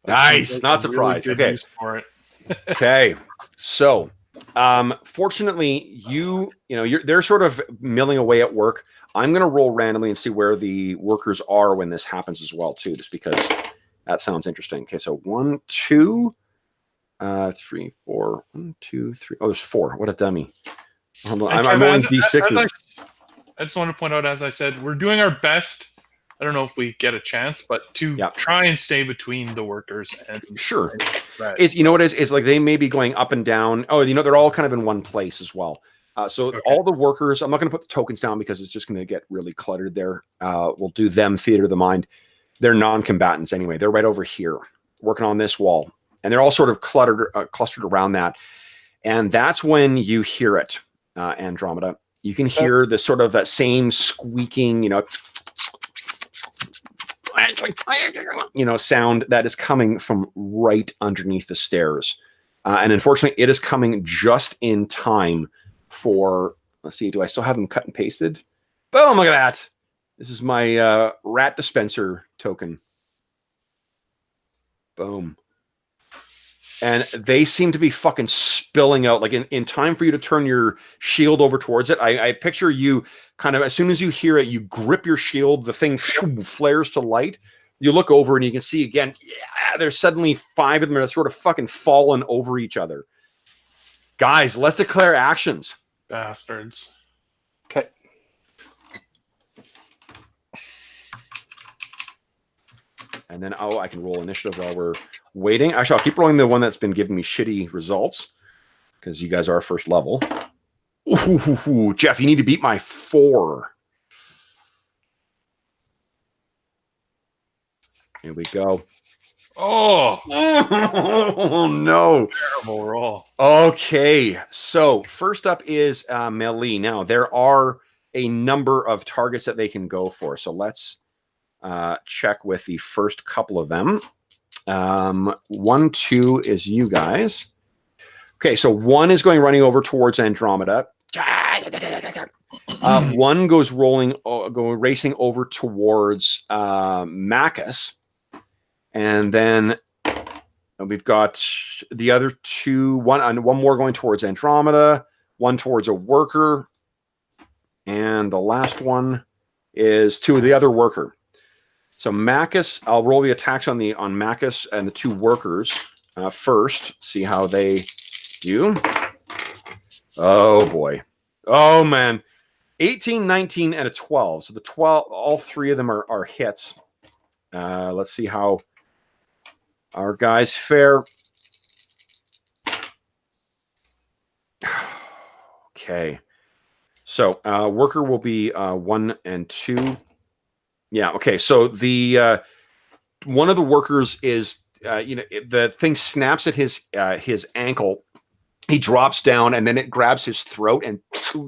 Nice. Not surprised. Really okay. For it. Okay. So, fortunately, they're sort of milling away at work. I'm going to roll randomly and see where the workers are when this happens as well, too, just because that sounds interesting. Okay. So 1, 2, 3, 4. 1, 2, 3. Oh, there's 4. What a dummy. I'm rolling D6s. I just want to point out, as I said, we're doing our best. I don't know if we get a chance, but to try and stay between the workers and sure. It's what it is? It's like they may be going up and down. Oh, they're all kind of in one place as well. So all the workers, I'm not going to put the tokens down because it's just going to get really cluttered there. We'll do them theater of the mind. They're non-combatants anyway. They're right over here working on this wall, and they're all sort of clustered around that. And that's when you hear it, Andromeda. You can hear the sort of that same squeaking, sound that is coming from right underneath the stairs. And unfortunately, it is coming just in time for, let's see, do I still have them cut and pasted? Boom, look at that. This is my rat dispenser token. Boom. And they seem to be fucking spilling out, like in time for you to turn your shield over towards it. I picture you kind of, as soon as you hear it, you grip your shield, the thing flares to light. You look over and you can see again, there's suddenly 5 of them that are sort of fucking fallen over each other. Guys, let's declare actions. Bastards. Okay. And then, I can roll initiative while we're waiting. Actually, I'll keep rolling the one that's been giving me shitty results because you guys are first level. Ooh, Jeff, you need to beat my 4. Here we go. Oh, Oh no. terrible roll. Okay, so first up is melee. Now, there are a number of targets that they can go for. So let's check with the first couple of them. 1, 2 is you guys. Okay, so 1 is running over towards Andromeda. 1 goes racing over towards Macus. And then we've got the other 2, one more going towards Andromeda, 1 towards a worker, and the last one is to the other worker. So Macus, I'll roll the attacks on Macus and the 2 workers first, see how they do. Oh boy. Oh man. 18, 19, and a 12. So the 12, all 3 of them are hits. Let's see how our guys fare. Okay. So worker will be 1 and 2. Yeah. Okay. So the one of the workers is the thing snaps at his ankle. He drops down and then it grabs his throat and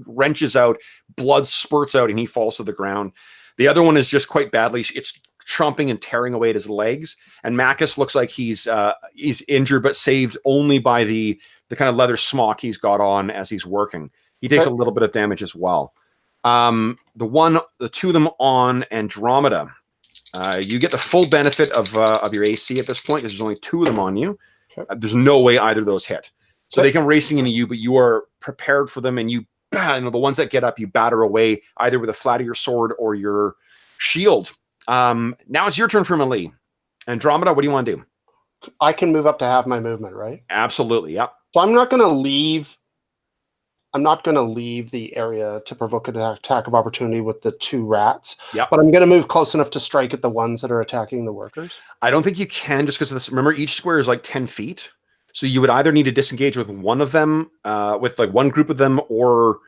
wrenches out. Blood spurts out and he falls to the ground. The other one is just quite badly. It's chomping and tearing away at his legs. And Macus looks like he's injured, but saved only by the kind of leather smock he's got on as he's working. He takes a little bit of damage as well. The 2 of them on Andromeda, you get the full benefit of your AC at this point because there's only 2 of them on you. Okay. There's no way either of those hit. So they come racing into you, but you are prepared for them, and the ones that get up, you batter away either with a flat of your sword or your shield. Now it's your turn for melee. Andromeda, what do you want to do? I can move up to half my movement, right? Absolutely, yep. So I'm not going to leave. I'm not going to leave the area to provoke an attack of opportunity with the 2 rats. Yep. But I'm going to move close enough to strike at the ones that are attacking the workers. I don't think you can just because of this. Remember, each square is like 10 feet. So you would either need to disengage with one of them, with like one group of them, or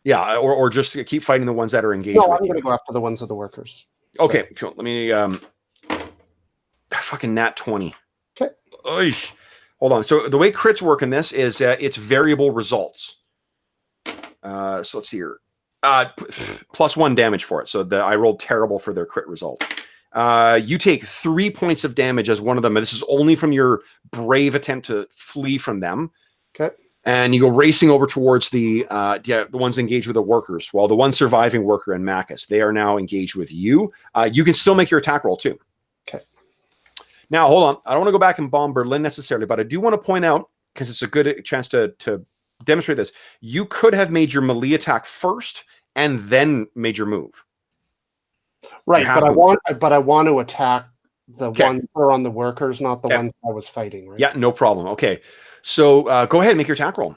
just keep fighting the ones that are engaged. No, I'm going to go after the ones of the workers. Okay, cool. Let me fucking nat 20. Okay. Oish. Hold on. So the way crits work in this is it's variable results. So let's see here. +1 damage for it. So I rolled terrible for their crit result. You take 3 points of damage as one of them. And this is only from your brave attempt to flee from them. Okay. And you go racing over towards the ones engaged with the workers. While the one surviving worker and Macus, they are now engaged with you. You can still make your attack roll too. Okay. Now, hold on. I don't want to go back and bomb Berlin necessarily, but I do want to point out, because it's a good chance to demonstrate this, you could have made your melee attack first and then made your move. Right, but I want to attack the ones that are on the workers, not the ones I was fighting. Right? Yeah, no problem. Okay, so go ahead and make your attack roll.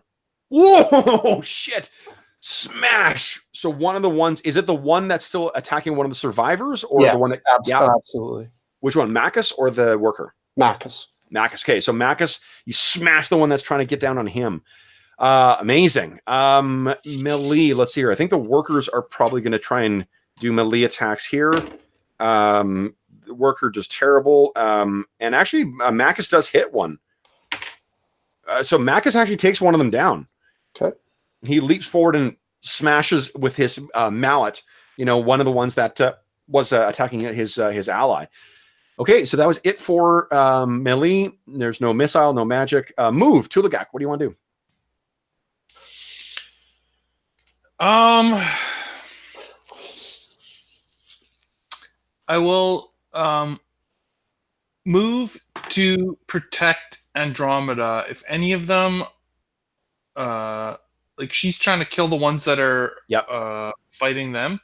Whoa, shit! Smash! So one of the ones, is it the one that's still attacking one of the survivors, or the one that? Absolutely. Which one, Macus or the worker? Macus. Okay, so Macus, you smash the one that's trying to get down on him. Amazing. Melee. Let's see here. I think the workers are probably going to try and do melee attacks here. The worker does terrible. And actually, Macus does hit one. So Macus actually takes one of them down. Okay. He leaps forward and smashes with his mallet, one of the ones that was attacking his ally. Okay, so that was it for melee. There's no missile, no magic. Move, Tulagak. What do you want to do? I will move to protect Andromeda. If any of them, like she's trying to kill the ones that are fighting them,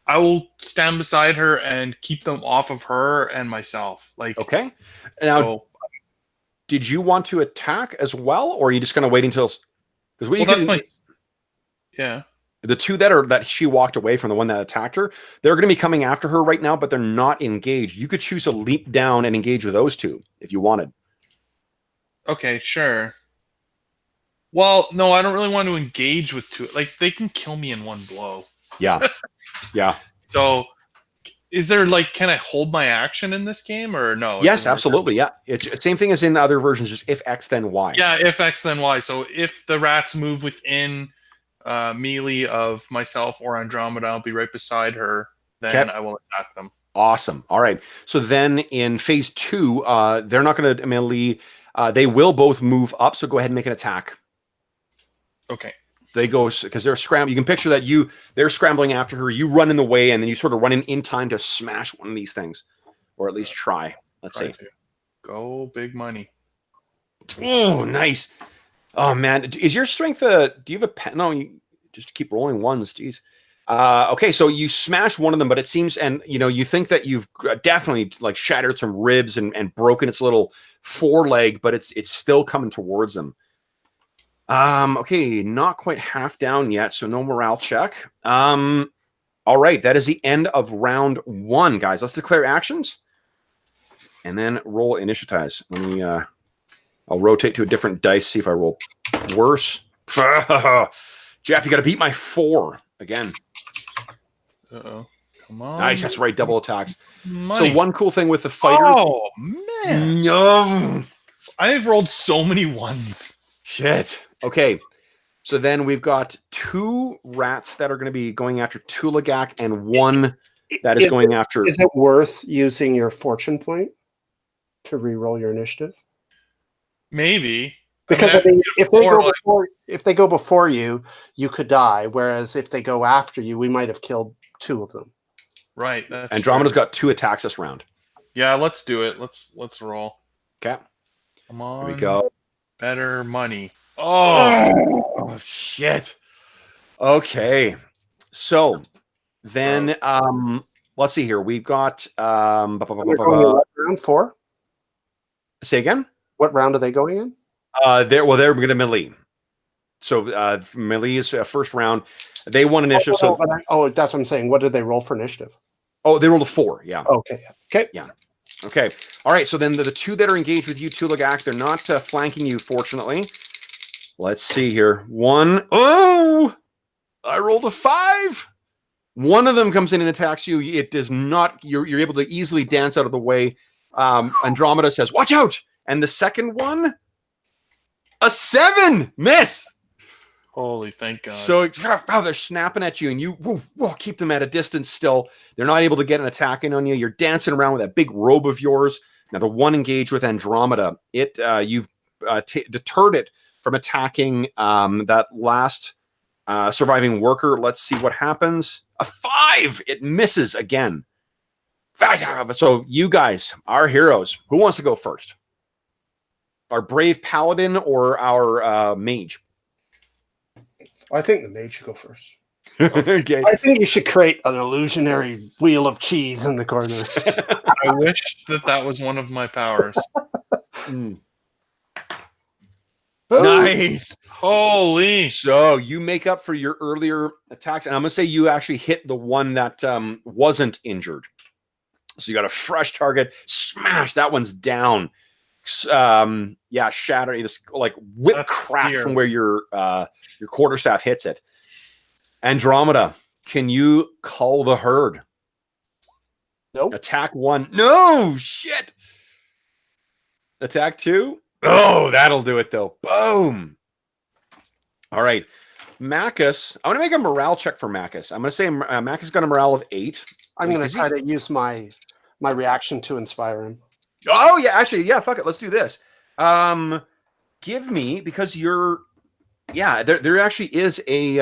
I will stand beside her and keep them off of her and myself. Okay. Now, did you want to attack as well, or are you just going to wait until? Yeah. The 2 that she walked away from, the one that attacked her, they're going to be coming after her right now, but they're not engaged. You could choose to leap down and engage with those 2 if you wanted. Okay, sure. Well, no, I don't really want to engage with two. Like, they can kill me in one blow. Yeah. Yeah. So, is there, like, can I hold my action in this game, or no? Yes, absolutely. Yeah. It's same thing as in other versions, just if X, then Y. Yeah, if X, then Y. So, if the rats move within melee of myself or Andromeda, I'll be right beside her. Then I will attack them. Awesome. All right. So then in phase 2, they're not going to melee. They will both move up. So go ahead and make an attack. Okay. They go because they're scrambling. You can picture that they're scrambling after her. You run in the way, and then you sort of run in time to smash one of these things, or at least try. Let's see. Go big money. Oh, nice. Oh man, is your strength? Do you have a pen? No, you just keep rolling ones. Jeez. Okay, so you smash one of them, but it seems, and you think that you've definitely like shattered some ribs and broken its little foreleg, but it's still coming towards them. Okay, not quite half down yet, so no morale check. All right, that is the end of round 1, guys. Let's declare actions, and then roll initiatives. Let me. I'll rotate to a different dice. See if I roll worse. Jeff, you got to beat my 4 again. Uh-oh. Come on. Nice, that's right, double attacks. Money. So one cool thing with the fighters... Oh, man. No. I've rolled so many ones. Shit. Okay, so then we've got 2 rats that are going to be going after Tulagak and 1 that is going after... Is it worth using your fortune point to re-roll your initiative? Maybe. Because if they go before you, you could die. Whereas if they go after you, we might have killed 2 of them. Right. Andromeda's got 2 attacks this round. Yeah, let's do it. Let's roll. Okay. Come on. Here we go. Better money. Oh shit. Okay. So then let's see here. We've got round 4. Say again? What round are they going in? They're going to melee. So melee is first round. They won initiative. That's what I'm saying. What did they roll for initiative? Oh, they rolled a 4. Yeah. Okay. Yeah. Okay. All right. So then the 2 that are engaged with you, Tulagak, they're not flanking you, fortunately. Let's see here. 1. Oh, I rolled a 5. One of them comes in and attacks you. It does not. You're able to easily dance out of the way. Andromeda says, "Watch out!" And the second one, a 7, miss. Holy, thank God. So they're snapping at you, and you keep them at a distance still. They're not able to get an attack in on you. You're dancing around with that big robe of yours. Now, the one engaged with Andromeda, you've deterred it from attacking that last surviving worker. Let's see what happens. A 5. It misses again. So you guys, our heroes, who wants to go first? Our brave paladin or our mage? I think the mage should go first. Okay. I think you should create an illusionary wheel of cheese in the corner. I wish that was one of my powers. Nice. Holy. So you make up for your earlier attacks, and I'm going to say you actually hit the one that wasn't injured. So you got a fresh target. Smash. That one's down. Shatter. This like whip crack from where your quarterstaff hits it. Andromeda, can you cull the herd? Nope. Attack 1. No shit. Attack 2. Oh, that'll do it though. Boom. All right, Macus. I want to make a morale check for Macus. I'm going to say Macus got a morale of 8. I'm going to try to use my reaction to inspire him. Oh yeah, actually, yeah. Fuck it. Let's do this. Give me, because you're. Yeah, there actually is a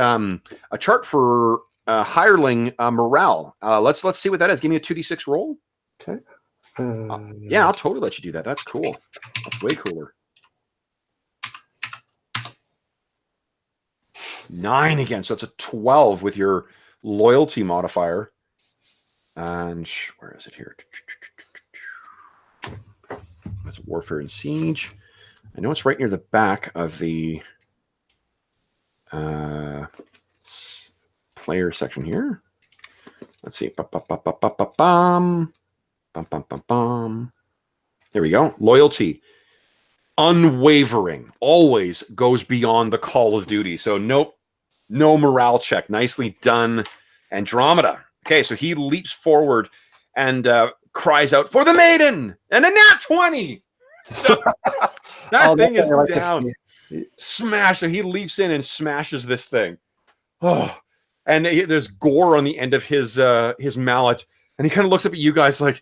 chart for hireling morale. Let's see what that is. Give me a 2d6 roll. Okay. Yeah, I'll totally let you do that. That's cool. That's way cooler. 9 again, so it's a 12 with your loyalty modifier. And where is it here? That's Warfare and Siege. I know it's right near the back of the player section here. Let's see. There we go. Loyalty. unwavering, always goes beyond the call of duty. So nope, no morale check. Nicely done, Andromeda. Okay, so he leaps forward and cries out for the maiden and a nat 20. So that thing is down. Smash. So he leaps in and smashes this thing. Oh, and there's gore on the end of his mallet, and he kind of looks up at you guys like,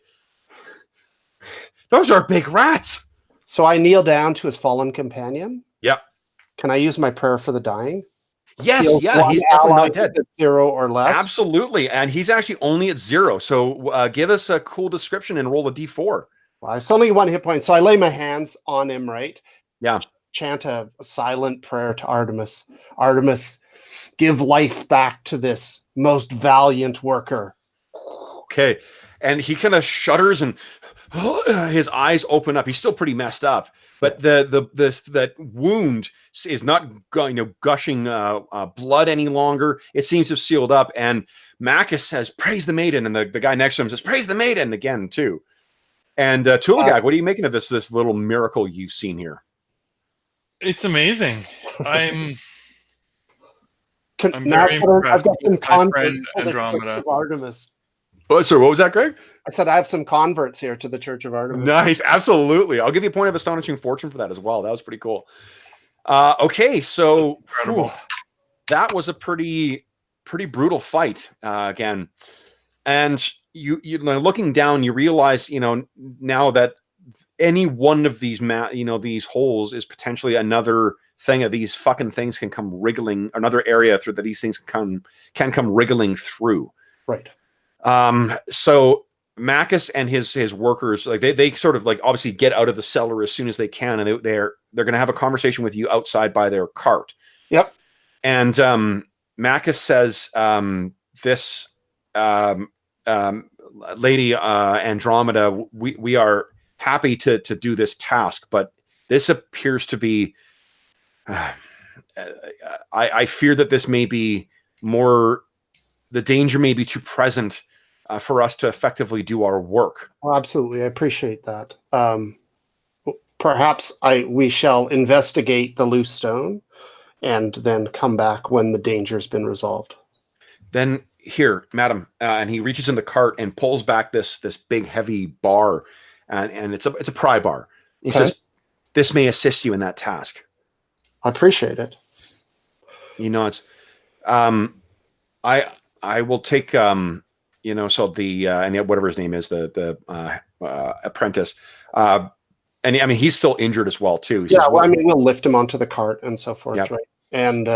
those are big rats. So I kneel down to his fallen companion. Yep. Can I use my prayer for the dying? Yes, yeah, he's definitely not dead. 0 or less. Absolutely, and he's actually only at 0. So give us a cool description and roll a d4. Well, it's only 1 hit point, so I lay my hands on him, right? Yeah. Chant a silent prayer to Artemis. Artemis, give life back to this most valiant worker. Okay, and he kind of shudders and his eyes open up. He's still pretty messed up, but that wound is not gushing blood any longer. It seems to have sealed up. And Macus says, "Praise the maiden," and the guy next to him says, "Praise the maiden" again too. And Tulagag, what are you making of this little miracle you've seen here? It's amazing. I'm very I've impressed got some with my friend friend Andromeda. Artemis. Oh, sorry, what was that, Greg? I said I have some converts here to the Church of Artemis. Nice, absolutely. I'll give you a point of astonishing fortune for that as well. That was pretty cool. Okay, so that was a pretty brutal fight again. And you looking down, you realize now that any one of these these holes is potentially another thing of these fucking things can come wriggling, another area through that these things can come wriggling through. Right. So Macus and his workers, like they sort of like obviously get out of the cellar as soon as they can, and they're going to have a conversation with you outside by their cart. Yep. And Macus says, "This lady Andromeda, we are happy to do this task, but this appears to be. I fear that this may be more. The danger may be too present." For us to effectively do our work. Well, absolutely. I appreciate that. Perhaps we shall investigate the loose stone and then come back when the danger has been resolved. Then here, madam, and he reaches in the cart and pulls back this big heavy bar, and it's a pry bar. He says, "This may assist you in that task." I appreciate it. It's I will take so the and whatever his name is, the apprentice, and I mean he's still injured as well too. Says, I mean we'll lift him onto the cart and so forth, right? And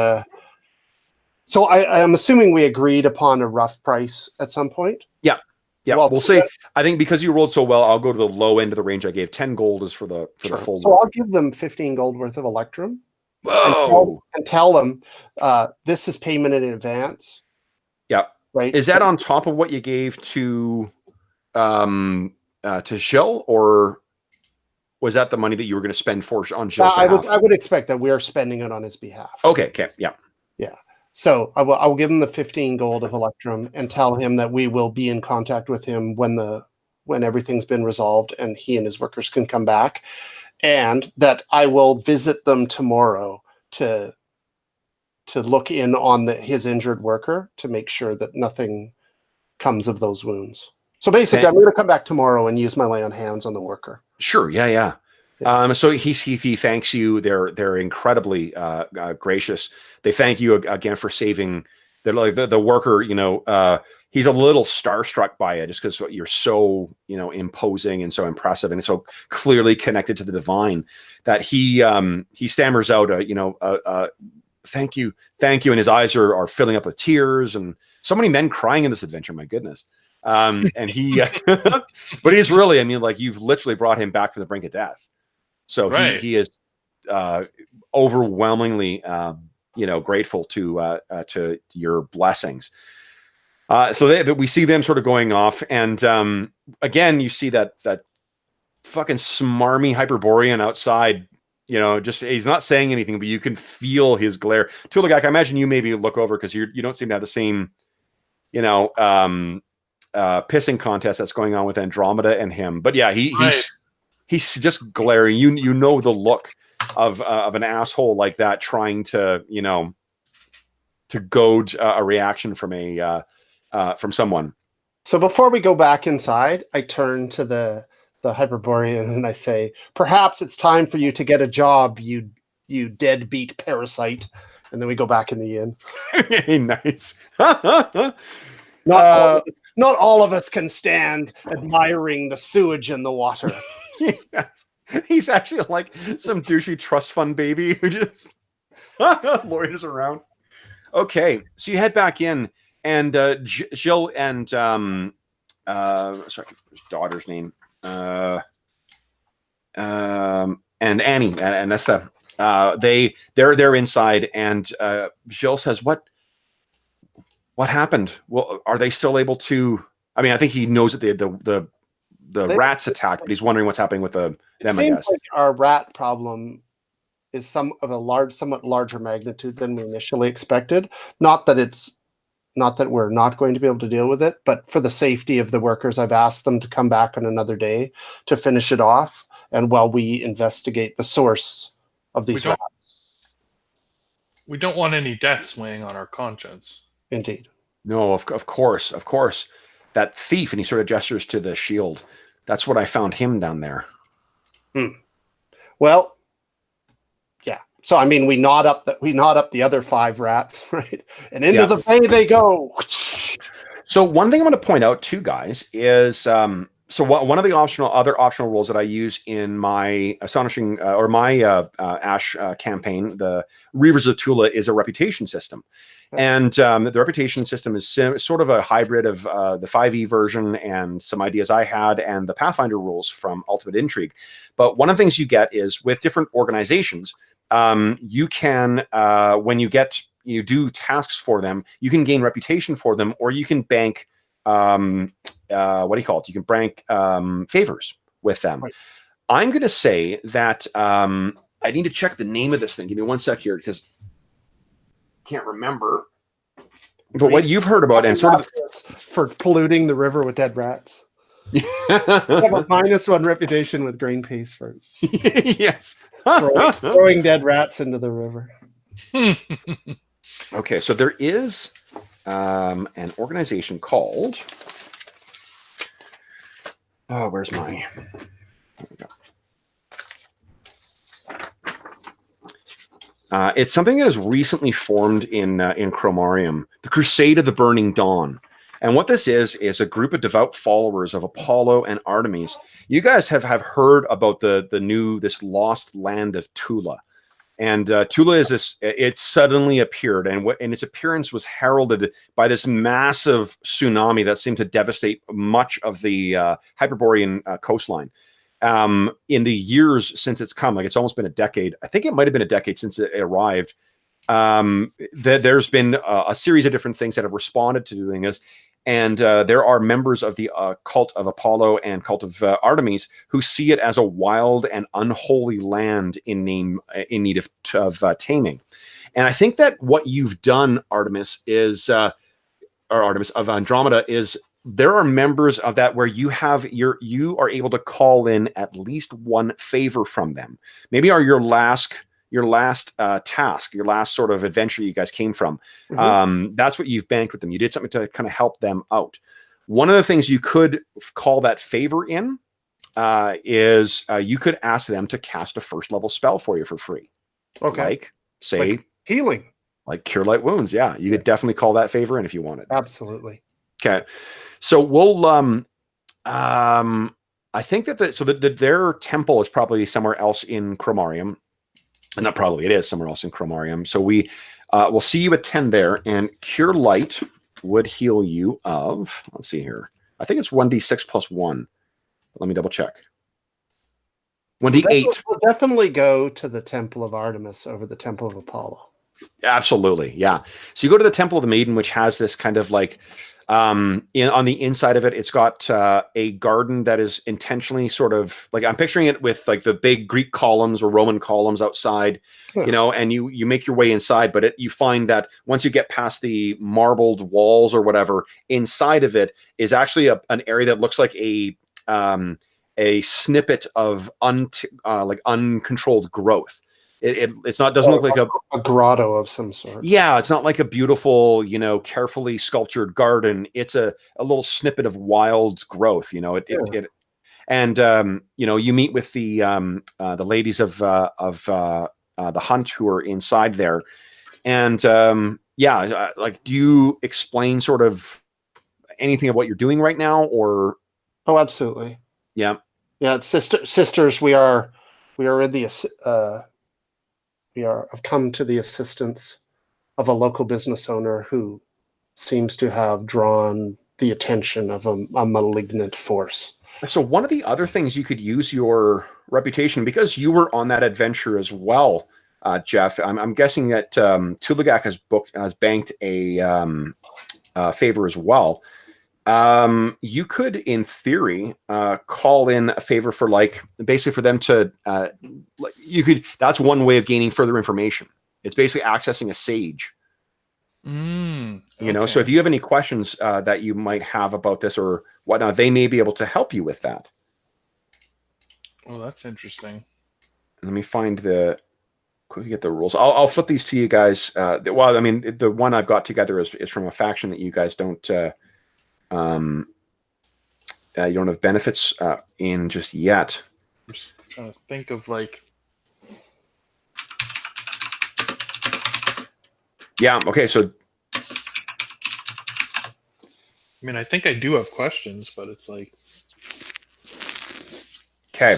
so I'm assuming we agreed upon a rough price at some point. Yeah. Well, we'll say I think because you rolled so well, I'll go to the low end of the range I gave. 10 gold is for the full. So I'll give them 15 gold worth of Electrum. Whoa! And tell them this is payment in advance. Yeah. Right. Is that on top of what you gave to Shell, or was that the money that you were going to spend on Shell's behalf? I would expect that we are spending it on his behalf. Okay. Yeah. So I will give him the 15 gold of Electrum and tell him that we will be in contact with him when everything's been resolved and he and his workers can come back, and that I will visit them tomorrow to look in on his injured worker to make sure that nothing comes of those wounds. So basically, I'm going to come back tomorrow and use my lay on hands on the worker. Sure. Yeah. So he thanks you. They're incredibly gracious. They thank you again for saving the worker. He's a little starstruck by it just because you're so imposing and so impressive and so clearly connected to the divine that he stammers out thank you, and his eyes are filling up with tears, and so many men crying in this adventure. My goodness. And he, but he's really, you've literally brought him back from the brink of death. So he is overwhelmingly, grateful to your blessings. So we see them sort of going off, and again, you see that fucking smarmy Hyperborean outside. Just he's not saying anything, but you can feel his glare. Tulagak, I imagine you maybe look over because you don't seem to have the same, pissing contest that's going on with Andromeda and him. But yeah, He's just glaring. You know the look of an asshole like that trying to, you know, to goad a reaction from from someone. So before we go back inside, I turn to the Hyperborean and I say, "Perhaps it's time for you to get a job, you deadbeat parasite." And then we go back in the inn. Nice. Not all of us can stand admiring the sewage in the water. Yes. He's actually like some douchey trust fund baby who just loiters around. Okay, so you head back in, and Jill and sorry, his daughter's name, and Annie and Nesta, they're inside, and Jill says, "What happened? Well, are they still able to?" I mean, I think he knows that the rats attacked, but he's wondering what's happening with them. I guess like our rat problem is somewhat larger magnitude than we initially expected. Not that we're not going to be able to deal with it, but for the safety of the workers, I've asked them to come back on another day to finish it off, and while we investigate the source of these rats. We don't want any deaths weighing on our conscience. Indeed. No, of course. That thief, and he sort of gestures to the shield. That's what I found him down there. Well, yeah. So I mean, we knot up the other 5 rats, right? And into the bay they go. So one thing I'm going to point out too, guys, is one of the other optional rules that I use in my Astonishing or my Ash campaign, the Reavers of Tula, is a reputation system. And the reputation system is sort of a hybrid of the 5e version and some ideas I had and the Pathfinder rules from Ultimate Intrigue. But one of the things you get is with different organizations, you can, when you do tasks for them, you can gain reputation for them, or you can bank, what do you call it? You can bank favors with them. Right. I'm going to say that I need to check the name of this thing. Give me one sec here, because can't remember, but what you've heard about and sort of for polluting the river with dead rats. I have a -1 reputation with Greenpeace for yes, throwing dead rats into the river. Okay, so there is an organization called where's my there we go. It's something that has recently formed in Chromarium, the Crusade of the Burning Dawn. And what this is a group of devout followers of Apollo and Artemis. You guys have heard about this lost land of Tula. And Tula is this, it suddenly appeared, and its appearance was heralded by this massive tsunami that seemed to devastate much of the Hyperborean coastline. In the years since it's come, like it's almost been a decade. I think it might have been a decade since it arrived. There's been a series of different things that have responded to doing this. And there are members of the cult of Apollo and cult of Artemis who see it as a wild and unholy land in need of taming. And I think that what you've done, Artemis, or Artemis of Andromeda, is there are members of that where you are able to call in at least one favor from them. Maybe your last task, your last sort of adventure you guys came from. That's what you've banked with them. You did something to kind of help them out. One of the things you could call that favor in is you could ask them to cast a 1st level spell for you for free. Okay. Like healing. Like Cure Light Wounds. Yeah. You could definitely call that favor in if you wanted. Absolutely. Okay. So we'll I think that their temple is probably somewhere else in Chromarium. And not probably, it is somewhere else in Chromarium. So we'll see you at 10 there, and Cure Light would heal you of, let's see here. I think it's 1d6 plus 1. Let me double check. 1d8. We'll definitely go to the Temple of Artemis over the Temple of Apollo. Absolutely, yeah. So you go to the Temple of the Maiden, which has this kind of like on the inside of it, it's got a garden that is intentionally sort of like, I'm picturing it with like the big Greek columns or Roman columns outside, you know, and you make your way inside, but you find that once you get past the marbled walls or whatever, inside of it is actually an area that looks like a snippet of like uncontrolled growth. It's not doesn't look like a grotto of some sort. Yeah, it's not like a beautiful, carefully sculptured garden. It's a little snippet of wild growth. And you meet with the ladies of the hunt who are inside there, and like, do you explain sort of anything of what you're doing right now, or? Oh, absolutely. Yeah. Sisters. We are in the have come to the assistance of a local business owner who seems to have drawn the attention of a malignant force. So one of the other things you could use your reputation, because you were on that adventure as well, Jeff. I'm guessing that Tulagak has banked a favor as well. You could, in theory, call in a favor for, like, basically for them to, that's one way of gaining further information. It's basically accessing a sage. Okay. So if you have any questions that you might have about this or whatnot, they may be able to help you with that. Oh, that's interesting. Let me find quickly get the rules. I'll flip these to you guys. Well, I mean, the one I've got together is from a faction that you guys don't, you don't have benefits in just yet. I'm just trying to think of, like. Yeah. Okay. So. I mean, I think I do have questions, but it's like. Okay.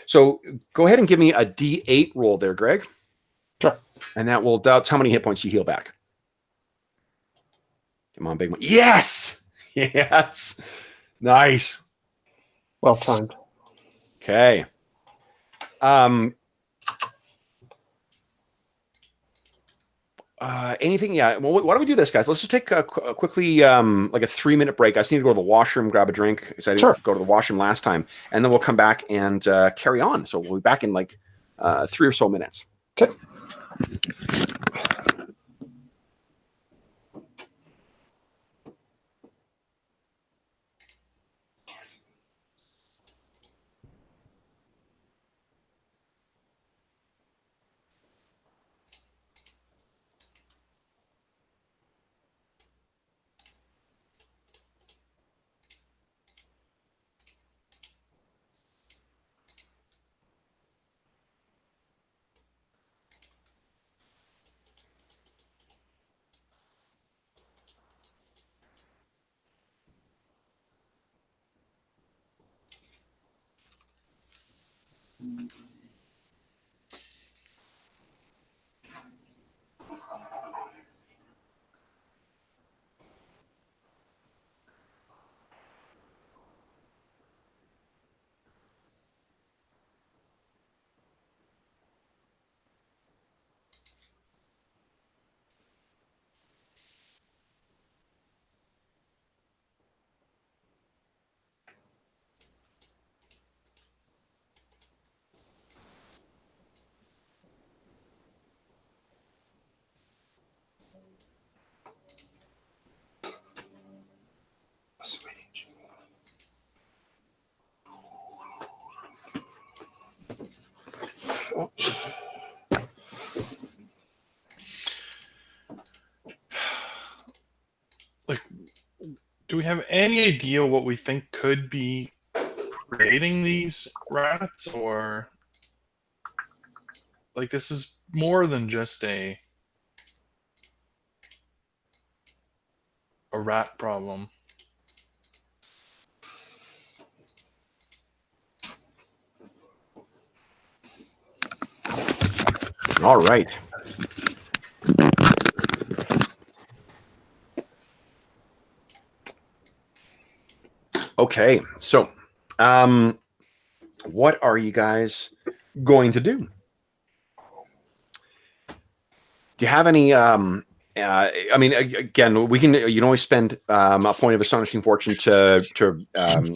So go ahead and give me a D8 roll there, Greg. Sure. And that's how many hit points you heal back. Come on, big one. Yes. Yes. Nice. Well timed. Okay. Anything? Yeah. Well, why don't we do this, guys? Let's just take quickly, like a 3-minute break. I just need to go to the washroom, grab a drink, because I didn't go to the washroom last time, and then we'll come back and carry on. So we'll be back in like 3 or so minutes. Okay. Like, do we have any idea what we think could be creating these rats, or like this is more than just a rat problem? All right. Okay, so what are you guys going to do? Do you have any I mean, again, we can, you can always spend a point of astonishing fortune to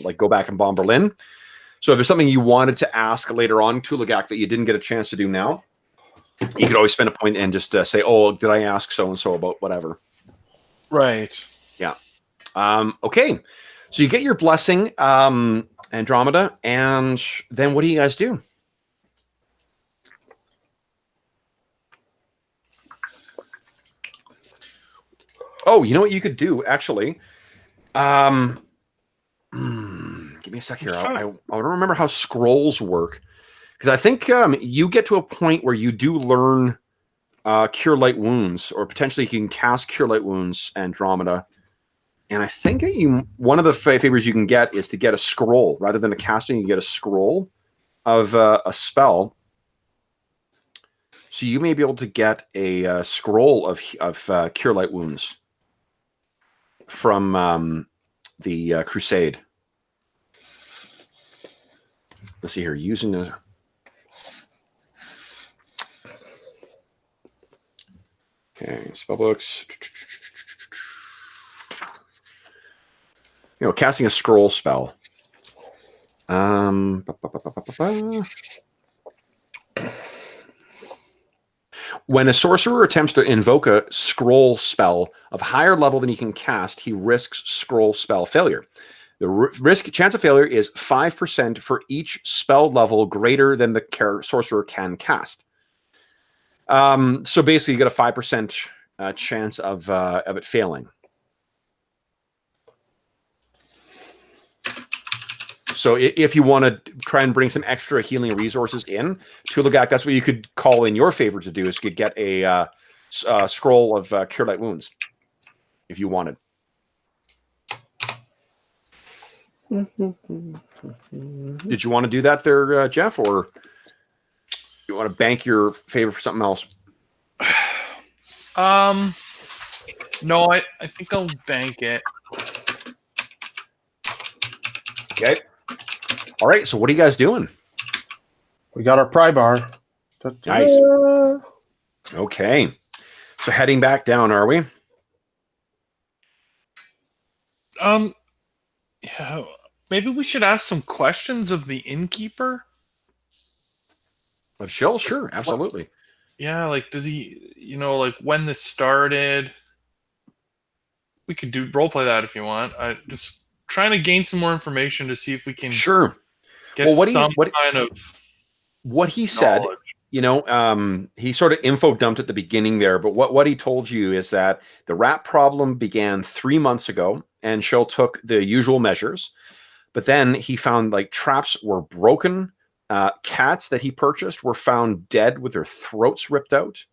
like go back and bomb Berlin. So if there's something you wanted to ask later on, Tulagak, that you didn't get a chance to do now, you could always spend a point and just say, oh, did I ask so-and-so about whatever? Right. Yeah. Okay. So you get your blessing, Andromeda, and then what do you guys do? Oh, you know what you could do, actually? Give me a sec here. I don't remember how scrolls work. Because I think you get to a point where you do learn Cure Light Wounds, or potentially you can cast Cure Light Wounds, Andromeda. And I think one of the favors you can get is to get a scroll. Rather than a casting, you get a scroll of a spell. So you may be able to get a scroll of Cure Light Wounds from the Crusade. Let's see here. Using a... Okay, spellbooks. Casting a scroll spell. When a sorcerer attempts to invoke a scroll spell of higher level than he can cast, he risks scroll spell failure. The chance of failure is 5% for each spell level greater than the sorcerer can cast. So basically, you get a 5% chance of it failing. So if you want to try and bring some extra healing resources in, Tulagak, that's what you could call in your favor to do, is you could get a scroll of Cure Light Wounds if you wanted. Did you want to do that there, Jeff, or you want to bank your favor for something else? No, I think I'll bank it. Okay. All right, so what are you guys doing? We got our pry bar. Nice. Okay. So heading back down, are we? Yeah, maybe we should ask some questions of the innkeeper. Of Shill? Sure, absolutely. Yeah, like, does he, like when this started? We could roleplay that if you want. I just trying to gain some more information to see if we can get what he said. He sort of info dumped at the beginning there, but what he told you is that the rat problem began 3 months ago, and Shill took the usual measures, but then he found like traps were broken. Cats that he purchased were found dead with their throats ripped out.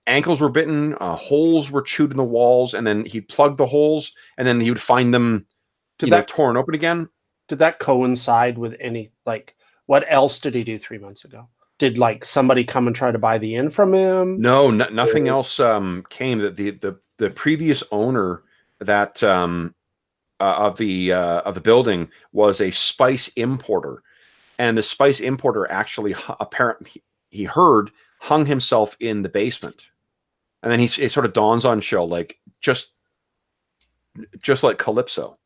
Ankles were bitten. Holes were chewed in the walls, and then he plugged the holes, and then he would find them torn open again. Did that coincide with any, like, what else did he do 3 months ago? Did like somebody come and try to buy the inn from him? No, nothing else came. That the previous owner that of the building was a spice importer. And the spice importer actually, apparently, he heard, hung himself in the basement. And then it sort of dawns on Shill, like, just like Calypso.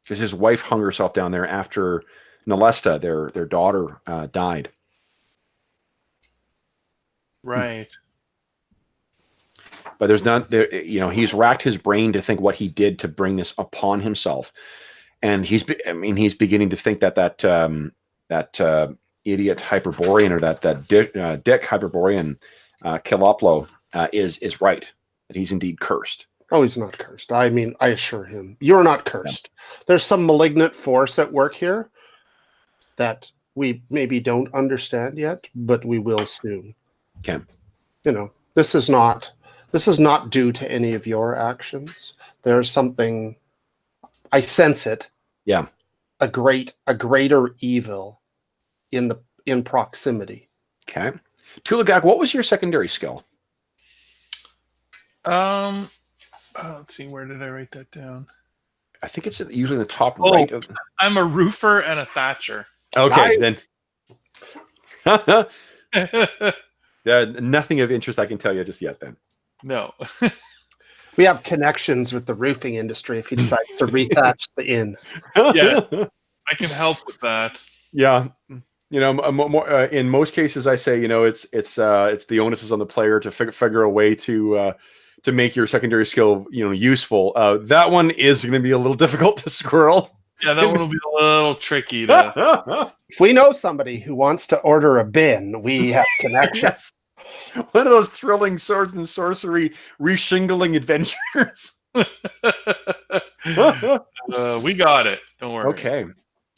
Because his wife hung herself down there after Nalesta, their daughter, died. Right. But there's not there. He's racked his brain to think what he did to bring this upon himself. And he's beginning to think that idiot Hyperborean, or that dick Hyperborean Kiloplo is right, that he's indeed cursed. Oh, he's not cursed. I mean, I assure him, you're not cursed. Yeah. There's some malignant force at work here that we maybe don't understand yet, but we will soon. Okay. This is not due to any of your actions. There's something, I sense it. Yeah. A greater evil in proximity. Okay. Tulagak, what was your secondary skill? Let's see, where did I write that down? I think it's usually in the top right. I'm a roofer and a thatcher. Okay, then. Nothing of interest I can tell you just yet, then. No. We have connections with the roofing industry if he decides to rethatch the inn. Yeah, I can help with that. Yeah. In most cases, I say, it's the onus is on the player to figure a way to to make your secondary skill, useful. That one is going to be a little difficult to squirrel. Yeah, that one will be a little tricky to. If we know somebody who wants to order a bin, we have connections. Yes. One of those thrilling swords and sorcery reshingling adventures. We got it. Don't worry. Okay.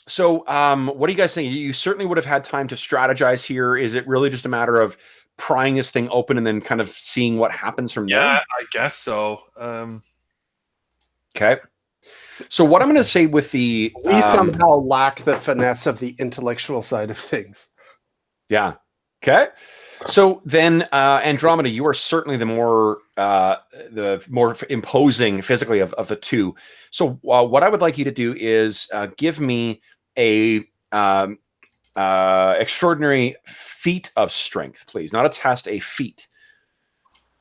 So, what do you guys think? You certainly would have had time to strategize here. Is it really just a matter of prying this thing open and then kind of seeing what happens from there? Yeah, I guess so. Okay. So what I'm going to say with the... We somehow lack the finesse of the intellectual side of things. Yeah. Okay. So then, Andromeda, you are certainly the more imposing physically of the two. So what I would like you to do is give me a extraordinary feat of strength, please. Not a test, a feat.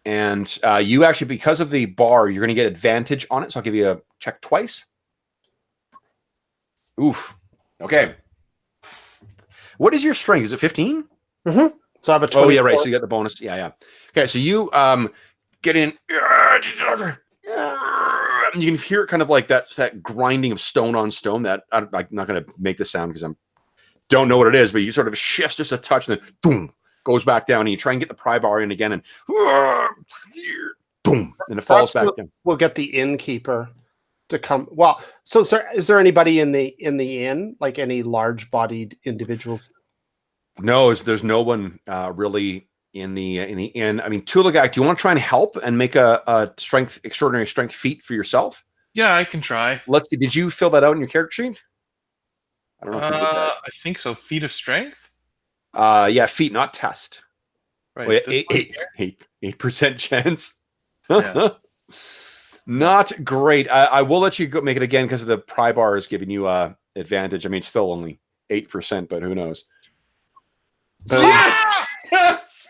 And you actually, because of the bar, you're going to get advantage on it. So I'll give you a check twice. Oof. Okay. What is your strength? Is it 15? Mm-hmm. So I have a 20. Oh, yeah, right. So you got the bonus. Yeah, yeah. Okay, so you get in. You can hear it kind of like that grinding of stone on stone. That I'm not going to make the sound because I don't know what it is, but you sort of shifts just a touch and then boom, goes back down. And you try and get the pry bar in again and boom, and it falls back down. We'll get the innkeeper to come. Well, so is there anybody in the inn, like any large-bodied individuals? No, there's no one really in the inn. I mean, Tulagak, do you want to try and help and make a extraordinary strength feat for yourself? Yeah, I can try. Let's see. Did you fill that out in your character sheet? I don't know if you did that. I think so. Feat of strength? Yeah, feat, not test. Right. Oh, 8% chance. Yeah. Not great. I will let you go make it again because the pry bar is giving you advantage. I mean, it's still only 8%, but who knows? Yes!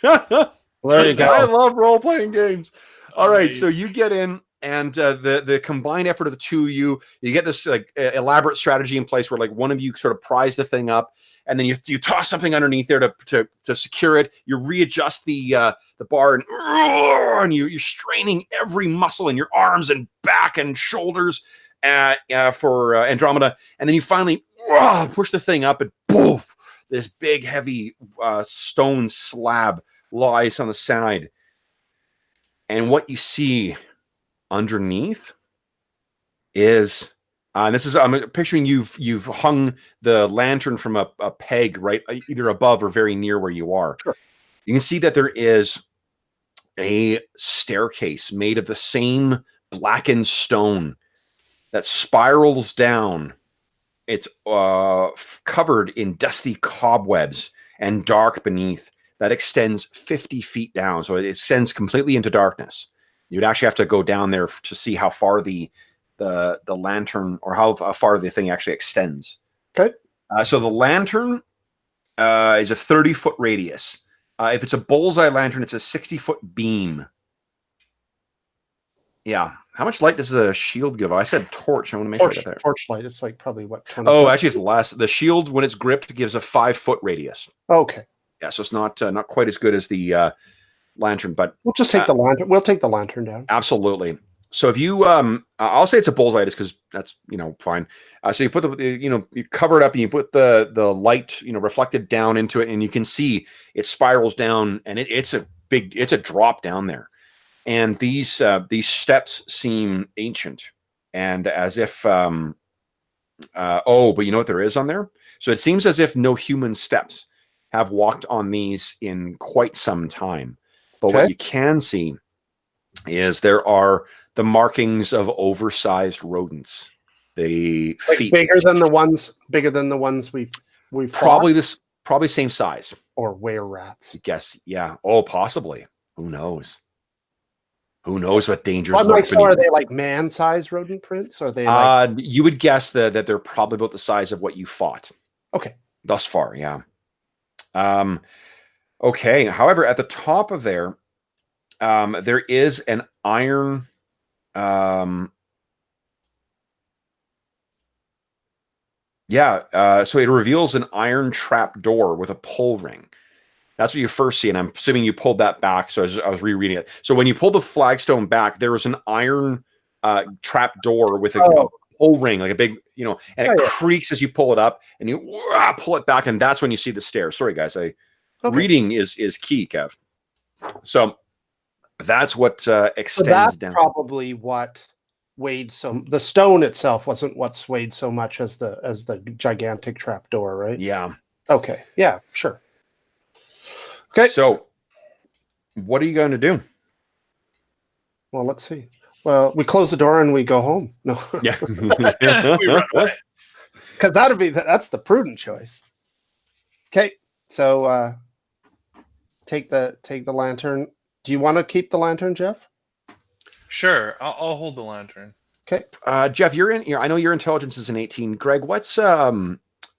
There you go. I love role-playing games. All right, so you get in, and the combined effort of the two of you get this like elaborate strategy in place where like one of you sort of pries the thing up, and then you toss something underneath there to secure it. You readjust the bar, and you're straining every muscle in your arms and back and shoulders for Andromeda, and then you finally push the thing up, and poof, this big heavy stone slab lies on the side. And what you see underneath is, and this is, I'm picturing you've hung the lantern from a peg right either above or very near where you are. Sure. You can see that there is a staircase made of the same blackened stone that spirals down. It's covered in dusty cobwebs and dark beneath. That extends 50 feet down, so it extends completely into darkness. You'd actually have to go down there to see how far the lantern, or how far the thing actually extends. Okay. So the lantern is a 30-foot radius. If it's a bullseye lantern, it's a 60-foot beam. Yeah. How much light does the shield give? I said torch. I want to make sure I got that. Torchlight. It's like probably what? 20 Oh, actually, it's less. The shield, when it's gripped, gives a 5-foot radius. Okay. Yeah, so it's not quite as good as the lantern, but we'll just take the lantern. We'll take the lantern down. Absolutely. So if you, I'll say it's a bullseye just because that's fine. So you put you cover it up and you put the light reflected down into it, and you can see it spirals down, and it's a drop down there, and these steps seem ancient and as if but you know what there is on there? So it seems as if no human steps have walked on these in quite some time. But what you can see is there are the markings of oversized rodents. The feet bigger than the ones we've probably same size. Or were rats. I guess, yeah. Oh, possibly. Who knows? Who knows what dangers so are they like man-sized rodent prints? Or are they like... you would guess that they're probably about the size of what you fought. Okay. Thus far, yeah. Okay. However, at the top of there is an iron. So it reveals an iron trap door with a pull ring. That's what you first see, and I'm assuming you pulled that back. So I was rereading it. So when you pull the flagstone back, there was an iron trap door with a pull ring, like a big, and it creaks as you pull it up, and you pull it back, and that's when you see the stairs. Sorry, guys. Reading is key, Kev. So that's what extends down. Probably what weighed the stone itself wasn't what's weighed so much as the gigantic trap door, right? Yeah. Okay. Yeah, sure. Okay. So what are you going to do? Well, let's see. Well, we close the door and we go home. No. Yeah. Because that's the prudent choice. Okay. So take the lantern. Do you want to keep the lantern, Jeff? Sure. I'll hold the lantern. Okay. Jeff, you're in here. I know your intelligence is an 18. Greg, what's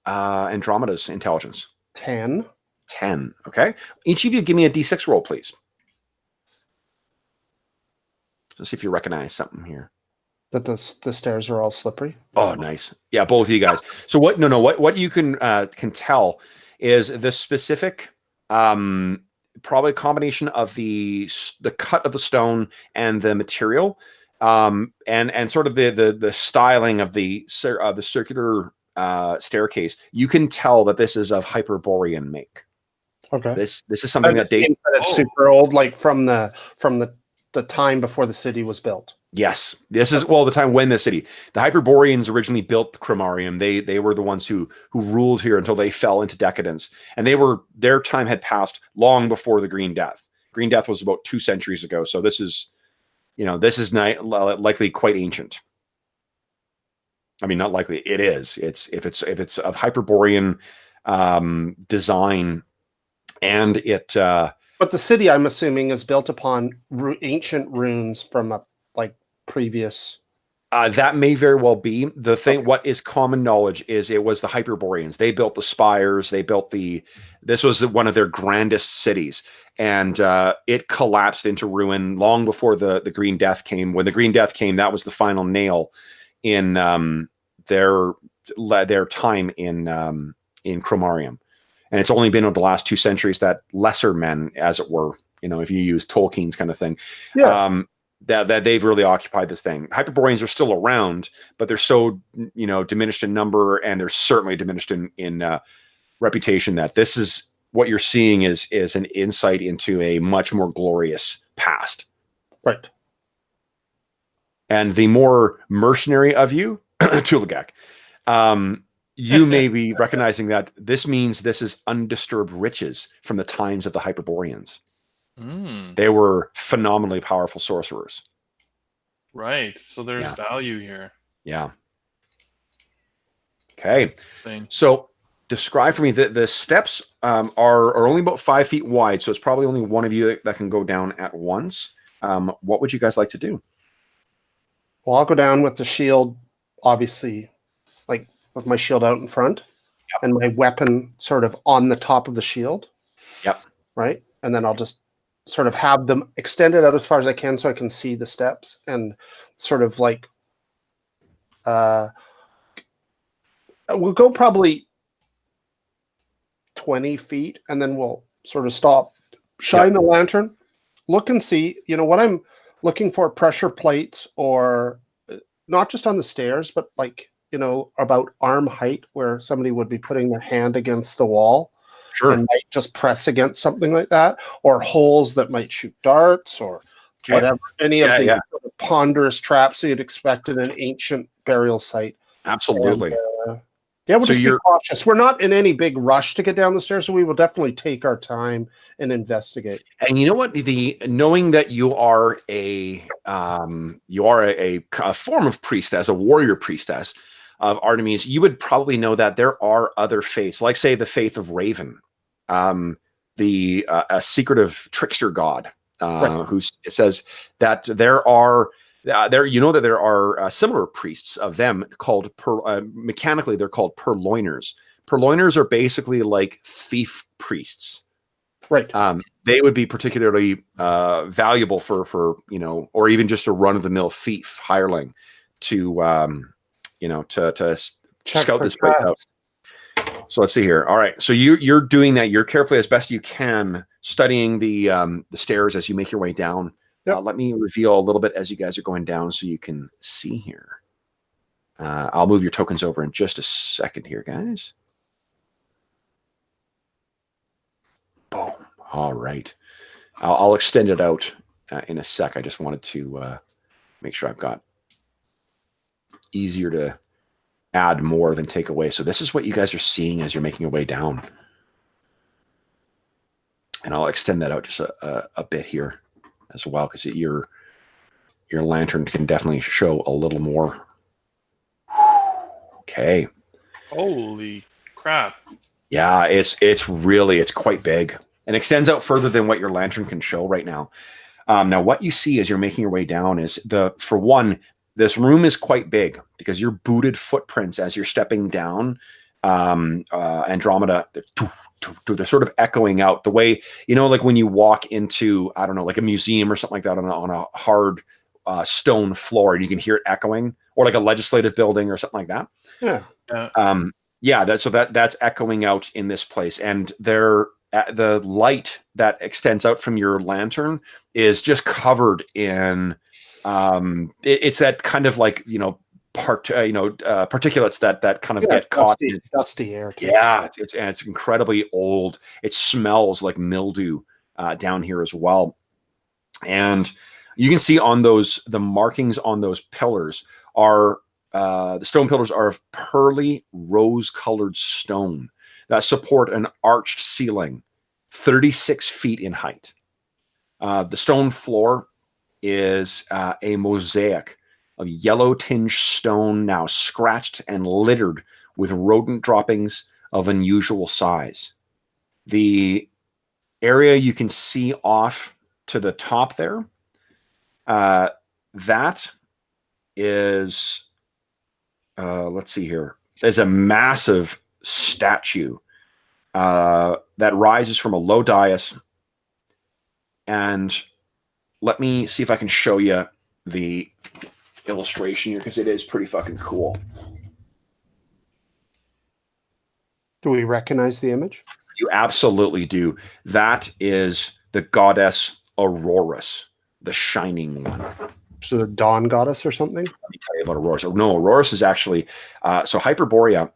Andromeda's intelligence? 10. 10. Okay. Each of you give me a D6 roll, please. Let's see if you recognize something here. That the stairs are all slippery. Oh, nice. Yeah, both of you guys. So what you can tell is the specific probably a combination of the cut of the stone and the material, and sort of the styling of the circular staircase. You can tell that this is of Hyperborean make. Okay. This is something that dates. It's super old, like from the time before the city was built. Yes, this is the time when the Hyperboreans originally built Cromarium. They were the ones who ruled here until they fell into decadence, and their time had passed long before the Green Death. Green Death was about 2 centuries ago, so this is likely quite ancient. I mean, not likely. It is. If it's of Hyperborean design, and it. But the city, I'm assuming, is built upon ancient runes from a previous. That may very well be the thing. Okay. What is common knowledge is it was the Hyperboreans. They built the spires. They built this was one of their grandest cities, and it collapsed into ruin long before the Green Death came. When the Green Death came, that was the final nail in their time in Cromarium. And it's only been over the last 2 centuries that lesser men, as it were, if you use Tolkien's kind of thing, that they've really occupied this thing. Hyperboreans are still around, but they're so, diminished in number, and they're certainly diminished in reputation, that this is what you're seeing is an insight into a much more glorious past. Right. And the more mercenary of you, Tulagak, you may be recognizing that this means this is undisturbed riches from the times of the Hyperboreans. They were phenomenally powerful sorcerers. Right. So there's value here. Yeah. Okay. So describe for me the steps are only about 5 feet wide. So it's probably only one of you that can go down at once. What would you guys like to do? Well, I'll go down with the shield, obviously, with my shield out in front, and my weapon sort of on the top of the shield. Yep. Right. And then I'll just sort of have them extended out as far as I can so I can see the steps, and sort of we'll go probably 20 feet, and then we'll sort of stop, shine the lantern, look and see, what I'm looking for, pressure plates, or not just on the stairs, but about arm height, where somebody would be putting their hand against the wall. Sure. And might just press against something like that, or holes that might shoot darts, or whatever. Any of the sort of ponderous traps you'd expect in an ancient burial site. Absolutely. And, we'll just be cautious. We're not in any big rush to get down the stairs, so we will definitely take our time and investigate. And you know what? Knowing that you are a form of priestess, a warrior priestess of Artemis, you would probably know that there are other faiths, like say the faith of Raven, a secretive trickster god, who says that there are similar priests of them called mechanically they're called purloiners. Purloiners are basically like thief priests. Right. They would be particularly valuable for or even just a run of the mill thief hireling to to scout this place out. So let's see here. All right. So you're doing that. You're carefully as best you can studying the stairs as you make your way down. Yep. Let me reveal a little bit as you guys are going down so you can see here. I'll move your tokens over in just a second here, guys. Boom. All right. I'll extend it out in a sec. I just wanted to make sure I've got easier to add more than take away. So this is what you guys are seeing as you're making your way down. And I'll extend that out just a bit here as well, because your lantern can definitely show a little more. Okay. Holy crap. Yeah, it's quite big and extends out further than what your lantern can show right now. Now, what you see as you're making your way down is for one, this room is quite big because your booted footprints as you're stepping down, Andromeda, they're sort of echoing out the way, like when you walk into, I don't know, like a museum or something like that on a hard stone floor, and you can hear it echoing, or like a legislative building or something like that. Yeah. That's echoing out in this place, and the light that extends out from your lantern is just covered in it's that kind of like particulates that kind of get caught in dusty air too. Yeah, it's incredibly old. It smells like mildew down here as well. And you can see on the markings on those pillars are the stone pillars are of pearly rose-colored stone that support an arched ceiling 36 feet in height. The stone floor is a mosaic of yellow-tinged stone, now scratched and littered with rodent droppings of unusual size. The area you can see off to the top there, that is, let's see here, there's a massive statue that rises from a low dais. And let me see if I can show you the illustration here, because it is pretty fucking cool. Do we recognize the image? You absolutely do. That is the goddess Auroras, the shining one. So the dawn goddess or something? Let me tell you about Auroras. No, Auroras is actually so Hyperborea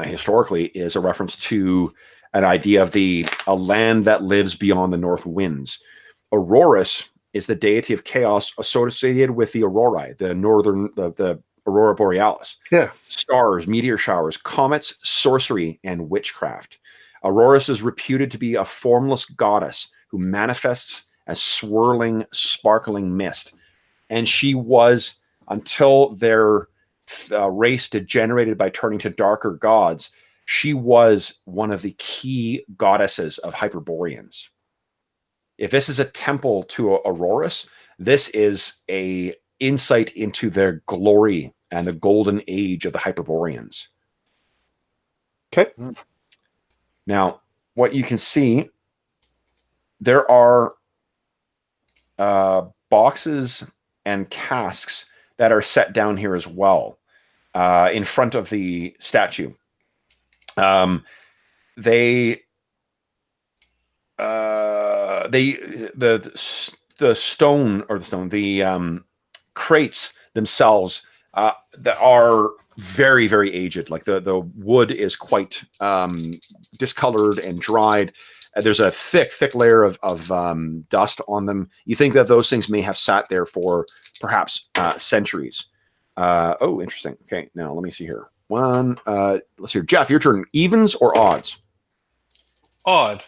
historically is a reference to an idea of a land that lives beyond the north winds. Auroras is the deity of chaos associated with the aurorae, the aurora borealis. Yeah. Stars, meteor showers, comets, sorcery, and witchcraft. Auroras is reputed to be a formless goddess who manifests as swirling, sparkling mist. And she was, until their race degenerated by turning to darker gods, she was one of the key goddesses of Hyperboreans. If this is a temple to Auroras, this is a insight into their glory and the golden age of the Hyperboreans. Okay. Now, what you can see, there are boxes and casks that are set down here as well, in front of the statue. The crates themselves that are very, very aged. Like the wood is quite discolored and dried. There's a thick layer of dust on them. You think that those things may have sat there for perhaps centuries. Oh, interesting. Okay, now let me see here. Let's hear. Jeff, your turn. Evens or odds? Odd.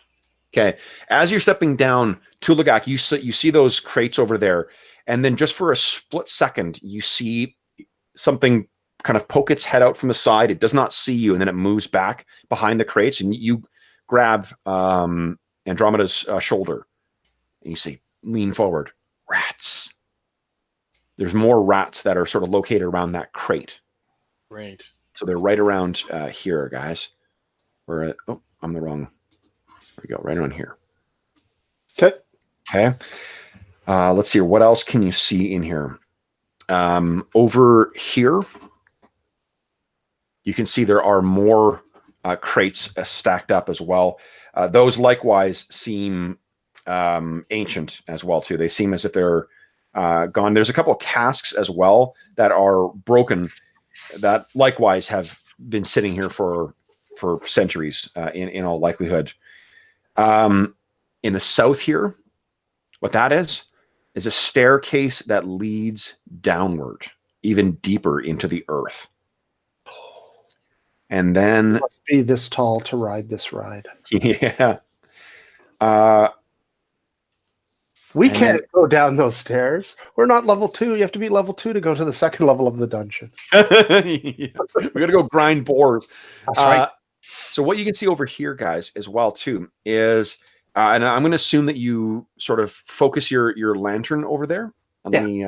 Okay. As you're stepping down Tulagak, you see those crates over there, and then just for a split second, you see something kind of poke its head out from the side. It does not see you, and then it moves back behind the crates, and you grab Andromeda's shoulder, and you say, lean forward. Rats. There's more rats that are sort of located around that crate. Great. So they're right around here, guys. I'm the wrong. There we go, right around here. Okay. Okay. Let's see. What else can you see in here? Over here, you can see there are more crates stacked up as well. Those likewise seem ancient as well too. They seem as if they're gone. There's a couple of casks as well that are broken that likewise have been sitting here for centuries in all likelihood. In the south here, what that is a staircase that leads downward, even deeper into the earth. And then... It must be this tall to ride this ride. Yeah. We can't go down those stairs. We're not level 2. You have to be level 2 to go to the second level of the dungeon. Yeah. We got to go grind boars. That's right. So what you can see over here, guys, as well, too, is... and I'm going to assume that you sort of focus your lantern over there. Let me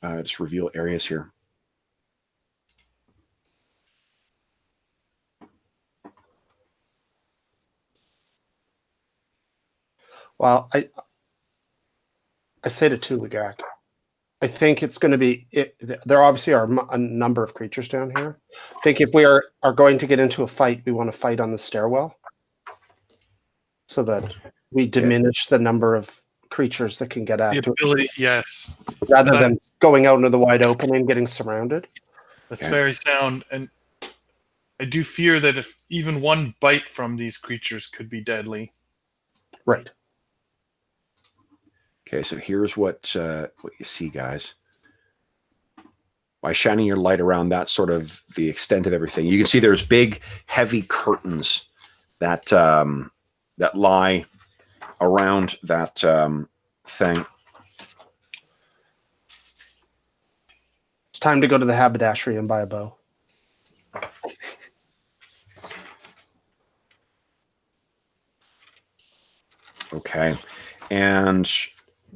just reveal areas here. Well, I say to Tulagak, I think it's going to be... there obviously are a number of creatures down here. I think if we are going to get into a fight, we want to fight on the stairwell so that we diminish the number of creatures that can get at the ability, yes. Rather than going out into the wide open and getting surrounded. That's very sound. And I do fear that if even one bite from these creatures could be deadly. Right. Okay, so here's what you see, guys. By shining your light around, that's sort of the extent of everything. You can see there's big, heavy curtains that that lie around that thing. It's time to go to the haberdashery and buy a bow. Okay, and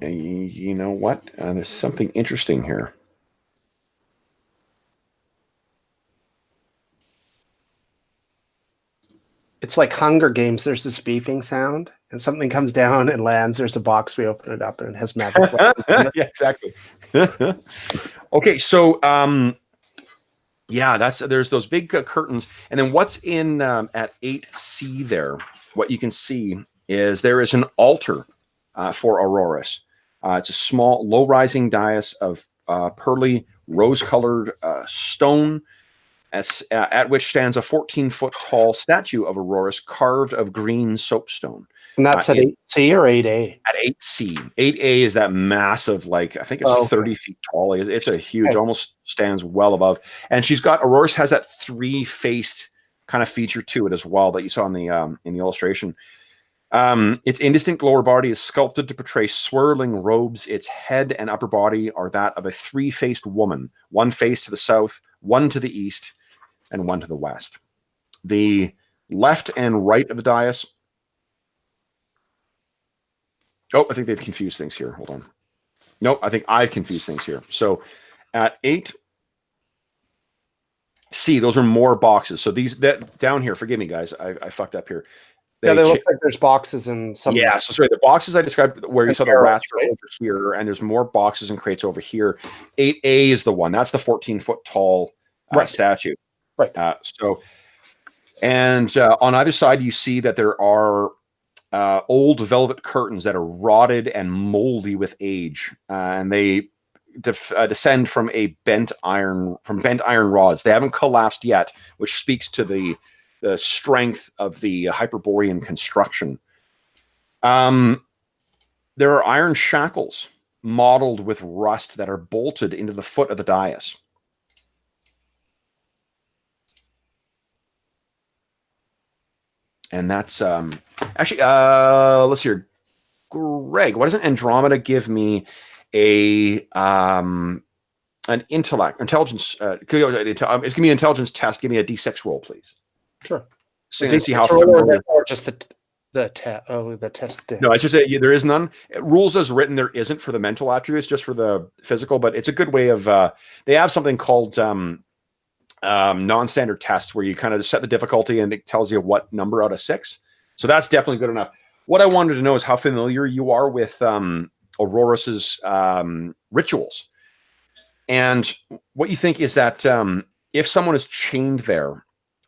you know what? There's something interesting here. It's like Hunger Games. There's this beeping sound, and something comes down and lands. There's a box. We open it up, and it has magic weapons in it. Yeah, exactly. Okay, so yeah, there's those big curtains, and then what's in at 8C there? What you can see is there is an altar for Auroras. It's a small, low-rising dais of pearly, rose-colored stone, at which stands a 14-foot-tall statue of Auroras carved of green soapstone. And that's at 8C or 8A? At 8C. 8A is that massive, like, I think it's 30 feet tall. It's a huge, almost stands well above. And she's got, Auroras has that three-faced kind of feature to it as well that you saw in the illustration. Its indistinct lower body is sculpted to portray swirling robes. Its head and upper body are that of a three-faced woman, one face to the south, one to the east, and one to the west. The left and right of the dais... Oh, I think they've confused things here. Hold on. Nope, I think I've confused things here. So at 8C, those are more boxes. So these down here, forgive me, guys, I fucked up here. They look like there's boxes in some... Yeah, so sorry, the boxes I described where you saw the rats are over here, and there's more boxes and crates over here. 8A is the one. That's the 14-foot tall statue. Right. And on either side, you see that there are old velvet curtains that are rotted and moldy with age, and they descend from bent iron rods. They haven't collapsed yet, which speaks to the strength of the Hyperborean construction. There are iron shackles modeled with rust that are bolted into the foot of the dais. And that's actually, let's hear. Greg, why doesn't Andromeda give me an intelligence? It's gonna be an intelligence test. Give me a D6 roll, please. Sure. So you see how familiar... Or just the test. No, it's just there is none. Rules as written, there isn't for the mental attributes, just for the physical. But it's a good way of. They have something called non-standard tests where you kind of set the difficulty and it tells you what number out of 6. So that's definitely good enough. What I wanted to know is how familiar you are with Auroras's rituals, and what you think is that if someone is chained there,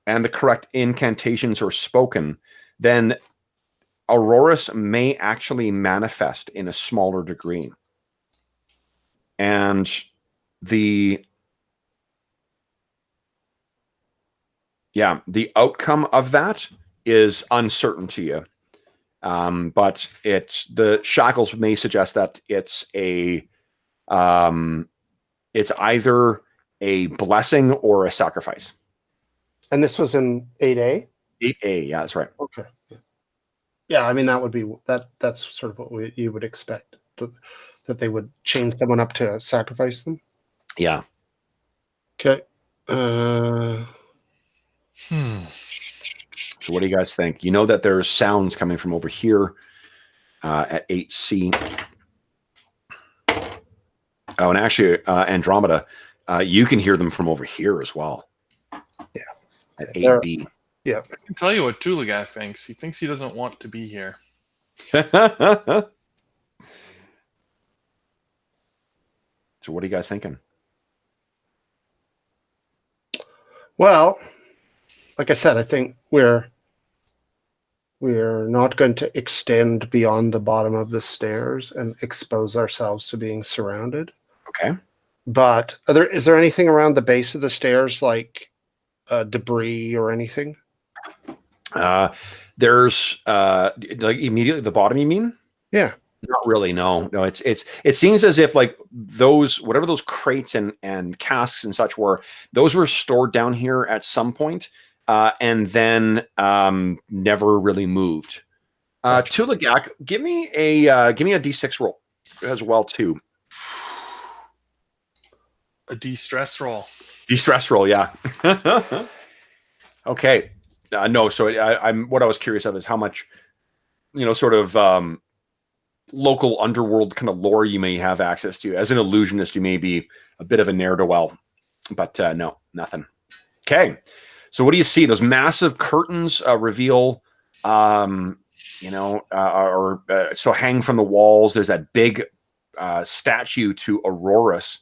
and the correct incantations are spoken, then Aurorus may actually manifest in a smaller degree. And the outcome of that is uncertain to you. But the shackles may suggest that it's either a blessing or a sacrifice. And this was in 8A? 8A, yeah, that's right. Okay. Yeah, I mean, that would be that's sort of what you would expect, that they would chain someone up to sacrifice them. Yeah. Okay. So what do you guys think? You know that there's sounds coming from over here at 8C. Oh, and actually, Andromeda, you can hear them from over here as well. Yeah. At 8B. Yeah. I can tell you what Tulaga thinks. He thinks he doesn't want to be here. So what are you guys thinking? Well, like I said, I think we're not going to extend beyond the bottom of the stairs and expose ourselves to being surrounded. Okay. But is there anything around the base of the stairs, like debris or anything? There's like immediately at the bottom, you mean? Yeah. Not really, no. It seems as if like whatever those crates and casks and such were, those were stored down here at some point, and then never really moved. Gotcha. Tulagak, give me a D6 roll as well too. A de-stress roll. De-stress roll, yeah. Okay. No, so I'm what I was curious of is how much, sort of local underworld kind of lore you may have access to. As an illusionist, you may be a bit of a ne'er-do-well, but no, nothing. Okay. So what do you see? Those massive curtains reveal, so hang from the walls. There's that big statue to Aurorus.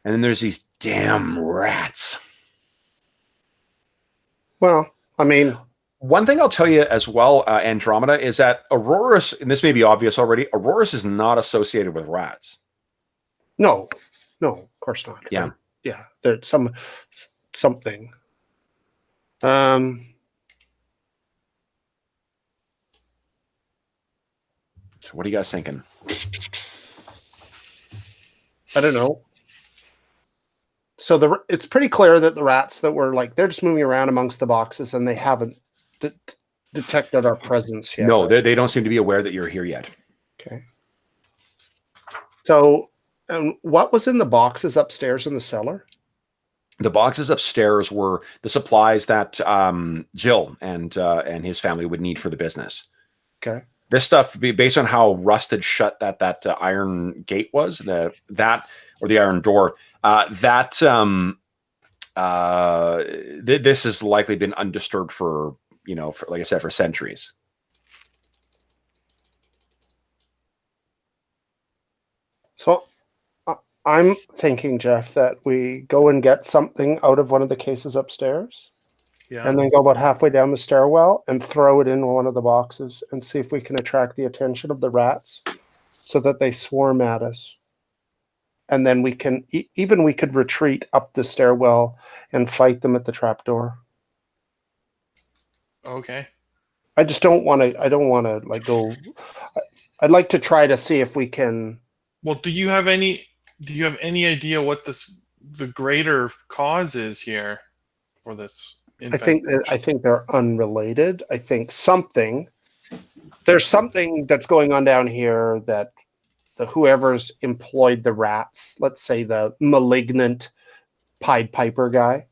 And then there's these damn rats. Well, I mean, one thing I'll tell you as well, Andromeda, is that Aurorus, and this may be obvious already, Aurorus is not associated with rats. No, of course not. Yeah. Yeah, there's something. So what are you guys thinking? I don't know. So it's pretty clear that the rats that were they're just moving around amongst the boxes and they haven't detected our presence yet. No, they don't seem to be aware that you're here yet. Okay. So, what was in the boxes upstairs in the cellar? The boxes upstairs were the supplies that Jill and his family would need for the business. Okay. This stuff, based on how rusted shut that iron gate was, or the iron door, this has likely been undisturbed for like I said, for centuries. So I'm thinking, Jeff, that we go and get something out of one of the cases upstairs. Yeah. And then go about halfway down the stairwell and throw it in one of the boxes and see if we can attract the attention of the rats so that they swarm at us. And then we can we could retreat up the stairwell and fight them at the trapdoor. Okay. I just don't want to. I don't want to go. I'd like to try to see if we can. Well, do you have any idea what the greater cause is here for this? I think they're unrelated. I think there's something that's going on down here that whoever's employed the rats, let's say the malignant Pied Piper guy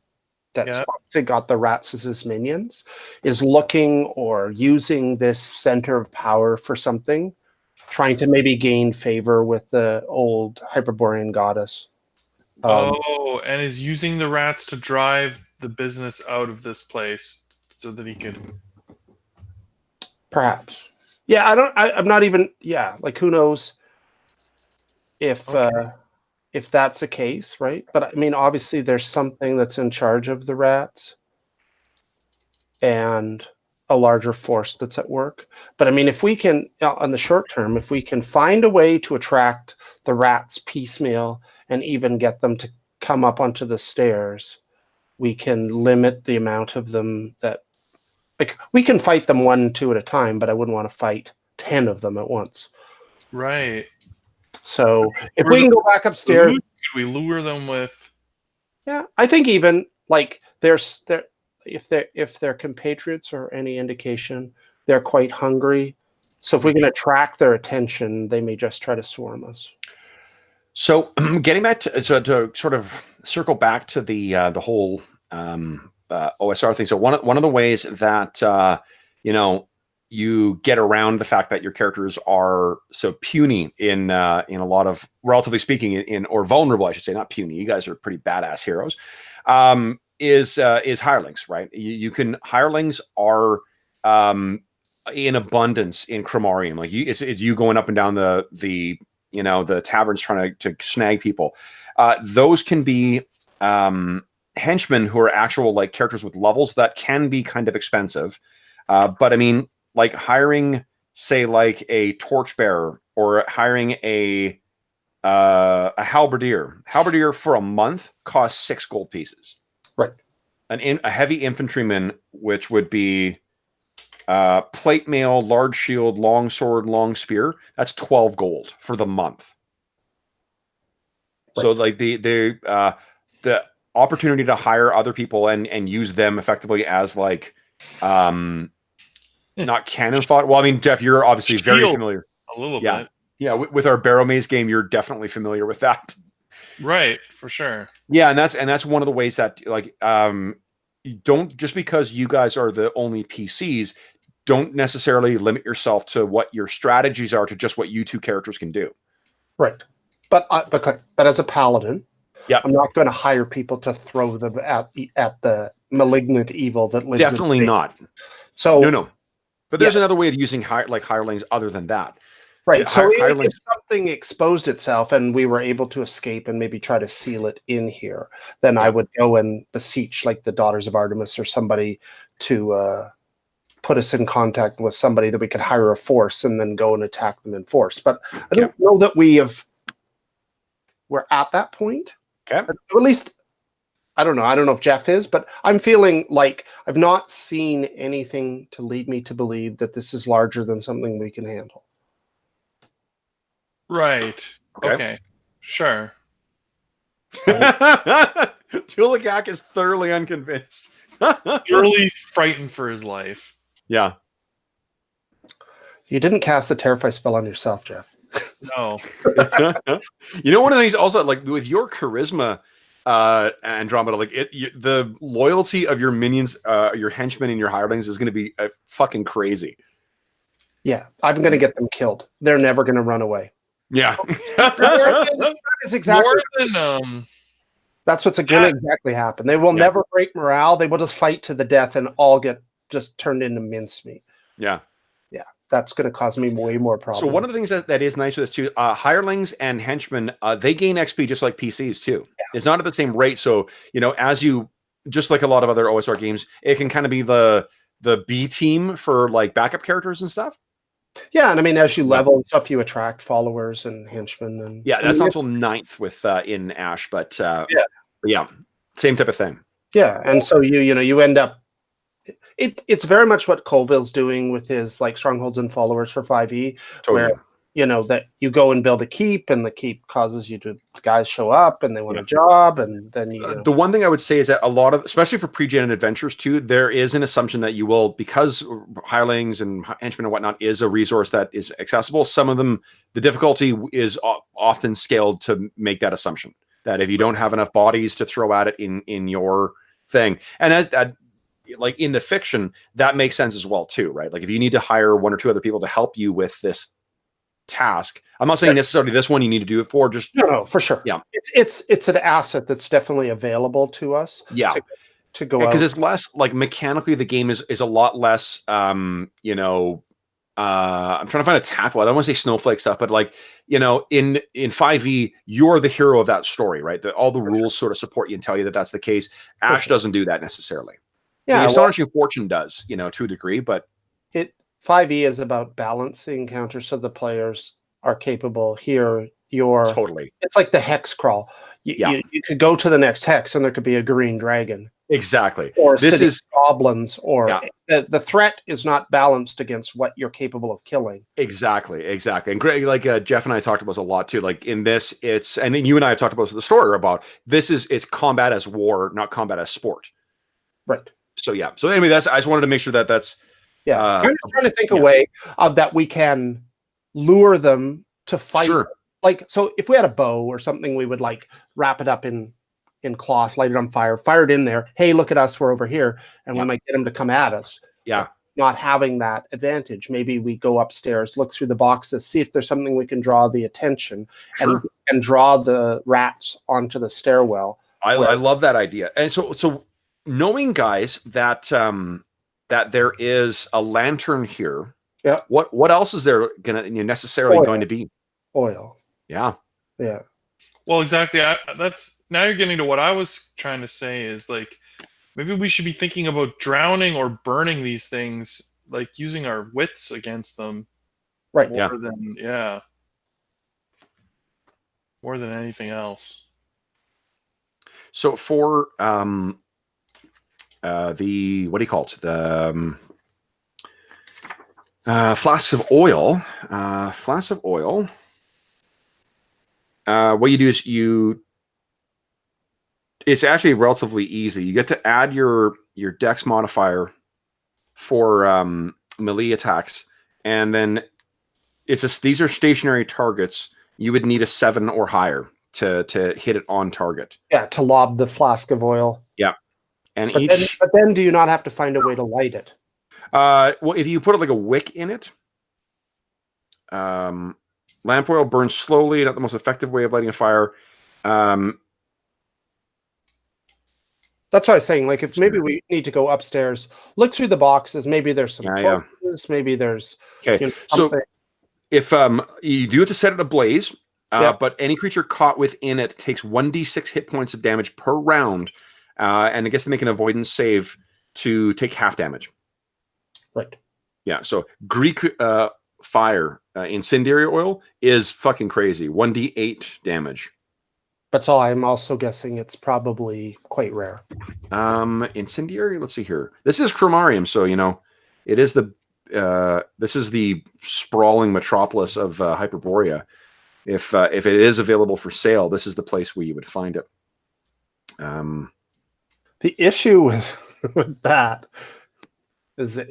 that's got the rats as his minions, is looking or using this center of power for something, trying to maybe gain favor with the old Hyperborean goddess. And is using the rats to drive the business out of this place so that he could. Perhaps. Yeah, I'm not even. Yeah, who knows if that's the case, right? But I mean, obviously, there's something that's in charge of the rats. and a larger force that's at work. But I mean, if we can, on the short term, if we can find a way to attract the rats piecemeal and even get them to come up onto the stairs, we can limit the amount of them that, like, we can fight them 1-2 at a time, but I wouldn't want to fight 10 of them at once. Right. So if we can go back upstairs, Could we lure them with? yeah, I think even like if their compatriots are any indication, they're quite hungry. So if we can attract their attention, they may just try to swarm us. So getting back to sort of circle back to the whole OSR thing. So one of the ways that you get around the fact that your characters are so puny in a lot of, relatively speaking, or vulnerable, I should say, not puny. You guys are pretty badass heroes. Is hirelings, right? Hirelings are in abundance in Cromorium. Like it's you going up and down the taverns trying to snag people. Those can be henchmen who are actual like characters with levels that can be kind of expensive. But I mean, like hiring, say, like a torchbearer or hiring a halberdier. Halberdier for a month costs 6 gold pieces. Right. A heavy infantryman, which would be plate mail, large shield, long sword, long spear, that's 12 gold for the month. Right. So like the opportunity to hire other people and use them effectively as like not cannon fodder. Well, I mean, Jeff, you're obviously very familiar. A little bit. Yeah, with our Barrow Maze game, you're definitely familiar with that. Right, for sure. Yeah, and that's one of the ways that like you don't, just because you guys are the only PCs, don't necessarily limit yourself to what your strategies are to just what you two characters can do. Right. But as a paladin, yeah, I'm not going to hire people to throw them at the malignant evil that lives. Definitely not. So no. But there's another way of using hirelings other than that. Right. So if something exposed itself and we were able to escape and maybe try to seal it in here, then I would go and beseech like the Daughters of Artemis or somebody to put us in contact with somebody that we could hire a force and then go and attack them in force. But I don't know that we're at that point. Okay. Or at least, I don't know. I don't know if Jeff is, but I'm feeling like I've not seen anything to lead me to believe that this is larger than something we can handle. Right. Okay. Sure. Tulagak is thoroughly unconvinced. Purely frightened for his life. Yeah. You didn't cast the Terrify spell on yourself, Jeff. No. You know, one of the things also, like with your charisma, Andromeda, like the loyalty of your minions, your henchmen and your hirelings is going to be fucking crazy. Yeah, I'm going to get them killed. They're never going to run away. Yeah. That is exactly more than that's what's going to exactly happen. They will never break morale. They will just fight to the death and all get just turned into mincemeat. Yeah. Yeah. That's going to cause me way more problems. So one of the things that is nice with this too, hirelings and henchmen, they gain XP just like PCs too. Yeah. It's not at the same rate. So, as you, just like a lot of other OSR games, it can kind of be the B team for like backup characters and stuff. Yeah, and I mean, as you level and stuff, you attract followers and henchmen. And that's not until 9th with in Ash, but same type of thing. Yeah, and so you end up. It's very much what Colville's doing with his like strongholds and followers for 5e, where that you go and build a keep, and the keep causes you to guys show up and they want a job, and then the one thing I would say is that a lot of, especially for pre-gen adventures too, there is an assumption that you will, because hirelings and henchmen and whatnot is a resource that is accessible. Some of them, the difficulty is often scaled to make that assumption that if you don't have enough bodies to throw at it in your thing, and that like in the fiction, that makes sense as well too, right? Like if you need to hire 1 or 2 other people to help you with this task, I'm not saying necessarily this one you need to do it for, just no, for sure. Yeah, it's an asset that's definitely available to us. Yeah, to go because it's less like mechanically the game is a lot less. I'm trying to find a tackle. I don't want to say snowflake stuff, but like in 5e, you're the hero of that story, right? All the rules sort of support you and tell you that that's the case. Ash doesn't do that necessarily. Yeah, the Astonishing Fortune does, to a degree, but 5e is about balancing counters so the players are capable. Here, totally. it's like the hex crawl. You could go to the next hex and there could be a green dragon. Exactly. Or this is goblins, or the threat is not balanced against what you're capable of killing. Exactly. And Greg, like Jeff and I talked about this a lot too. Like in this, and then you and I have talked about the story about it's combat as war, not combat as sport. Right. So yeah. So anyway, I just wanted to make sure that's. Yeah, I'm just trying to think a way of that we can lure them to fight. Sure. Like, so if we had a bow or something, we would like wrap it up in cloth, light it on fire, fire it in there. Hey, look at us, we're over here, and we might get them to come at us. Yeah. Not having that advantage, maybe we go upstairs, look through the boxes, see if there's something we can draw the attention, and draw the rats onto the stairwell. I love that idea. And so knowing, guys, that that there is a lantern here. Yeah. What else is there necessarily going to be? Oil. Yeah. Yeah. Well, exactly. Now you're getting to what I was trying to say is like maybe we should be thinking about drowning or burning these things, like using our wits against them. Right. More than anything else. So for the what do you call it? The flasks of oil. What you do is it's actually relatively easy. You get to add your dex modifier for melee attacks, and then these are stationary targets. You would need a 7 or higher to hit it on target. Yeah, to lob the flask of oil. Yeah, and but then do you not have to find a way to light it? Well, if you put like a wick in it, lamp oil burns slowly, not the most effective way of lighting a fire. That's what I was saying. Like, if maybe we need to go upstairs, look through the boxes. Maybe there's some torches. Maybe there's so if you do have to set it ablaze, but any creature caught within it takes 1d6 hit points of damage per round, and it gets to make an avoidance save to take half damage. Right. Yeah. So Greek fire, incendiary oil is fucking crazy. 1d8 damage. But so I'm also guessing it's probably quite rare. Incendiary. Let's see here. This is Chromarium, so it is this is the sprawling metropolis of Hyperborea. If it is available for sale, this is the place where you would find it. The issue with that is that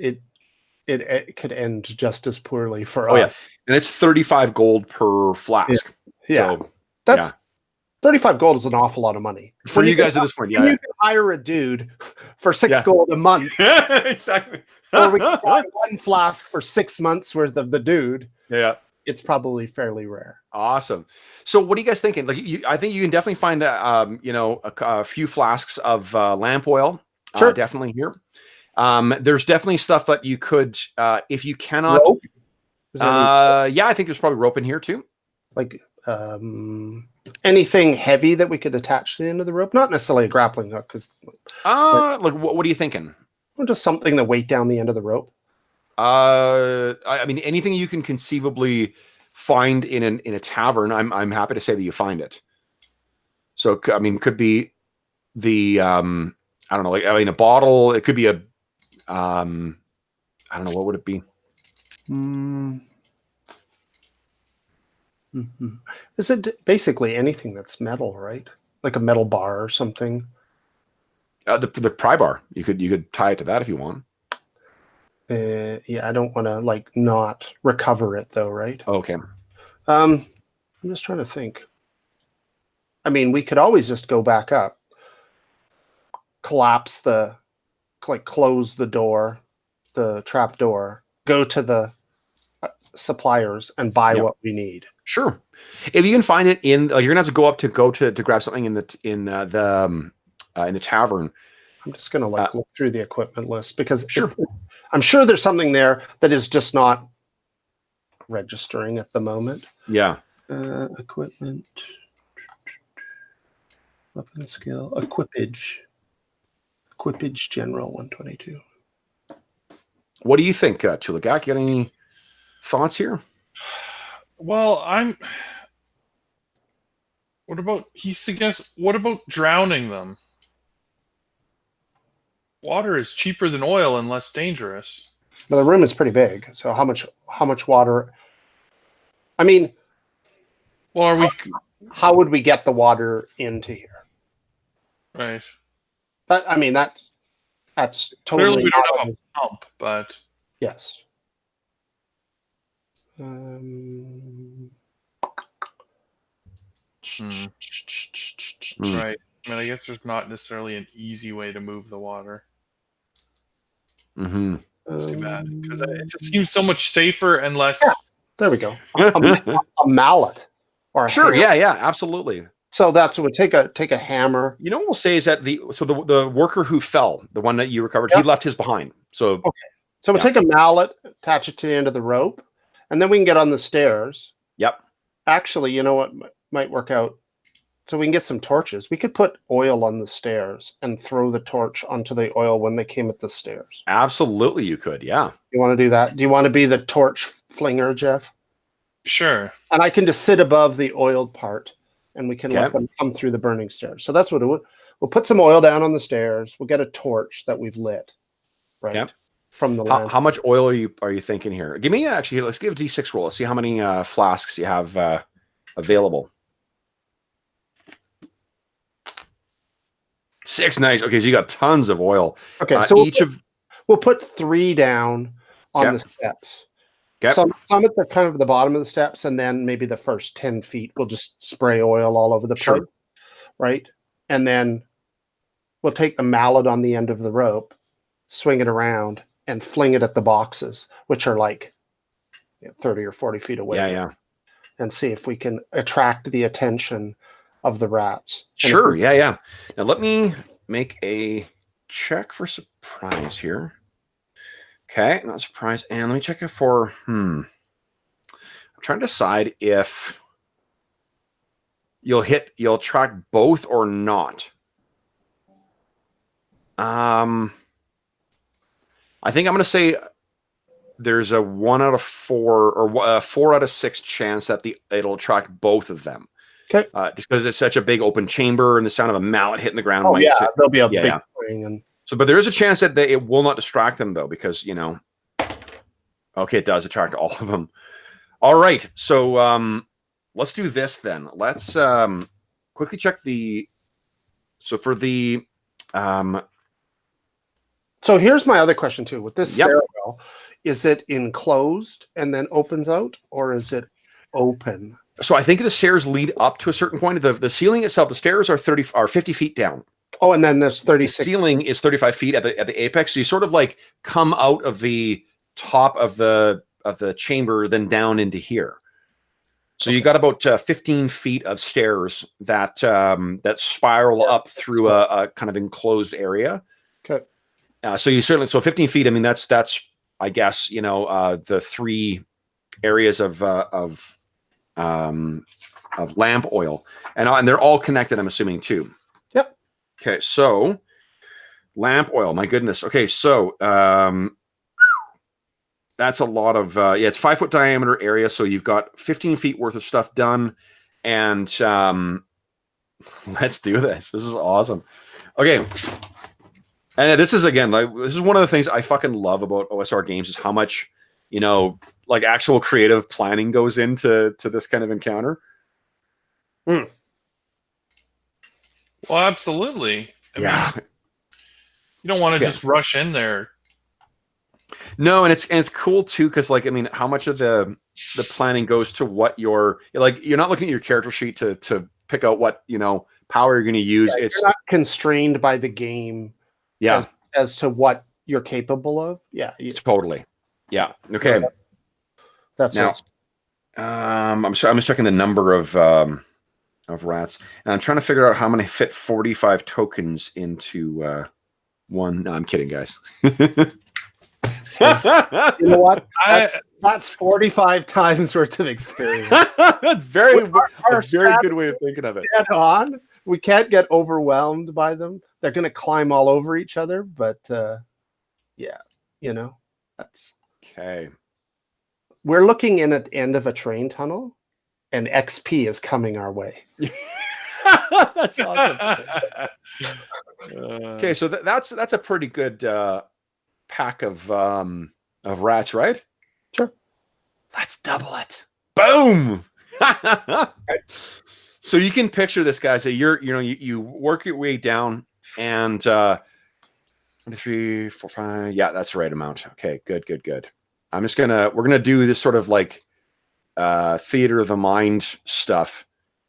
it could end just as poorly for us. Yeah, and it's 35 gold per flask. Yeah, so, that's 35 gold is an awful lot of money for you guys at this point. Yeah, you can hire a dude for 6 gold a month. Exactly. Or we can buy 1 flask for 6 months worth of the dude. Yeah, it's probably fairly rare. Awesome. So, what are you guys thinking? Like, I think you can definitely find a few flasks of lamp oil. Sure, definitely here. There's definitely stuff that you could, if you cannot. Rope? Yeah, I think there's probably rope in here too. Like anything heavy that we could attach to the end of the rope, not necessarily a grappling hook, because. Like what are you thinking? Or just something to weight down the end of the rope. I mean, anything you can conceivably find in a tavern, I'm happy to say that you find it. So I mean, could be the I don't know, like a bottle. It could be a I don't know, what would it be? Is it basically anything that's metal, right? Like a metal bar or something? The pry bar. You could tie it to that if you want. Yeah, I don't want to not recover it though, right? Okay. I'm just trying to think. I mean, we could always just go back up, close the door, the trap door, go to the suppliers and buy what we need. Sure. If you can find it in, you're gonna have to go to grab something in the tavern. I'm just gonna look through the equipment list because I'm sure there's something there that is just not registering at the moment. Yeah. Equipment, weapon skill, equipage. Equipage General 122. What do you think, Tulagak? Got any thoughts here? Well, what about, what about drowning them? Water is cheaper than oil and less dangerous. But the room is pretty big, so how much water? I mean, well, how would we get the water into here? Right. But I mean that's totally. Clearly we don't have a pump, but yes. Right. I mean, I guess there's not necessarily an easy way to move the water. Mm-hmm. It's too bad because it just seems so much safer and less. Yeah, there we go. A mallet or a Sure. hammer. Yeah. Absolutely. So that's what take a hammer. You know what we'll say is that the worker who fell, the one that you recovered, he left his behind. So okay. So we'll take a mallet, attach it to the end of the rope, and then we can get on the stairs. Yep. Actually, you know what might work out? So we can get some torches. We could put oil on the stairs and throw the torch onto the oil when they came up the stairs. Absolutely, you could. Yeah. You want to do that? Do you want to be the torch flinger, Jeff? Sure. And I can just sit above the oiled part, and we can let them come through the burning stairs. So that's what we'll put some oil down on the stairs. We'll get a torch that we've lit, right? Yep. From the how much oil are you thinking here? Give me actually. Let's give a D6 roll. Let's see how many flasks you have available. 6, nice. Okay, so you got tons of oil. Okay, so we'll put 3 down on the steps. Okay. Some at the kind of the bottom of the steps, and then maybe the first 10 feet we'll just spray oil all over the place, right? And then we'll take the mallet on the end of the rope, swing it around, and fling it at the boxes, which are like 30 or 40 feet away. Yeah. And see if we can attract the attention of the rats. Sure, yeah. Now let me make a check for surprise here. Okay, not surprise. And let me check it for, I'm trying to decide if you'll track both or not. I think I'm going to say there's a 1 out of 4 or 4 out of 6 chance that it'll attract both of them. Okay. Just because it's such a big open chamber and the sound of a mallet hitting the ground. There'll be a big ring. And so, but there is a chance that it will not distract them though, because okay, it does attract all of them. All right, so let's do this then. Let's quickly check so for the So here's my other question too. With this stairwell, is it enclosed and then opens out, or is it open? So I think the stairs lead up to a certain point. The ceiling itself, the stairs are 50 feet down. Oh, and then there's 36. The ceiling is 35 feet at the apex. So you sort of like come out of the top of the chamber, then down into here. So you got about 15 feet of stairs that spiral up through a kind of enclosed area. Okay. So 15 feet. I mean, that's I guess the 3 areas of lamp oil, and they're all connected, I'm assuming too. Yep. Okay, so lamp oil. My goodness. Okay, so that's a lot of it's 5-foot diameter area. So you've got 15 feet worth of stuff done, and let's do this. This is awesome. Okay. And this is this is one of the things I fucking love about OSR games is how much, like actual creative planning goes into this kind of encounter. Well, absolutely. I mean, you don't want to just rush in there. No, and it's cool too, because how much of the planning goes to what you're not looking at your character sheet to pick out what power you're going to use. It's not constrained by the game. Yeah, as to what you're capable of. Yeah, totally. Yeah. Okay. That's now. I'm just checking the number of rats, and I'm trying to figure out how many fit 45 tokens into one. No, I'm kidding, guys. You know what? That's 45 times worth of experience. very good way of thinking of it. We can't get overwhelmed by them. they're going to climb all over each other. But yeah, that's Okay. We're looking in at the end of a train tunnel, and XP is coming our way. That's awesome. Okay, so that's a pretty good pack of rats, right? Sure. Let's double it. Boom. So you can picture this, guys. That you work your way down, and 1, 2, 3, 4, 5. Yeah, that's the right amount. Okay, good. We're gonna do this sort of like theater of the mind stuff,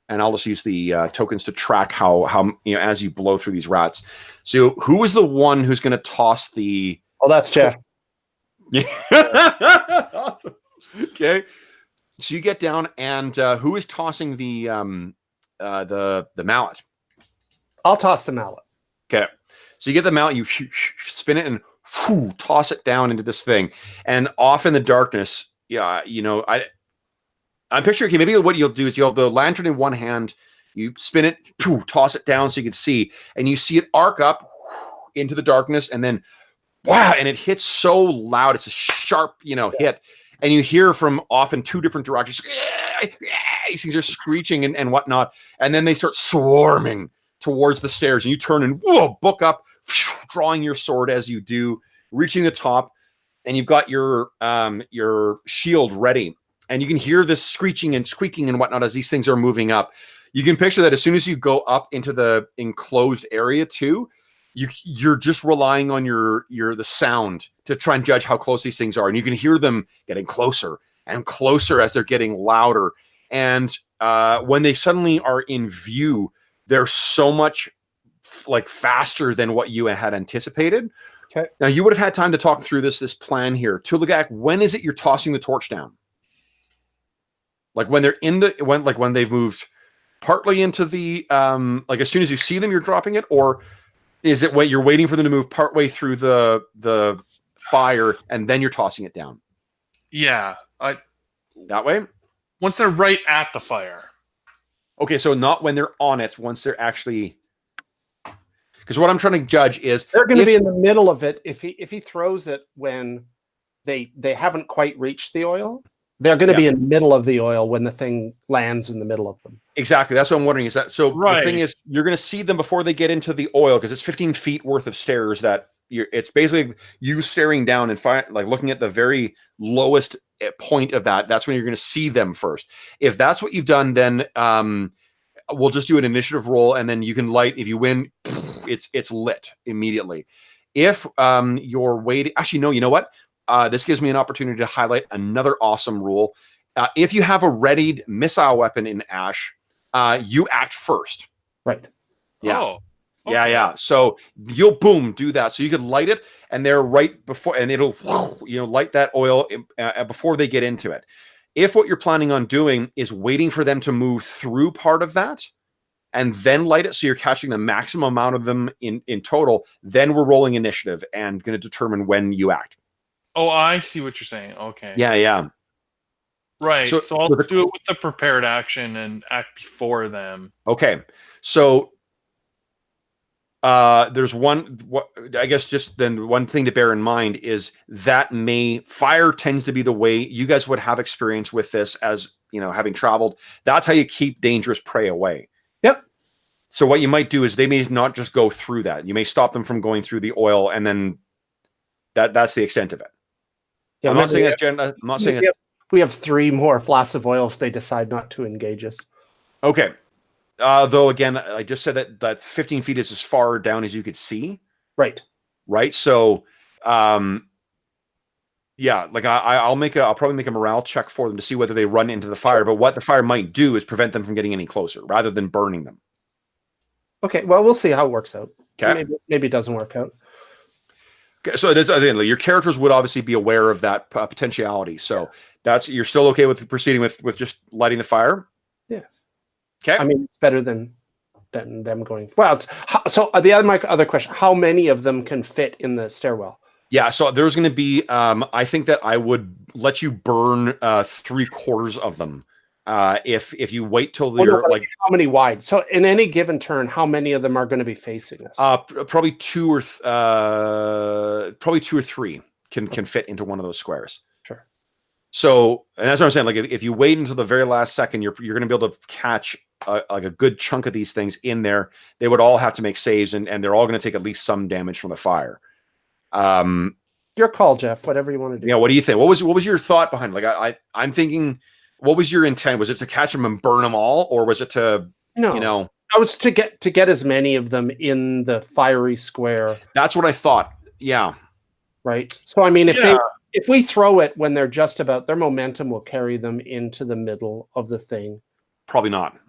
and I'll just use the tokens to track how as you blow through these rats. So who is the one who's gonna toss the? Oh, that's Jeff. Yeah. Awesome. Okay. So you get down, and who is tossing the mallet? I'll toss the mallet. Okay. So you get the mallet, you spin it, and toss it down into this thing. And off in the darkness, I'm picturing, okay, maybe what you'll do is you'll have the lantern in one hand, you spin it, toss it down so you can see, and you see it arc up into the darkness, and then wow, and it hits so loud, it's a sharp, hit. And you hear from often 2 different directions, these things are screeching and whatnot, and then they start swarming towards the stairs, and you turn and book up, drawing your sword as you do, reaching the top, and you've got your shield ready, and you can hear this screeching and squeaking and whatnot as these things are moving up. You can picture that as soon as you go up into the enclosed area too, you're just relying on the sound to try and judge how close these things are, and you can hear them getting closer and closer as they're getting louder. And when they suddenly are in view, they're so much like faster than what you had anticipated. Okay. Now you would have had time to talk through this plan here. Tulagak, when is it you're tossing the torch down? Like when they're when they've moved partly into the like as soon as you see them, you're dropping it, or is it when you're waiting for them to move partway through the fire and then you're tossing it down? Yeah, that way. Once they're right at the fire. Okay, so not when they're on it. Once they're actually, because what I'm trying to judge is they're going to be in the middle of it. If he throws it when they haven't quite reached the oil, they're going to be in the middle of the oil when the thing lands in the middle of them. Exactly. That's what I'm wondering. Is that so? Right. The thing is, you're going to see them before they get into the oil because it's 15 feet worth of stairs. It's basically you staring down and like looking at the very lowest point of that. That's when you're going to see them first. If that's what you've done, then we'll just do an initiative roll, and then you can light. If you win, it's lit immediately. If you're waiting, actually no. You know what? This gives me an opportunity to highlight another awesome rule. If you have a readied missile weapon in Ash, you act first. Right. Yeah. Oh, okay. Yeah. So you'll do that. So you can light it, and they're right before, and it'll light that oil before they get into it. If what you're planning on doing is waiting for them to move through part of that, and then light it, so you're catching the maximum amount of them in total, then we're rolling initiative and going to determine when you act. Oh, I see what you're saying. Okay. Yeah. Right. So I'll do it with the prepared action and act before them. Okay. So there's one. I guess just then one thing to bear in mind is that fire tends to be the way you guys would have experience with this, as having traveled. That's how you keep dangerous prey away. Yep. So what you might do is they may not just go through that. You may stop them from going through the oil, and then that's the extent of it. Yeah, I'm not saying that's Jen. I'm not saying it's. We have 3 more flasks of oil if they decide not to engage us. Okay. Though again, I just said that 15 feet is as far down as you could see. Right. So, yeah, like I'll probably make a morale check for them to see whether they run into the fire. But what the fire might do is prevent them from getting any closer, rather than burning them. Okay. Well, we'll see how it works out. Okay. Maybe it doesn't work out. Okay, so your characters would obviously be aware of that potentiality. So you're still okay with proceeding with just lighting the fire. Yeah. Okay. I mean, it's better than them going. Well, so my other question: how many of them can fit in the stairwell? Yeah. So there's going to be. I think that I would let you burn 3/4 of them If you wait till you're like how many wide? So in any given turn, how many of them are going to be facing us? probably two or three can fit into one of those squares. Sure. So, and that's what I'm saying. Like, if you wait until the very last second, you're going to be able to catch like a good chunk of these things in there. They would all have to make saves, and they're all going to take at least some damage from the fire. Your call, Jeff. Whatever you want to do. Yeah. What do you think? What was your thought behind it? Like, I'm thinking. What was your intent? Was it to catch them and burn them all, or was it to, I was to get as many of them in the fiery square. That's what I thought. Yeah. Right. So I mean, if we throw it when they're just about, their momentum will carry them into the middle of the thing. Probably not.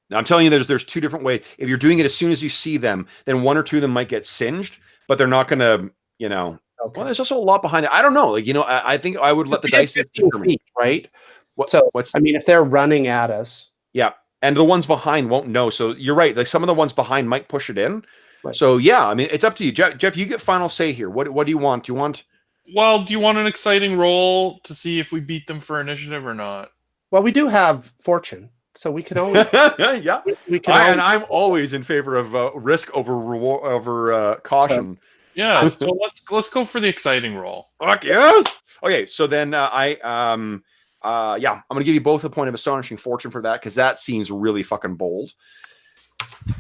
Now, I'm telling you, there's two different ways. If you're doing it as soon as you see them, then one or two of them might get singed, but they're not going to, Okay. Well, there's also a lot behind it. I don't know. Like, I think I would let the dice determine. Right. I mean, if they're running at us. Yeah. And the ones behind won't know. So you're right. Like, some of the ones behind might push it in. Right. So yeah, I mean, it's up to you. Jeff, you get final say here. What do you want? Do you want an exciting roll to see if we beat them for initiative or not? Well, we do have fortune, so we can always. Yeah. And I'm always in favor of risk over caution. Yeah. So let's go for the exciting roll. Fuck yes. Okay. So then I'm gonna give you both a point of astonishing fortune for that, because that seems really fucking bold.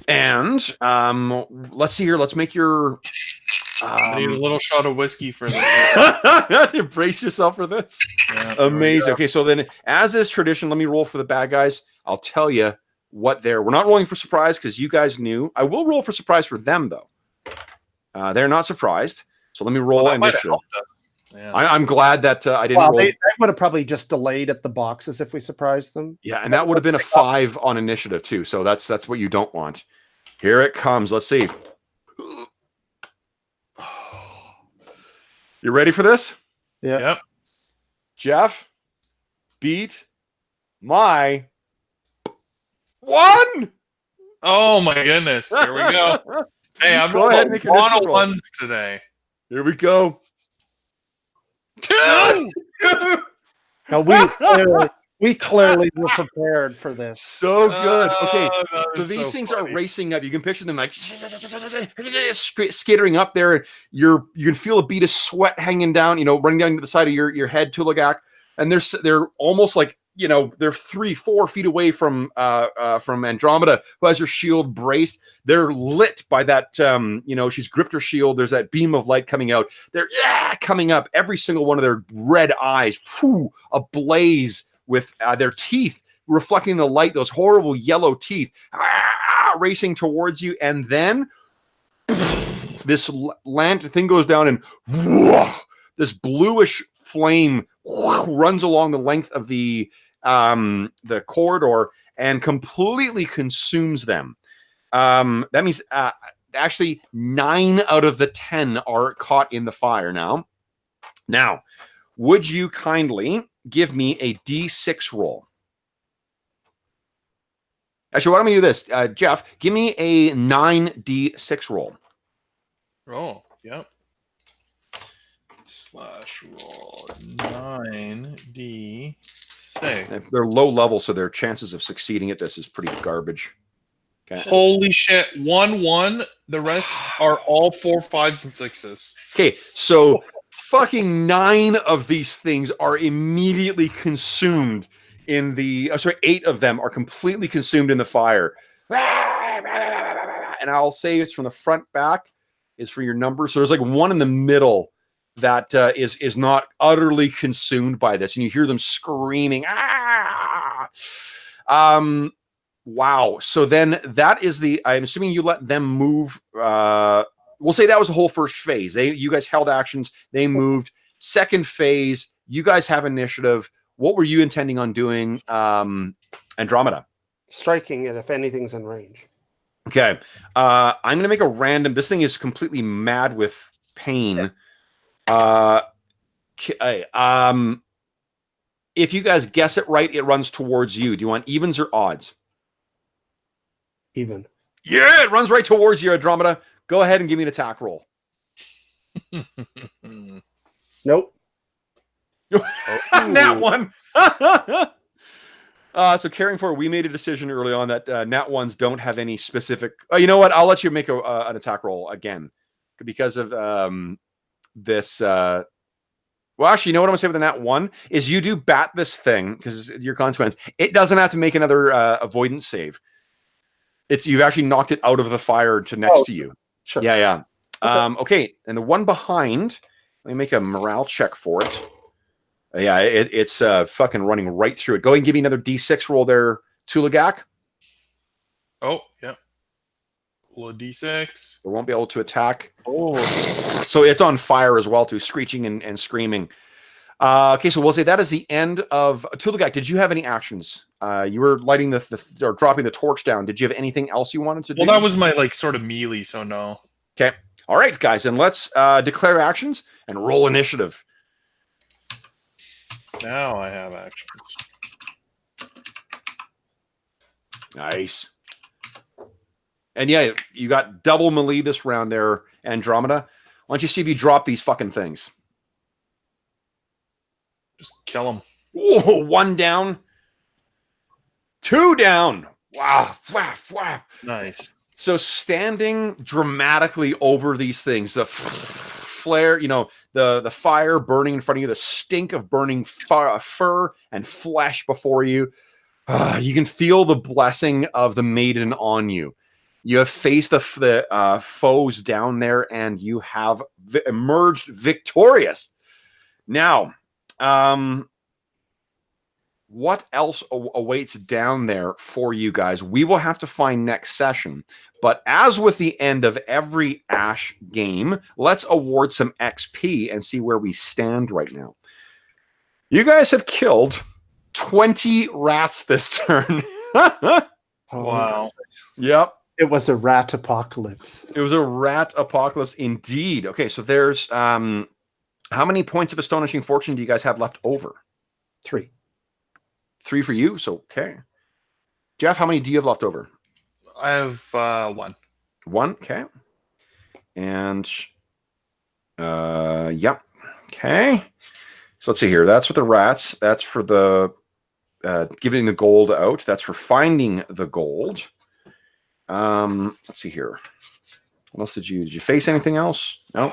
And let's see here. Let's make your. I need a little shot of whiskey for this. Brace yourself for this. Yeah, amazing. Okay, so then, as is tradition, let me roll for the bad guys. I'll tell you what we're not rolling for surprise because you guys knew. I will roll for surprise for them though. They're not surprised, so let me roll initiative. Yeah. I'm glad that I didn't roll. They would have probably just delayed at the boxes if we surprised them. Yeah, and that would have been a 5 on initiative too. So that's what you don't want. Here it comes. Let's see. You ready for this? Yeah. Yep. Jeff, beat my 1. Oh my goodness! Here we go. Hey, I'm go ahead and make your on ones today. Here we go. 2. Now we clearly were prepared for this. So good. Okay, so these things are racing up. You can picture them like skittering up there. You can feel a bead of sweat hanging down. Running down to the side of your head, Tulagak, and they're almost like they're 3-4 feet away from Andromeda, who has her shield braced. They're lit by that. She's gripped her shield. There's that beam of light coming out. They're coming up. Every single one of their red eyes, ablaze with their teeth reflecting the light. Those horrible yellow teeth racing towards you, and then this lantern thing goes down, and this bluish flame runs along the length of the corridor and completely consumes them. That means actually 9 out of the 10 are caught in the fire now. Now, would you kindly give me a D6 roll? Actually, why don't we do this? Jeff, give me a 9D6 roll. Oh, yep. /roll 9D6. If they're low level, so their chances of succeeding at this is pretty garbage. Okay. Holy shit. 1-1. The rest are all 4, 5s, and 6s. Okay, so fucking 9 of these things are immediately consumed in the... 8 of them are completely consumed in the fire. And I'll say it's from the front back is for your number. So there's like one in the middle that is not utterly consumed by this. And you hear them screaming. Wow. So then that is I'm assuming you let them move. We'll say that was the whole first phase. You guys held actions. They moved. Second phase, you guys have initiative. What were you intending on doing, Andromeda? Striking it if anything's in range. Okay. I'm going to make a random... This thing is completely mad with pain. If you guys guess it right, it runs towards you. Do you want evens or odds? Even. Yeah, it runs right towards you, Andromeda. Go ahead and give me an attack roll. Nope. That one. So caring for, we made a decision early on that nat ones don't have any specific. Oh, you know what? I'll let you make an attack roll again because of this. Well, actually, you know what I'm gonna say with the nat one is you do bat this thing because your consequence. It doesn't have to make another avoidance save. You've actually knocked it out of the fire to next to you. Sure. Yeah. Okay, and the one behind. Let me make a morale check for it. Yeah, it's fucking running right through it. Go ahead and give me another D6 roll there, Tulagak. Oh, yeah. Roll a D6. It won't be able to attack. Oh. So it's on fire as well, too, screeching and screaming. Okay, so we'll say that is the end of Tulagak. Did you have any actions? You were lighting or dropping the torch down. Did you have anything else you wanted to do? Well, that was my sort of melee, so no. Okay. All right, guys, and let's declare actions and roll initiative. Now I have actions. Nice. And yeah, you got double melee this round there, Andromeda. Why don't you see if you drop these fucking things? Just kill them. Whoa, 1 down. 2 down. Wow. Flap. Nice. So standing dramatically over these things, the flare, the fire burning in front of you, the stink of burning fur and flesh before you. You can feel the blessing of the maiden on you. You have faced the foes down there, and you have emerged victorious. Now, what else awaits down there for you guys? We will have to find next session. But as with the end of every Ash game, let's award some XP and see where we stand right now. You guys have killed 20 rats this turn. Wow. Yep. It was a rat apocalypse. It was a rat apocalypse indeed. Okay, so there's how many points of astonishing fortune do you guys have left over? 3. 3 for you. So okay. Jeff, how many do you have left over? I have 1. 1, okay. And yep. Okay. So let's see here. That's for the rats. That's for the giving the gold out. That's for finding the gold. Let's see here. What else did you face anything else? No.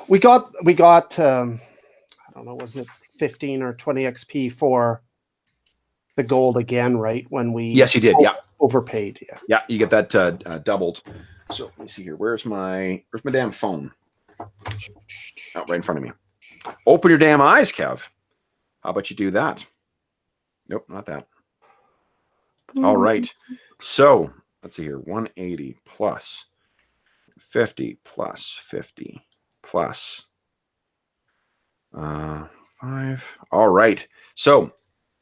We got I don't know, was it 15 or 20 XP for the gold again, right? When we Yes, you did. Yeah. Overpaid. Yeah. Yeah, you get that doubled. So let me see here. Where's my damn phone? Oh, right in front of me. Open your damn eyes, Kev. How about you do that? Nope, not that. All right. So let's see here. 180 plus 50 plus 50 plus 5. All right. So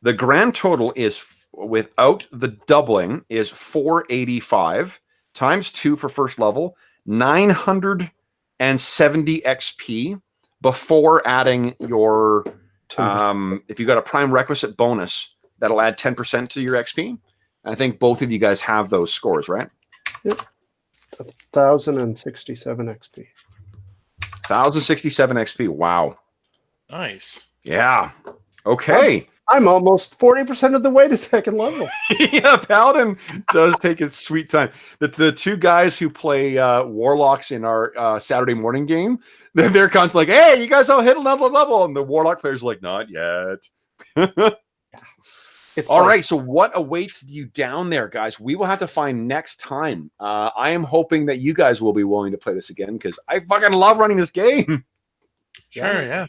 the grand total is without the doubling is 485 times 2 for first level, 970 XP before adding your if you got a prime requisite bonus, that'll add 10% to your XP. And I think both of you guys have those scores, right? Yep. 1,067 XP. 1,067 XP. Wow. Nice. Yeah. Okay. I'm almost 40% of the way to second level. Yeah, Paladin does take its sweet time. The 2 guys who play Warlocks in our Saturday morning game, they're constantly like, hey, you guys all hit another level. And the Warlock players are like, not yet. All right, so what awaits you down there, guys? We will have to find next time. I am hoping that you guys will be willing to play this again because I fucking love running this game. Sure, yeah.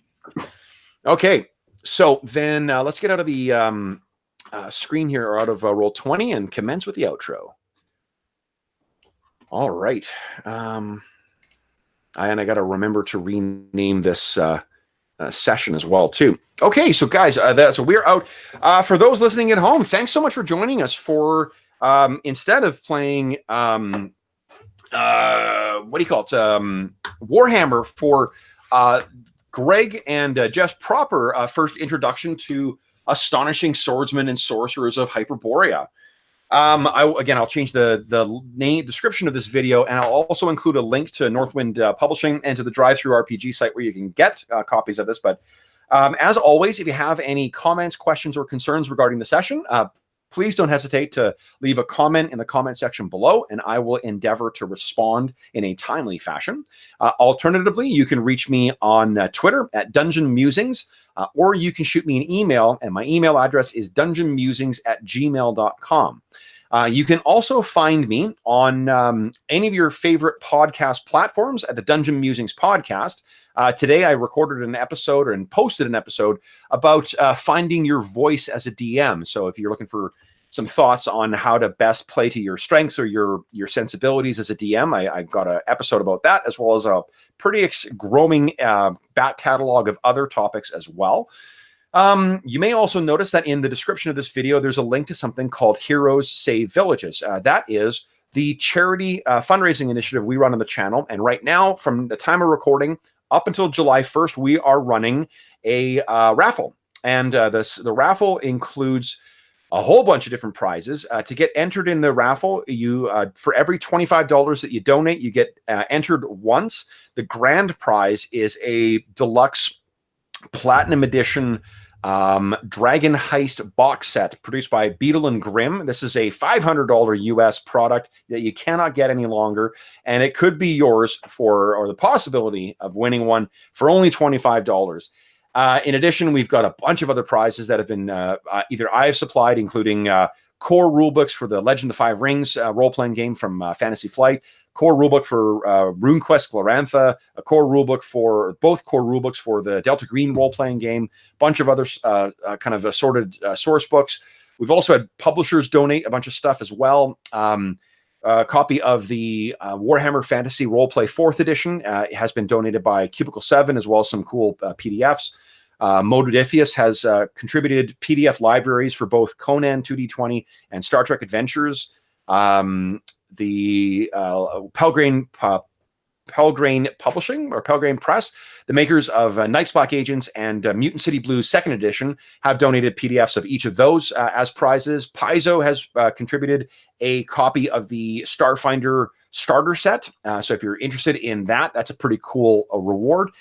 Okay. So then let's get out of the screen here, or out of Roll20, and commence with the outro. All right. And I got to remember to rename this session as well, too. Okay, so guys, so we're out. For those listening at home, thanks so much for joining us for, instead of playing, what do you call it? Warhammer for Greg and Jeff's proper first introduction to Astonishing Swordsmen and Sorcerers of Hyperborea. I'll change the name description of this video, and I'll also include a link to Northwind Publishing and to the DriveThru RPG site where you can get copies of this. But as always, if you have any comments, questions, or concerns regarding the session, please don't hesitate to leave a comment in the comment section below, and I will endeavor to respond in a timely fashion. Alternatively, you can reach me on Twitter at Dungeon Musings, or you can shoot me an email, and my email address is dungeonmusings@gmail.com. You can also find me on any of your favorite podcast platforms at the Dungeon Musings podcast. Today, I recorded an episode and posted an episode about finding your voice as a DM. So if you're looking for some thoughts on how to best play to your strengths or your sensibilities as a DM, I've got an episode about that, as well as a pretty growing back catalog of other topics as well. You may also notice that in the description of this video, there's a link to something called Heroes Save Villages. That is the charity fundraising initiative we run on the channel. And right now, from the time of recording up until July 1st, we are running a raffle. And the raffle includes a whole bunch of different prizes. To get entered in the raffle, you for every $25 that you donate, you get entered once. The grand prize is a deluxe Platinum Edition Dragon Heist box set produced by Beetle and Grimm. This is a $500 US product that you cannot get any longer, and it could be yours or the possibility of winning one for only $25. In addition, we've got a bunch of other prizes that have been either I have supplied, including core rulebooks for the Legend of the Five Rings role-playing game from Fantasy Flight, core rulebook for RuneQuest Glorantha, a core rulebook for both core rulebooks for the Delta Green role-playing game, bunch of other kind of assorted source books. We've also had publishers donate a bunch of stuff as well. A copy of the Warhammer Fantasy Roleplay 4th Edition has been donated by Cubicle 7, as well as some cool PDFs. Mododifius has contributed PDF libraries for both Conan 2D20 and Star Trek Adventures. The Pelgrane Publishing or Pelgrane Press, the makers of Night's Black Agents and Mutant City Blues 2nd Edition, have donated PDFs of each of those as prizes. Paizo has contributed a copy of the Starfinder starter set. So if you're interested in that, that's a pretty cool reward.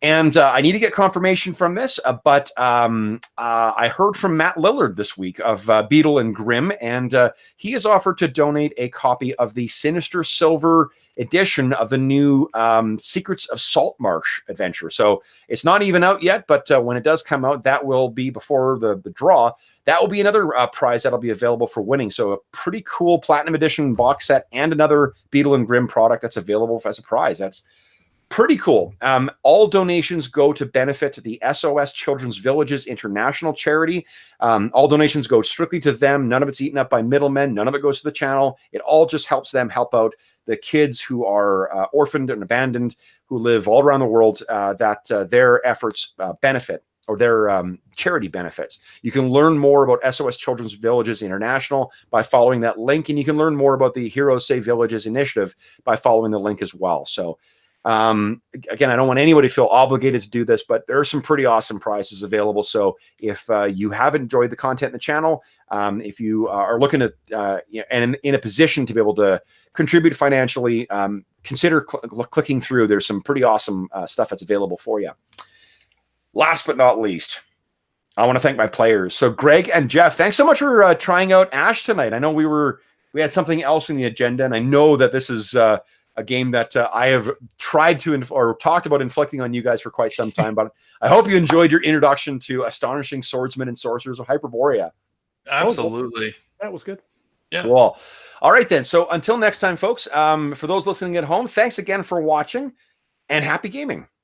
And I need to get confirmation from this, but I heard from Matt Lillard this week of Beetle and Grimm, and he has offered to donate a copy of the Sinister Silver edition of the new Secrets of Saltmarsh adventure. So it's not even out yet, but when it does come out, that will be before the draw. That will be another prize that'll be available for winning. So a pretty cool Platinum Edition box set and another Beetle and Grimm product that's available as a prize. That's pretty cool. All donations go to benefit the SOS Children's Villages International charity. All donations go strictly to them. None of it's eaten up by middlemen. None of it goes to the channel. It all just helps them help out the kids who are orphaned and abandoned, who live all around the world, that their efforts benefit, or their charity benefits. You can learn more about SOS Children's Villages International by following that link, and you can learn more about the Heroes Save Villages initiative by following the link as well. So again, I don't want anybody to feel obligated to do this, but there are some pretty awesome prizes available. So if you have enjoyed the content in the channel, if you are looking to and in a position to be able to contribute financially, consider clicking through. There's some pretty awesome stuff that's available for you. Last but not least, I want to thank my players. So Greg and Jeff, thanks so much for trying out Ash tonight. I know we had something else in the agenda, and I know that this is a game that I have tried to or talked about inflicting on you guys for quite some time, but I hope you enjoyed your introduction to Astonishing Swordsmen and Sorcerers of Hyperborea. Absolutely. That was good. Yeah. Cool. All right, then. So until next time, folks, for those listening at home, thanks again for watching, and happy gaming.